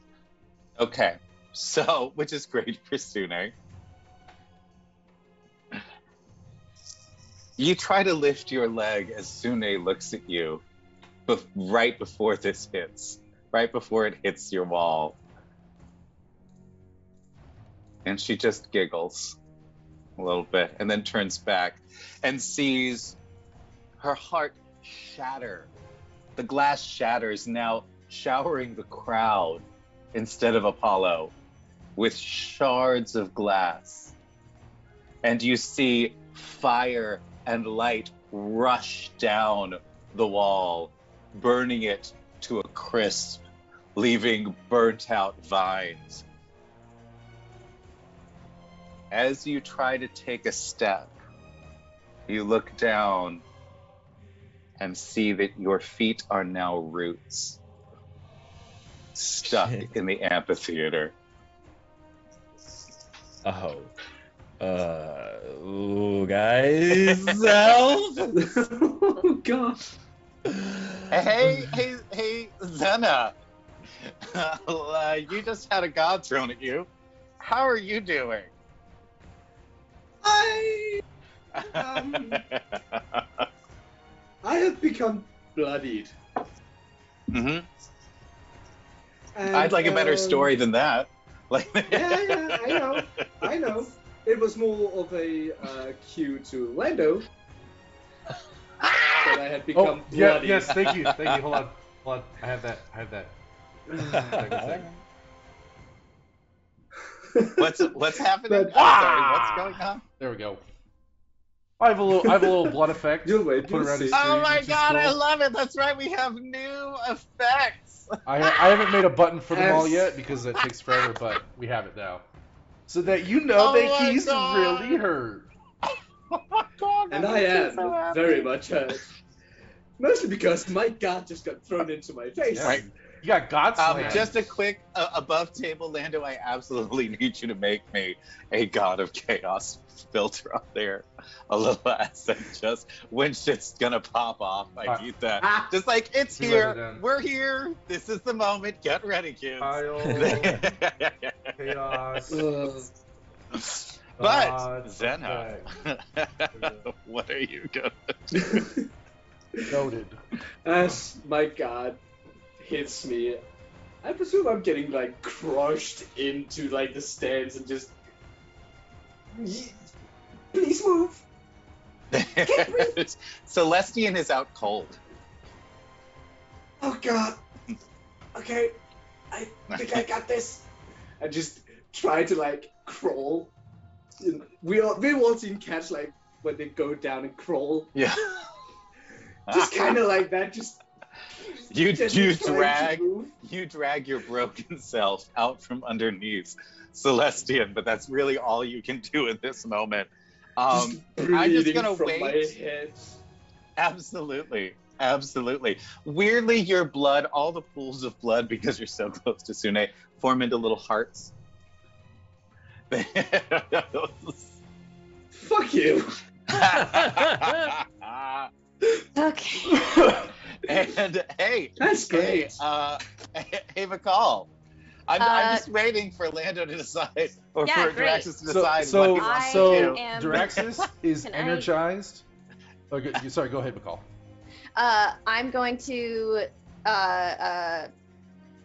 Okay, so, which is great for Sune. You try to lift your leg as Sune looks at you right before this hits, right before it hits your wall. And she just giggles a little bit and then turns back and sees her heart shatter. The glass shatters, now showering the crowd instead of Apollo with shards of glass. And you see fire and light rush down the wall, burning it to a crisp, leaving burnt out vines. As you try to take a step, you look down and see that your feet are now roots, stuck in the amphitheater. Guys, help! Oh God. Hey, Zena. You just had a god thrown at you. How are you doing? I have become bloodied. Mm-hmm. And, I'd like a better story than that. Like, yeah, I know. It was more of a cue to Lando that I had become bloodied. Yes, thank you. Hold on. I have that. What's happening? But- Sorry, what's going on? There we go. I have a little blood effect. You'll wait, Put around his you'll sleeve, Oh my which is god, I cool. love it. That's right, we have new effects. I haven't made a button for them all Yes. yet because it takes forever, but we have it now. So that you know Oh that my he's God. really hurt. Oh my god, And that I makes me am so happy. very much hurt. Mostly because my god just got thrown into my face. Yeah. Right. You got God slammed. Just a quick above table, Lando, I absolutely need you to make me a God of Chaos filter up there. A little asset, just when shit's gonna pop off. I need that. Just like, it's You here. write it down. We're here. This is the moment. Get ready, kids. Kyle, Chaos. But, God Zena, what are you gonna do? Noted. As my god hits me, I presume I'm getting like crushed into like the stands and just please move. Celestian is out cold. Oh god. Okay, I think I got this. I just try to like crawl. We've all seen cats like when they go down and crawl. Yeah. Just kind of like that. Just You gently trying to move. drag your broken self out from underneath Celestian, but that's really all you can do in this moment. Just I'm just bleeding gonna from wait. my head. Absolutely. Weirdly, your blood, all the pools of blood, because you're so close to Sune, form into little hearts. Fuck you. Okay. And hey, That's great. hey, McCall. I'm just waiting for Lando to decide, or Yeah, for great. Draxus to decide So what he wants to do. Draxus is Can I- energized. Okay, sorry, go ahead, McCall. I'm going to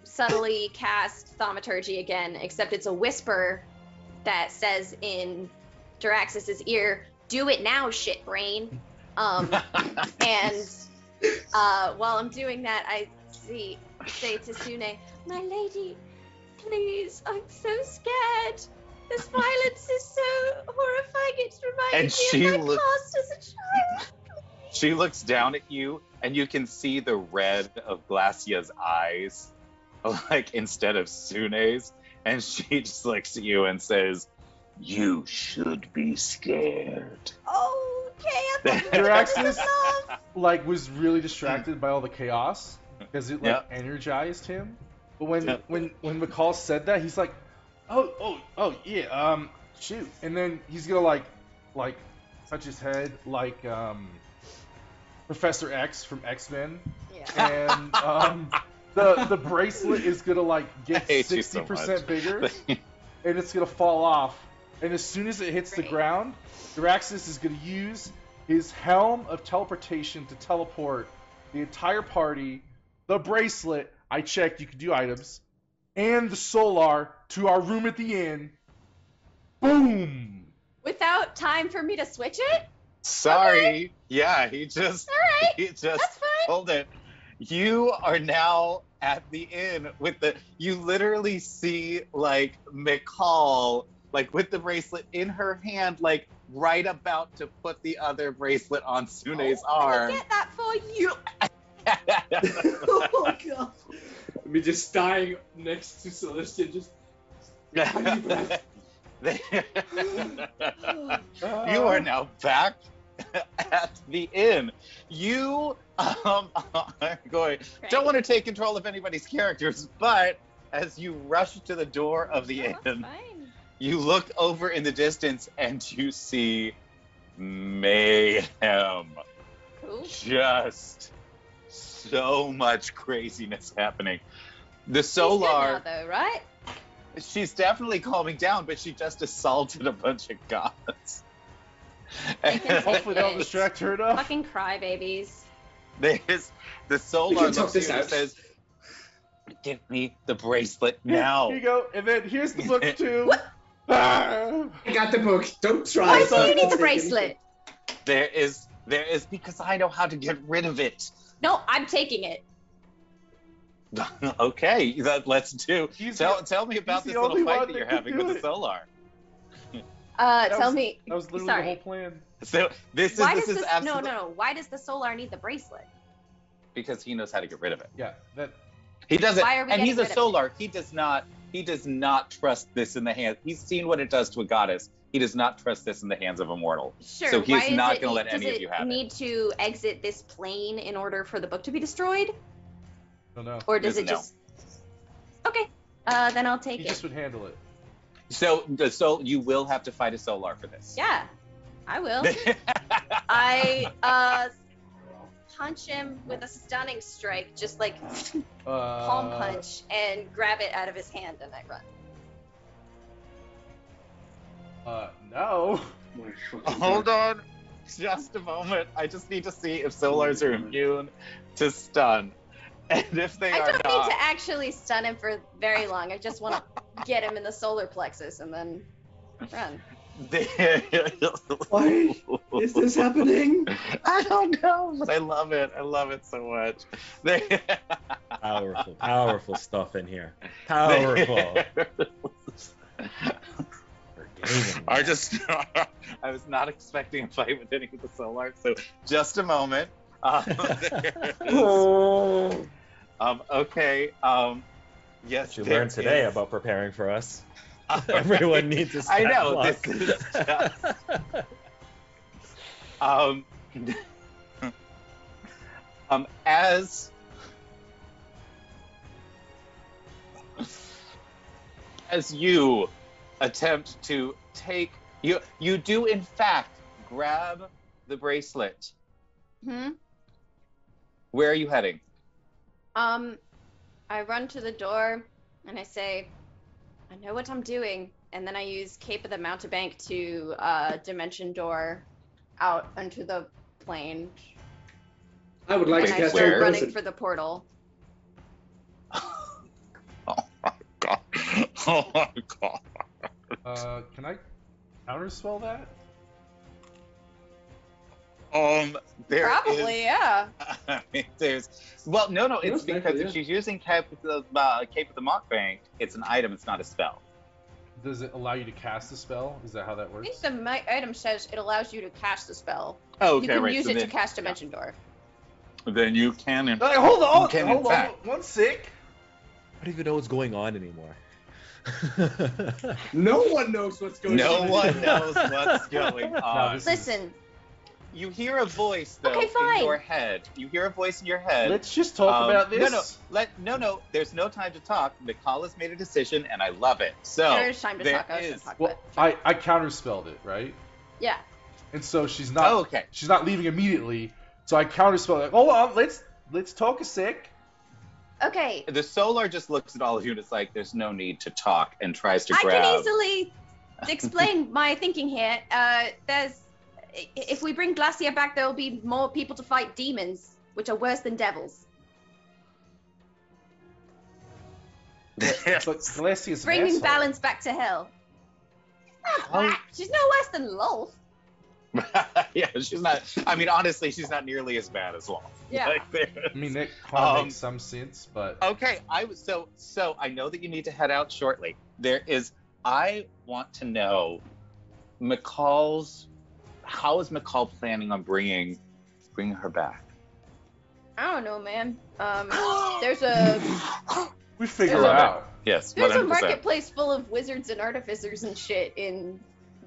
subtly cast Thaumaturgy again, except it's a whisper that says in Draxus's ear, "Do it now, shit brain." And while I'm doing that, I say to Sune, "My lady, please, I'm so scared. This violence is so horrifying. It's reminding And me of my past as a child. she looks down at you, and you can see the red of Glacia's eyes, like instead of Sune's. And she just looks at you and says, "You should be scared." Okay, Duraxis like was really distracted by all the chaos because it like energized him. But when McCall said that, he's like, oh yeah, shoot, and then he's gonna like touch his head like Professor X from X-Men, and the bracelet is gonna like get 60% bigger, and it's gonna fall off. And as soon as it hits the ground, Duraxis is gonna use his helm of teleportation to teleport the entire party, the bracelet. I checked, you can do items, and the solar to our room at the inn. Boom! Without time for me to switch it? Sorry. Okay. Yeah, he just told it. You are now at the inn with you literally see like McCall like with the bracelet in her hand, like right about to put the other bracelet on Sune's arm. I'll get that for you. Oh god. Me just dying next to Celestia, just You are now back at the inn. You are going. Don't want to take control of anybody's characters, but as you rush to the door of the inn, you look over in the distance and you see mayhem. Cool. Just so much craziness happening. The Solar. She's good now, though, right? She's definitely calming down, but she just assaulted a bunch of gods. Hopefully that'll distract her enough. Fucking crybabies. There's the Solar looks at you and says, "Give me the bracelet now." Here you go, and then here's the book too. I got the book. Don't try. Why do you need the bracelet? There is because I know how to get rid of it. No, I'm taking it. Okay, let's do. Tell me about this little fight that you're having with the Solar. Tell me. That was literally the whole plan. So this is absolutely. No. Why does the Solar need the bracelet? Because he knows how to get rid of it. Yeah, he doesn't. Why are we and he's a rid of Solar. He does not trust this in the hands. He's seen what it does to a goddess. He does not trust this in the hands of a mortal. Sure. So he's not going to let any of you have it. Does it need to exit this plane in order for the book to be destroyed? I don't know. Or does it just? Okay. Then I'll take it. He just would handle it. So you will have to fight a Solar for this. Yeah, I will. I punch him with a stunning strike, just like palm punch, and grab it out of his hand, and I run. No. Hold on, just a moment. I just need to see if Solars are immune to stun, and if they are not. I don't need to actually stun him for very long. I just want to get him in the solar plexus and then run. Why is this happening? I don't know, but I love it. I love it so much. Powerful stuff in here. Powerful. I was not expecting a fight with any of the Solar, so just a moment. Okay. Yes. What you learned today about preparing for us. Everyone needs to. I know this is just. As you attempt to take you do in fact grab the bracelet. Where are you heading? I run to the door and I say, I know what I'm doing, and then I use Cape of the Mountebank to dimension door out onto the plane. I would like to catch where? Running for the portal. Oh my god! Oh my god! Can I counterspell that? Probably, yeah. I mean, no. It's because if she's using Cape of the Mountebank, it's an item. It's not a spell. does it allow you to cast a spell? Is that how that I works? think the item says it allows you to cast a spell. Oh, You okay, can right. use so it then, to cast Dimension Door. Then you can. Hold on, you can, in hold on, fact. one sec. I don't even know what's going on anymore. No one knows what's going on. No one knows what's going on. this is- Listen, You hear a voice though Okay, in fine. your head. You hear a voice in your head. Let's just talk about this. No. There's no time to talk. McCall has made a decision, and I love it. So there's time to there talk. I was is- gonna talk Well, about it. I counterspelled it, right? Yeah. And so she's not. Oh, okay. She's not leaving immediately. So I counterspelled it. Hold on, let's talk a sec. Okay. The Solar just looks at all of you and it's like, there's no need to talk, and tries to I grab. can easily explain my thinking here. If we bring Glacier back, there will be more people to fight demons, which are worse than devils. But Celestia's Bringing asshole. balance back to hell. She's no worse than Lolth. Yeah, she's not. I mean, honestly, she's not nearly as bad as Lolth. Yeah. Like, I mean, that kind of makes some sense, but okay, so I know that you need to head out shortly. I want to know how is McCall planning on bringing her back? I don't know, man. There's a we figure it There's a- out. Yes, there's a 100%. marketplace full of wizards and artificers and shit in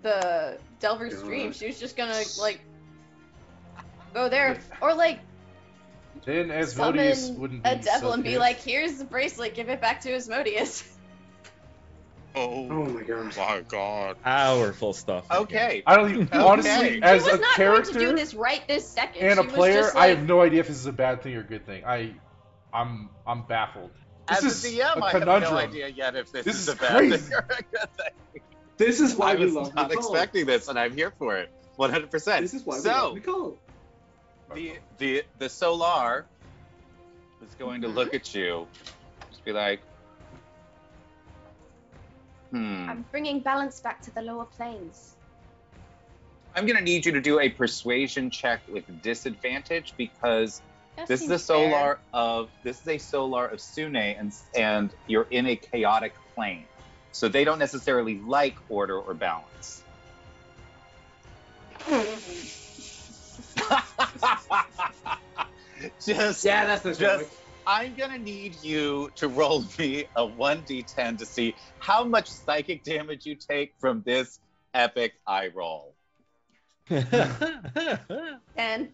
the Delver stream. She was just gonna like go there or like Then Asmodeus summon wouldn't be a devil so and be pissed. like, "Here's the bracelet. Give it back to Asmodeus." Oh Oh my god. my god. Powerful stuff. Okay. I don't even honestly Okay. as She was a not character going to do this right this second. and a She was player, just I like, have no idea if this is a bad thing or a good thing. I'm baffled. This As is a DM, a I have conundrum. no idea yet if this This is is a bad crazy. thing or a good thing. This is why I we was love not Nicole. expecting this, and I'm here for it. 100%. This is why we love So, Nicole. the Solar is going to look at you, just be like, I'm bringing balance back to the lower planes. I'm going to need you to do a persuasion check with disadvantage because That this is a seems fair. Solar of Sune, and you're in a chaotic plane. So they don't necessarily like order or balance. Yeah, that's the joke. I'm gonna need you to roll me a 1d10 to see how much psychic damage you take from this epic eye roll. And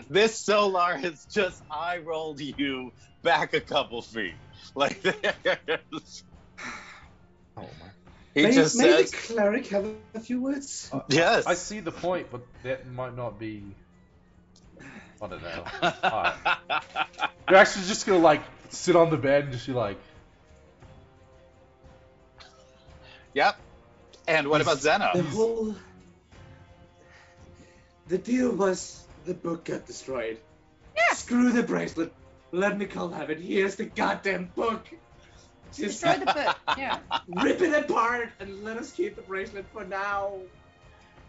This Solar has just eye rolled you back a couple feet. Like this. Oh my. He May just the says, cleric have a few words? yes. I see the point, but that might not be. I don't know. Alright. You're actually just gonna like sit on the bed and just be like, Yep. And what about Zena? The deal was the book got destroyed. Yeah. Screw the bracelet. Let Nicole have it. Here's the goddamn book. Just destroy the book. Yeah. rip it apart and let us keep the bracelet for now.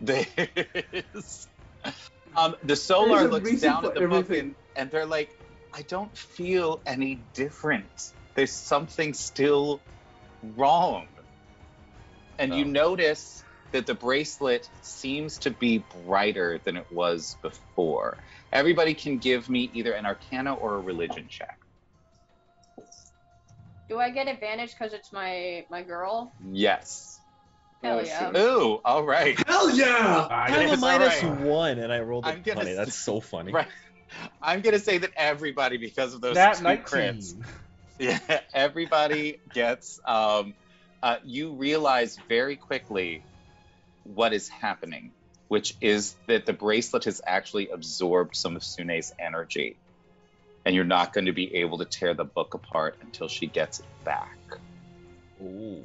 There's, the Solar There's a looks reason down for at the book everything. and they're like, I don't feel any different. There's something still wrong. And you Oh. notice that the bracelet seems to be brighter than it was before. Everybody can give me either an Arcana or a Religion check. Do I get advantage because it's my girl? Yes. Hell Oh, yeah. shit. Ooh, all right. Hell yeah! ah, I have Yes, a all minus right. 1 and I rolled a I'm gonna 20. s- That's so funny. Right. I'm going to say that everybody, because of those Nat two 19. crits, yeah, everybody gets, you realize very quickly what is happening, which is that the bracelet has actually absorbed some of Sune's energy. And you're not going to be able to tear the book apart until she gets it back. Ooh.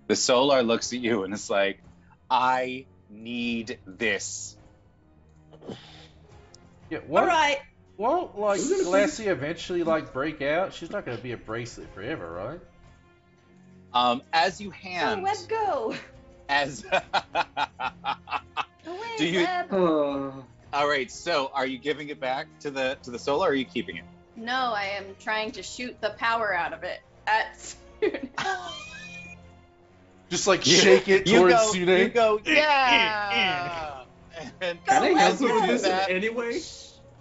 The Solar looks at you and is like, I need this. Yeah, what? All right. Won't like We're gonna Glacia eventually like break out? She's not gonna be a bracelet forever, right? As you So hand, web go. as Away, Do you- web. All right. So, are you giving it back to the soul, or are you keeping it? No, I am trying to shoot the power out of it at Just like shake it towards Sune. You go, yeah. And Can I help as you you with do this in that, any way?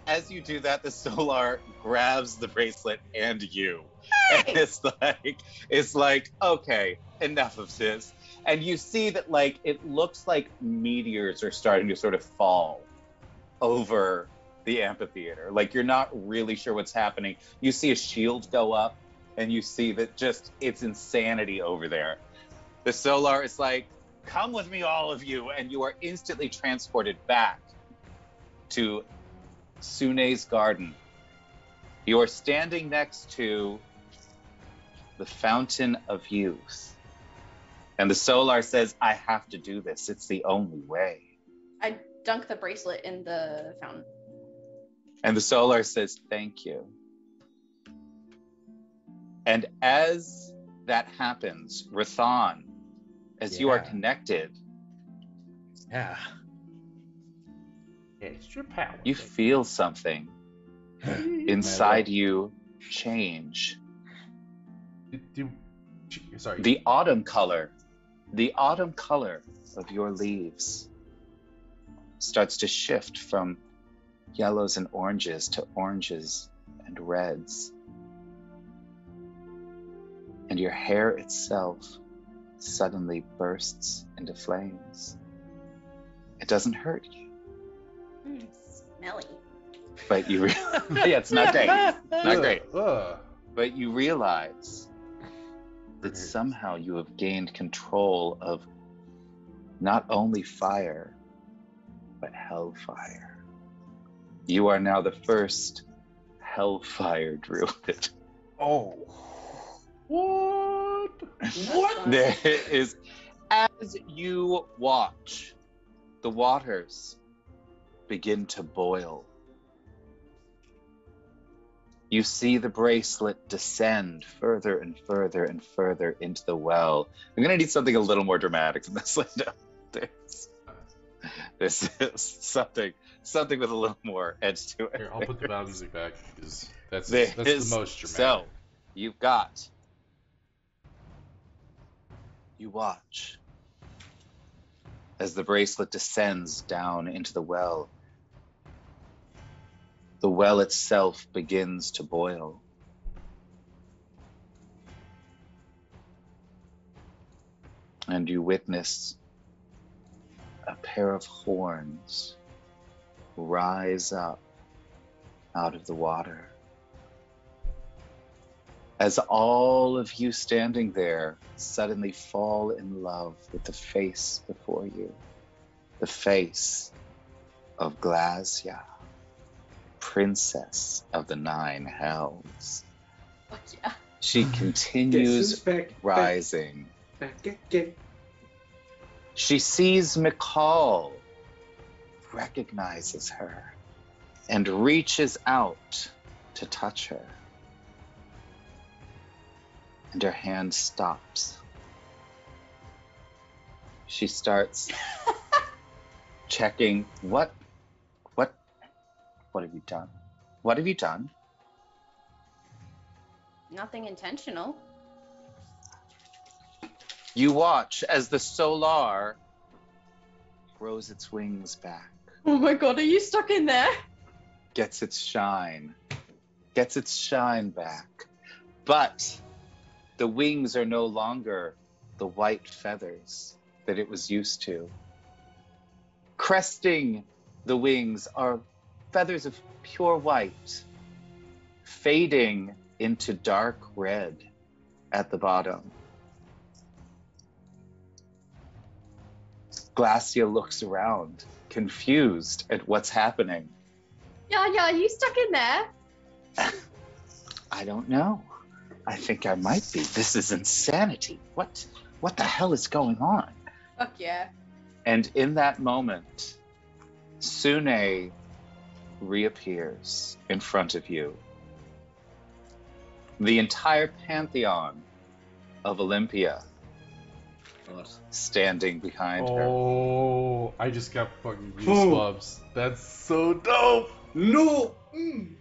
as you do that, the Solar grabs the bracelet and you. Hey! And it's like, okay, enough of this. And you see that like it looks like meteors are starting to sort of fall over the amphitheater. Like you're not really sure what's happening. You see a shield go up, and you see that just it's insanity over there. The Solar is like, come with me, all of you, and you are instantly transported back to Sune's garden. You are standing next to the Fountain of Youth. And the Solar says, I have to do this. It's the only way. I dunk the bracelet in the fountain. And the Solar says, thank you. And as that happens, Rathan, as you are connected, Extra power. you feel something inside you change. Sorry. The autumn color of your leaves starts to shift from yellows and oranges to oranges and reds. And your hair itself suddenly bursts into flames. It doesn't hurt you, Smelly. but you yeah, it's not great. Not great. But you realize that somehow you have gained control of not only fire, but hellfire. You are now the first hellfire druid. Oh. What? There is, as you watch, the waters begin to boil. You see the bracelet descend further and further and further into the well. I'm gonna need something a little more dramatic than this, Linda. This is something with a little more edge to it. Here, I'll put the battle music back because that's There the is- most dramatic. So, you watch as the bracelet descends down into the well. The well itself begins to boil. And you witness a pair of horns rise up out of the water. As all of you standing there suddenly fall in love with the face before you, the face of Glasia, Princess of the Nine Hells. Fuck yeah. She continues rising. Get. She sees McCall, recognizes her, and reaches out to touch her. And her hand stops. She starts checking what have you done? What have you done? Nothing intentional. You watch as the Solar grows its wings back, Oh my god, are you stuck in there? gets its shine back. But the wings are no longer the white feathers that it was used to. Cresting the wings are feathers of pure white, fading into dark red at the bottom. Glacia looks around, confused at what's happening. Yeah, are you stuck in there? I don't know. I think I might be. This is insanity. What the hell is going on? Fuck yeah. And in that moment, Sune reappears in front of you. The entire pantheon of Olympia God. standing behind her. Oh, I just got fucking goosebumps. That's so dope. No. Mm.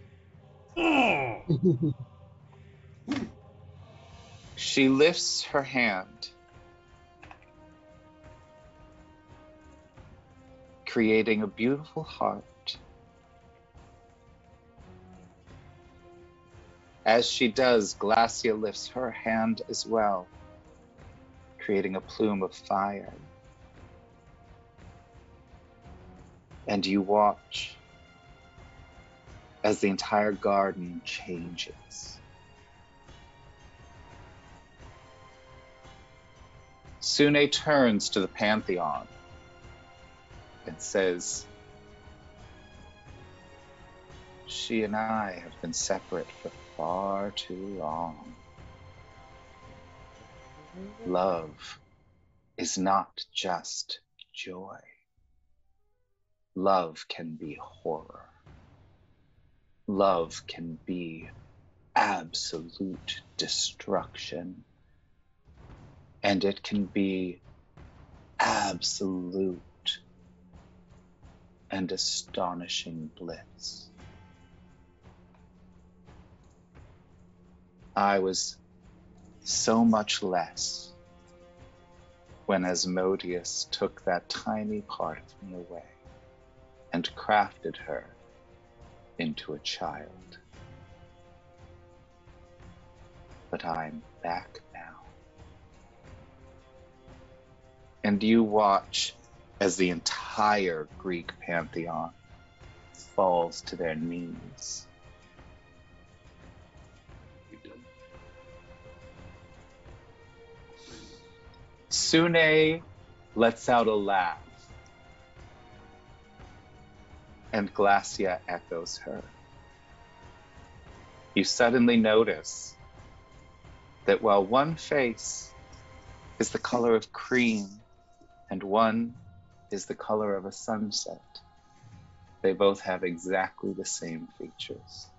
She lifts her hand, creating a beautiful heart. As she does, Glacia lifts her hand as well, creating a plume of fire. And you watch as the entire garden changes. Sune turns to the Pantheon and says, "She and I have been separate for far too long. Love is not just joy. Love can be horror. Love can be absolute destruction. And it can be absolute and astonishing bliss. I was so much less when Asmodeus took that tiny part of me away and crafted her into a child. But I'm back now. And you watch as the entire Greek pantheon falls to their knees. Sune lets out a laugh, and Glacia echoes her. You suddenly notice that while one face is the color of cream and one is the color of a sunset, they both have exactly the same features.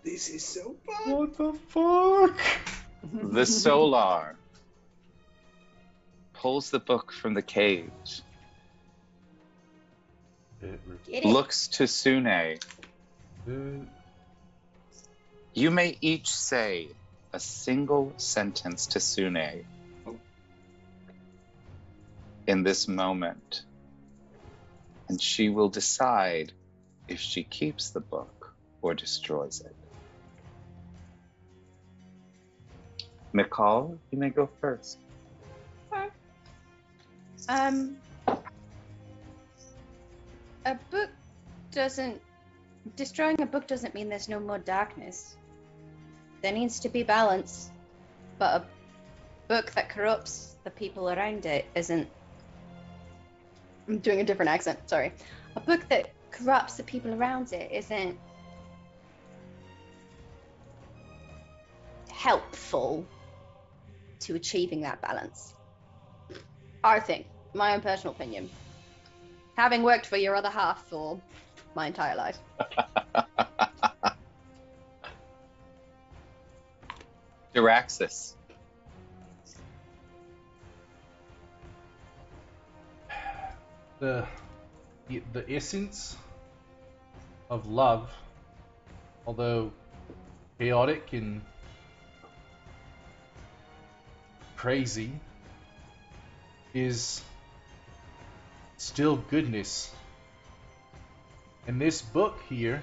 This is so fun. What the fuck? The Solar pulls the book from the cage, Get it? looks to Sune. You may each say a single sentence to Sune in this moment, and she will decide if she keeps the book or destroys it. McCall, you may go first. A book doesn't... Destroying a book doesn't mean there's no more darkness. There needs to be balance. But a book that corrupts the people around it isn't... I'm doing a different accent, sorry. A book that corrupts the people around it isn't helpful to achieving that balance. I think, my own personal opinion. Having worked for your other half for my entire life. Diraxis. The essence of love, although chaotic and crazy, is still goodness. And this book here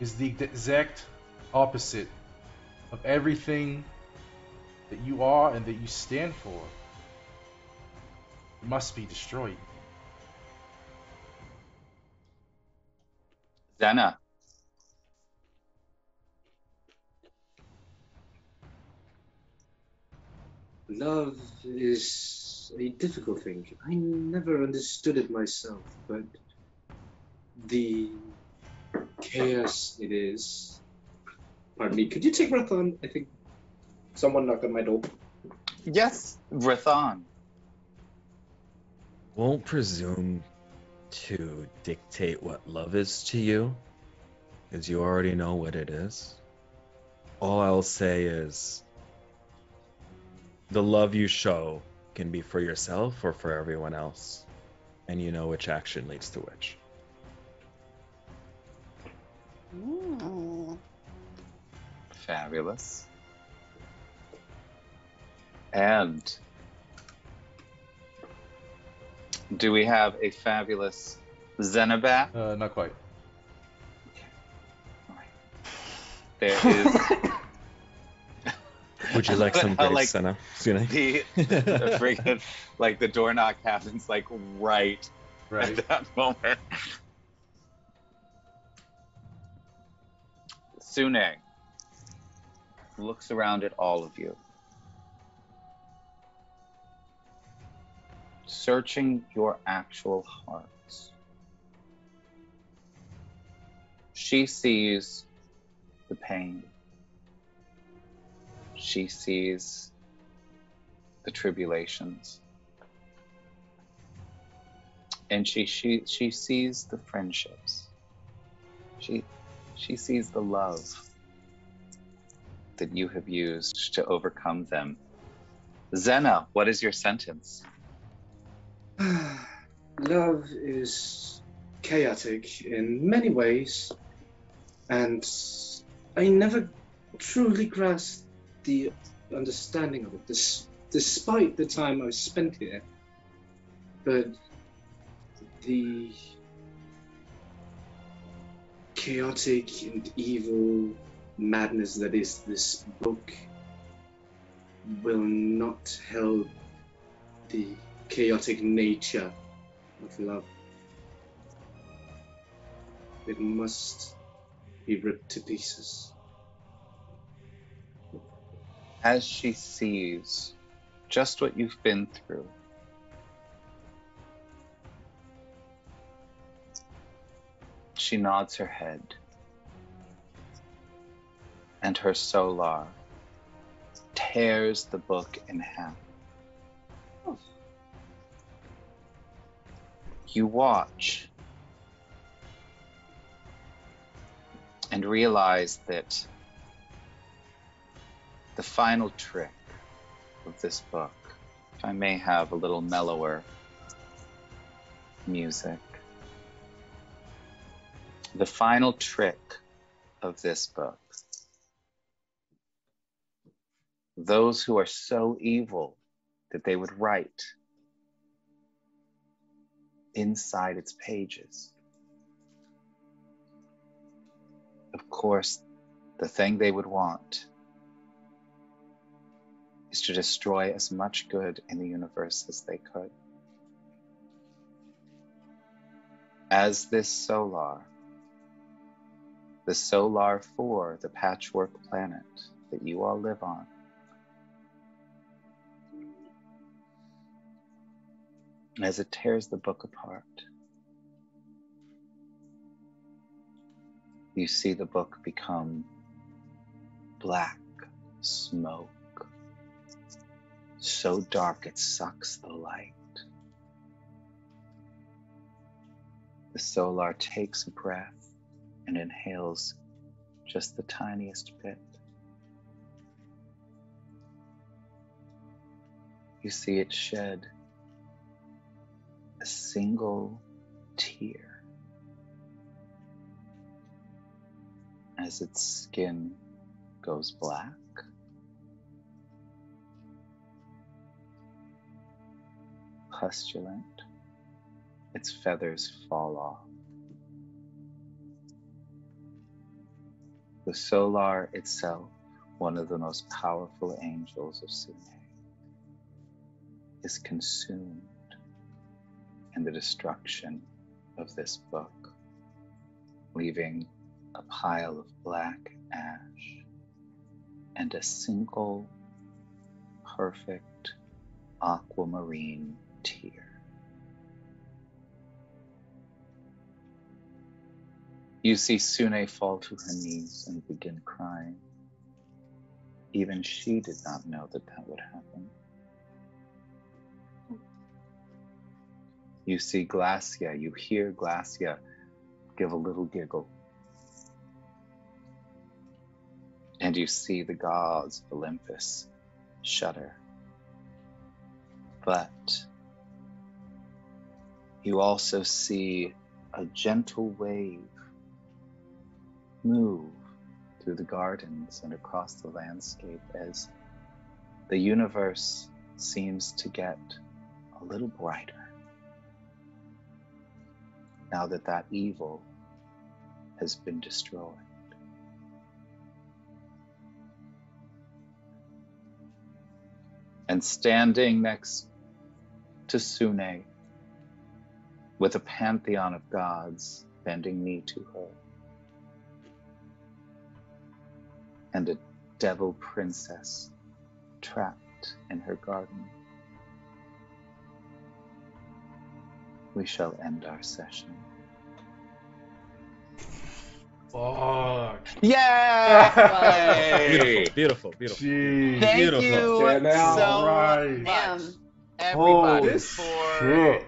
is the exact opposite of everything that you are and that you stand for. It must be destroyed. Zena. Love is a difficult thing. I never understood it myself, but the chaos it is. Pardon me, could you take breath on? I think someone knocked on my door. Yes, Vrathan. Won't presume to dictate what love is to you, because you already know what it is. All I'll say is the love you show can be for yourself or for everyone else. And you know which action leads to which. Ooh. Fabulous. And do we have a fabulous Xenobat? Not quite. There is Would you like some How, grapes, Senna? the freaking, like the door knock happens like right Right. at that moment. Sune looks around at all of you, searching your actual hearts. She sees the pain. She sees the tribulations. And she sees the friendships. She sees the love that you have used to overcome them. Zena, what is your sentence? Love is chaotic in many ways, and I never truly grasped the understanding of it, despite the time I've spent here. But the chaotic and evil madness that is this book will not help the chaotic nature of love. It must be ripped to pieces. As she sees just what you've been through, she nods her head, and her solar tears the book in half. You watch and realize that the final trick of this book, if I may have a little mellower music, the final trick of this book, those who are so evil that they would write inside its pages. Of course, the thing they would want is to destroy as much good in the universe as they could. As this solar, the solar for the patchwork planet that you all live on, as it tears the book apart, you see the book become black smoke, so dark it sucks the light. The solar takes a breath and inhales just the tiniest bit. You see it shed a single tear as its skin goes black. Pustulant, its feathers fall off. The solar itself, one of the most powerful angels of Sune, is consumed in the destruction of this book, leaving a pile of black ash and a single perfect aquamarine tear. You see Sune fall to her knees and begin crying. Even she did not know that that would happen. You see Glacia, you hear Glacia give a little giggle. and you see the gods of Olympus shudder. But you also see a gentle wave move through the gardens and across the landscape as the universe seems to get a little brighter now that that evil has been destroyed. And standing next to Sune, with a pantheon of gods bending knee to her, and a devil princess trapped in her garden, we shall end our session. Fuck. Yay! Beautiful. Jeez. Thank Beautiful. you so Right. much, Damn. everybody, Holy shit.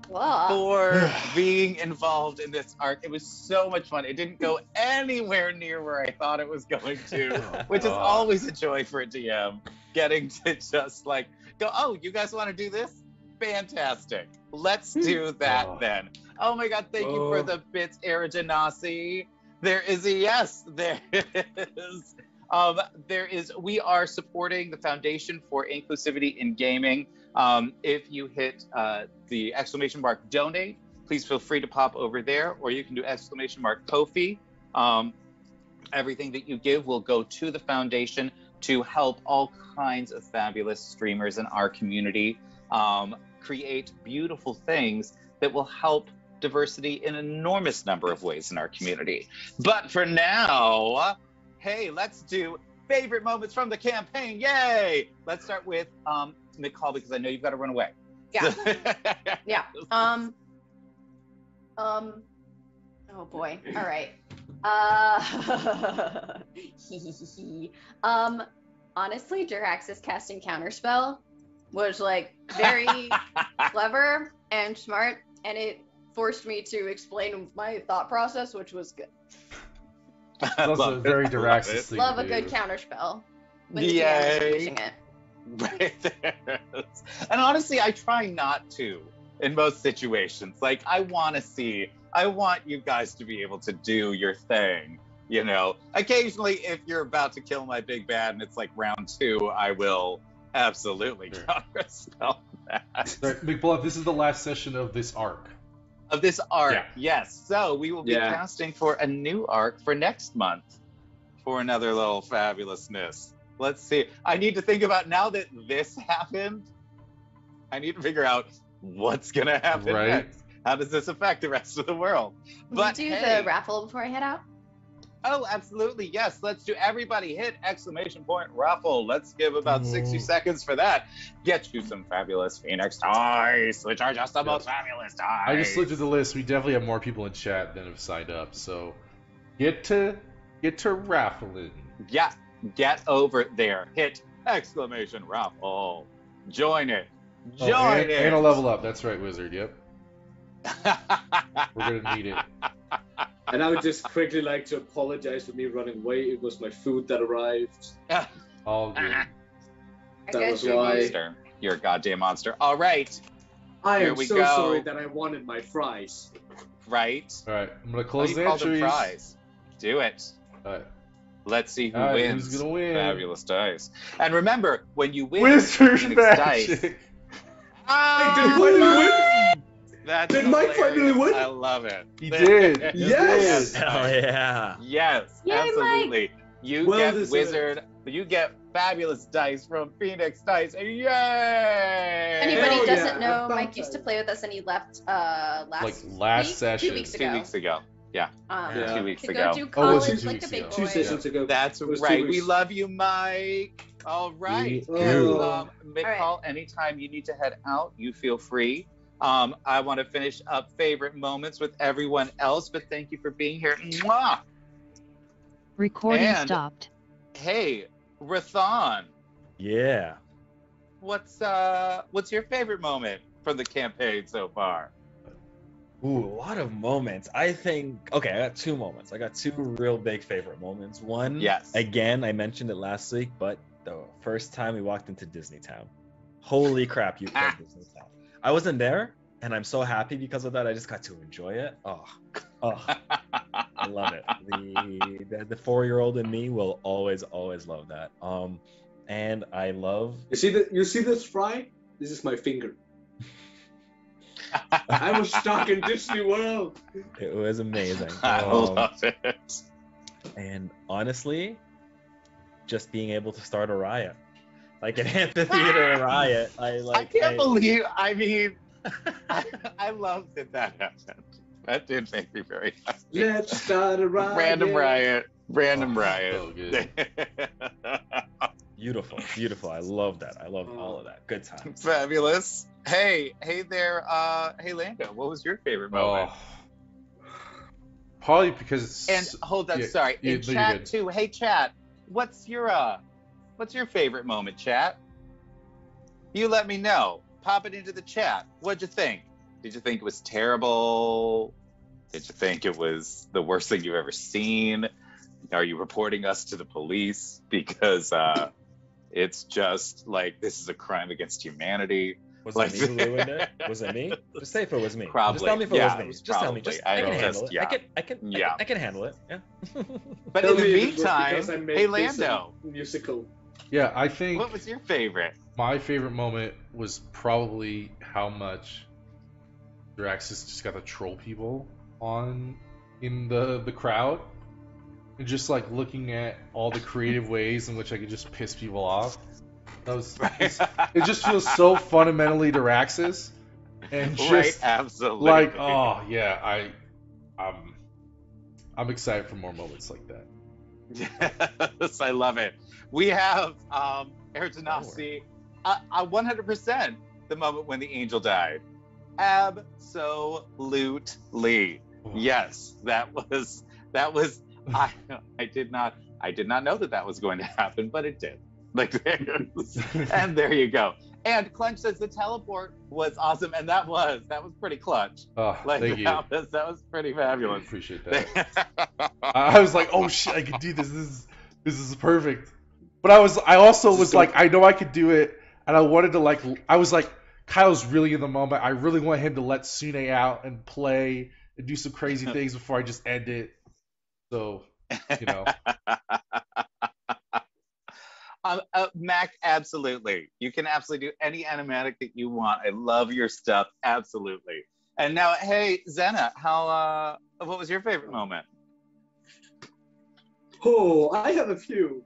Whoa. for being involved in this arc. It was so much fun. It didn't go anywhere near where I thought it was going to, which is always a joy for a DM. Getting to just like go, oh, you guys want to do this? Fantastic. Let's do that then. Oh my God, thank you for the bits, Eridanasi. There is a yes. There is. We are supporting the Foundation for Inclusivity in Gaming. If you hit the exclamation mark donate, please feel free to pop over there, or you can do exclamation mark Ko-fi. Everything that you give will go to the foundation to help all kinds of fabulous streamers in our community create beautiful things that will help diversity in an enormous number of ways in our community. But for now, hey, let's do favorite moments from the campaign. Yay! Let's start with McCall, because I know you've got to run away. Yeah. Yeah. Oh boy. All right. Honestly, Jirax's casting counterspell was like very clever and smart, and it forced me to explain my thought process, which was good. That's also very Jirax's thing. Love to a do. good counterspell when the DM is using it. Right there. And honestly, I try not to in most situations. Like, I want you guys to be able to do your thing. You know, occasionally, if you're about to kill my big bad and it's like round 2, I will absolutely counterspell that. Sorry, McBluff, this is the last session of this arc. Of this arc, Yeah. yes. So we will be casting for a new arc for next month for another little fabulousness. Let's see. I need to think about, now that this happened, I need to figure out what's going to happen next. How does this affect the rest of the world? Can we do the raffle before I head out? Oh, absolutely. Yes. Let's do. Everybody hit exclamation point raffle. Let's give about 60 seconds for that. Get you some fabulous Phoenix dice, which are just the most fabulous dice. I just looked at the list. We definitely have more people in chat than have signed up. So get to raffling. Yeah. Get over there. Hit exclamation raffle. Join it. Join it. And a level up. That's right, Wizard. Yep. We're gonna need it. And I would just quickly like to apologize for me running away. It was my food that arrived. All good. That was You're a why. monster. You're a goddamn monster. All right. I Here am we so go. sorry that I wanted my fries. Right. All right, I'm gonna close you the call them entries. fries. Do it. All right. Let's see who All right, wins. who's gonna win? Fabulous dice. And remember, when you win Wizard Phoenix magic. dice, that's Did Mike finally hilarious. win? I love it. He did. Yes. Hell yeah. Yes, Yay, absolutely. You Well get deserved. Wizard. You get fabulous dice from Phoenix Dice. Yay! Anybody Hell doesn't yeah, know, about Mike used to time. play with us, and he left last last week? session. 2 weeks ago. 2 weeks ago. Yeah. Yeah. 2 weeks To ago. go do Oh, it was college 2 like weeks a big ago. boy. 2 sessions ago. That's It was 2 right. We weeks. love you, Mike. All right. Oh. McCall, anytime you need to head out, you feel free. I want to finish up favorite moments with everyone else, but thank you for being here. Mwah! Recording And- stopped. Hey, Rathan, Yeah. what's your favorite moment from the campaign so far? Ooh, a lot of moments. I think, okay, I got two moments. I got two real big favorite moments. One, Yes. again, I mentioned it last week, but the first time we walked into Disney Town. Holy crap, you killed Disney Town. I wasn't there, and I'm so happy because of that. I just got to enjoy it. Oh, I love it. The 4-year-old in me will always love that. And I love. You see this, Fry? This is my finger. I was stuck in Disney World. It was amazing. I love it. And honestly, just being able to start a riot, like an amphitheater riot. I can't believe. I mean, I love that happened. That did make me very happy. Let's start a riot. Random riot. So good. Beautiful. I love that. I love all of that. Good times. Fabulous. Hey there. Hey Lando, what was your favorite moment? Probably because. And hold on, sorry. In chat too. Hey chat, what's your favorite moment, chat? You let me know. Pop it into the chat. What'd you think? Did you think it was terrible? Did you think it was the worst thing you've ever seen? Are you reporting us to the police? Because it's just like, this is a crime against humanity. Was it me who ruined it? Was it me? Just say if it was me. Probably. Just tell me if it was me. Just tell me. I can handle it. Yeah. I can handle it. Yeah. But in the meantime, hey Lando. Musical. Yeah, I think. What was your favorite? My favorite moment was probably how much Draxus just got to troll people in the crowd, and just like looking at all the creative ways in which I could just piss people off. It just feels so fundamentally Draxus, and just absolutely. Like, oh yeah, I'm excited for more moments like that. Yes, I love it. We have Erdanasi, 100% the moment when the angel died. Absolutely. Yes, that was I did not know that was going to happen, but it did. And there you go. And Clench says the teleport was awesome, and that was pretty clutch. Thank you. That was pretty fabulous. I appreciate that. I was like, oh shit, I can do this. This is perfect. But I also was like, I know I could do it, and I wanted to I was like, Kyle's really in the moment. I really want him to let Sune out and play and do some crazy things before I just end it. So, Mac, absolutely. You can absolutely do any animatic that you want. I love your stuff, absolutely. And now, hey, Zena, what was your favorite moment? Oh, I have a few.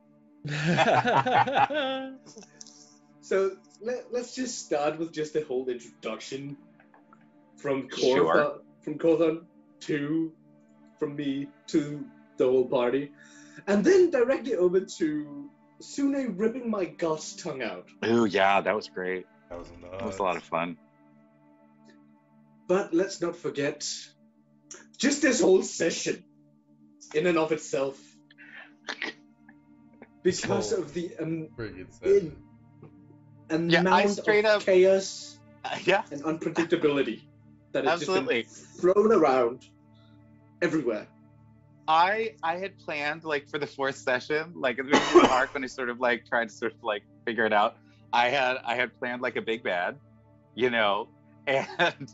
So let's just start with just the whole introduction from Korthon from me to the whole party, and then directly over to Sune ripping my God's tongue out. Oh yeah, that was great. That was a lot of fun. But let's not forget just this whole session in and of itself. Because of the amount of chaos and unpredictability that has just been thrown around everywhere. I had planned, for the fourth session, at the beginning of the arc, when I sort of tried to figure it out, I had planned a big bad, and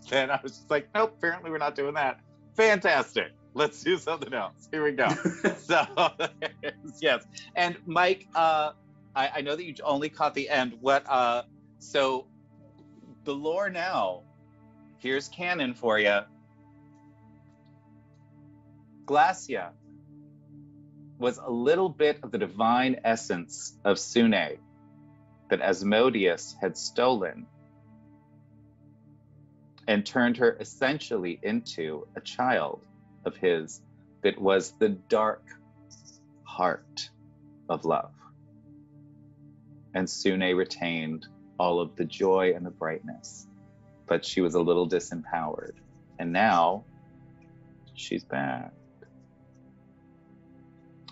then I was just like, nope, apparently we're not doing that. Fantastic. Let's do something else. Here we go. So, yes. And Mike, I know that you only caught the end. So the lore now, here's canon for you. Glacia was a little bit of the divine essence of Sune that Asmodeus had stolen and turned her essentially into a child of his that was the dark heart of love. And Sune retained all of the joy and the brightness, but she was a little disempowered. And now she's back.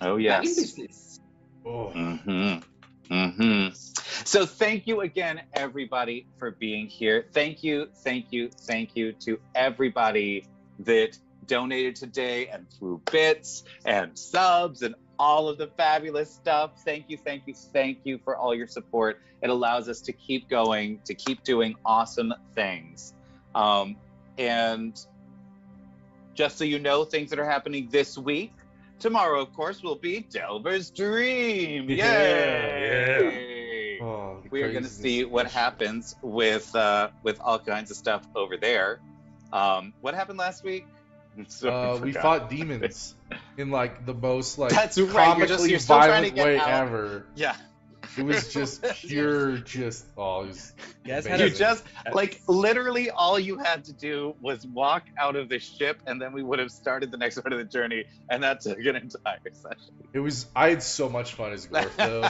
Oh yes. Back in business. Oh. So thank you again, everybody, for being here. Thank you to everybody that donated today and threw bits and subs and all of the fabulous stuff. Thank you, thank you, thank you for all your support. It allows us to keep going, to keep doing awesome things. And just so you know, things that are happening this week. Tomorrow, of course, will be Delver's Dream. Yay! Oh, we are going to see what happens with all kinds of stuff over there. What happened last week? We fought demons in like the most like That's right. comically You're still trying to violent get way out. ever. Yeah. It was just pure, just it was You just like literally all you had to do was walk out of the ship, and then we would have started the next part of the journey, and that took an entire session. I had so much fun as Gorf though.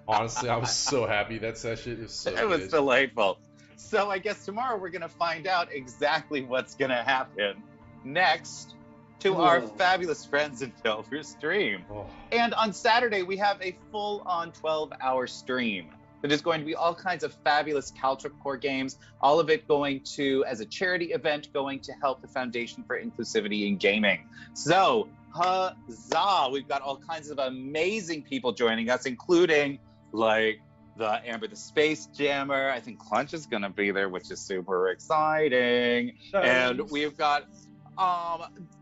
Honestly, I was so happy that session. It was so It was delightful. So I guess tomorrow we're gonna find out exactly what's gonna happen next to our fabulous friends in Delver's Stream. And on Saturday, we have a full-on 12-hour stream that is going to be all kinds of fabulous Caltrip Core games, all of it going to, as a charity event, going to help the Foundation for Inclusivity in Gaming. So, huzzah! We've got all kinds of amazing people joining us, including, like, the Amber the Space Jammer. I think Clunch is going to be there, which is super exciting. Nice. And we've got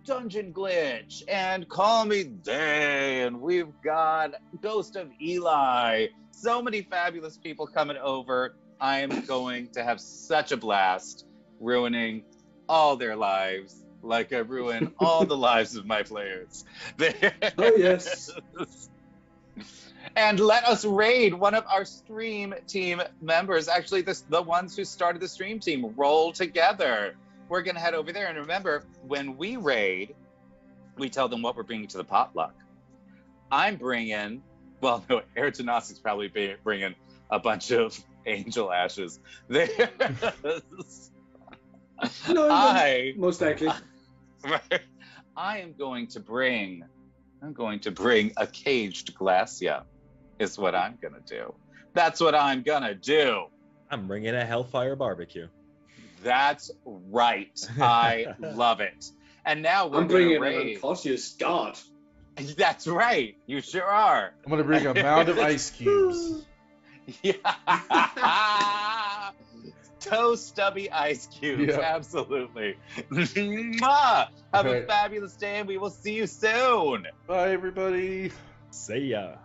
Dungeon Glitch and Call Me Day, and we've got Ghost of Eli. So many fabulous people coming over. I am going to have such a blast ruining all their lives like I ruin all the lives of my players. Oh yes. And let us raid one of our stream team members. Actually, the ones who started the stream team. Roll together. We're going to head over there. And remember, when we raid, we tell them what we're bringing to the potluck. I'm bringing, well, no, Eric Janosi's probably bringing a bunch of angel ashes. No, most likely. I am going to bring a caged Glacia, is what I'm going to do. That's what I'm going to do. I'm bringing a Hellfire barbecue. That's right. I love it. And now we're I'm bringing an unconscious god. That's right. You sure are. I'm gonna bring a mound of ice cubes. Yeah. Toe stubby ice cubes. Yeah. Absolutely. Mwah! Have a fabulous day, and we will see you soon. Bye, everybody. See ya.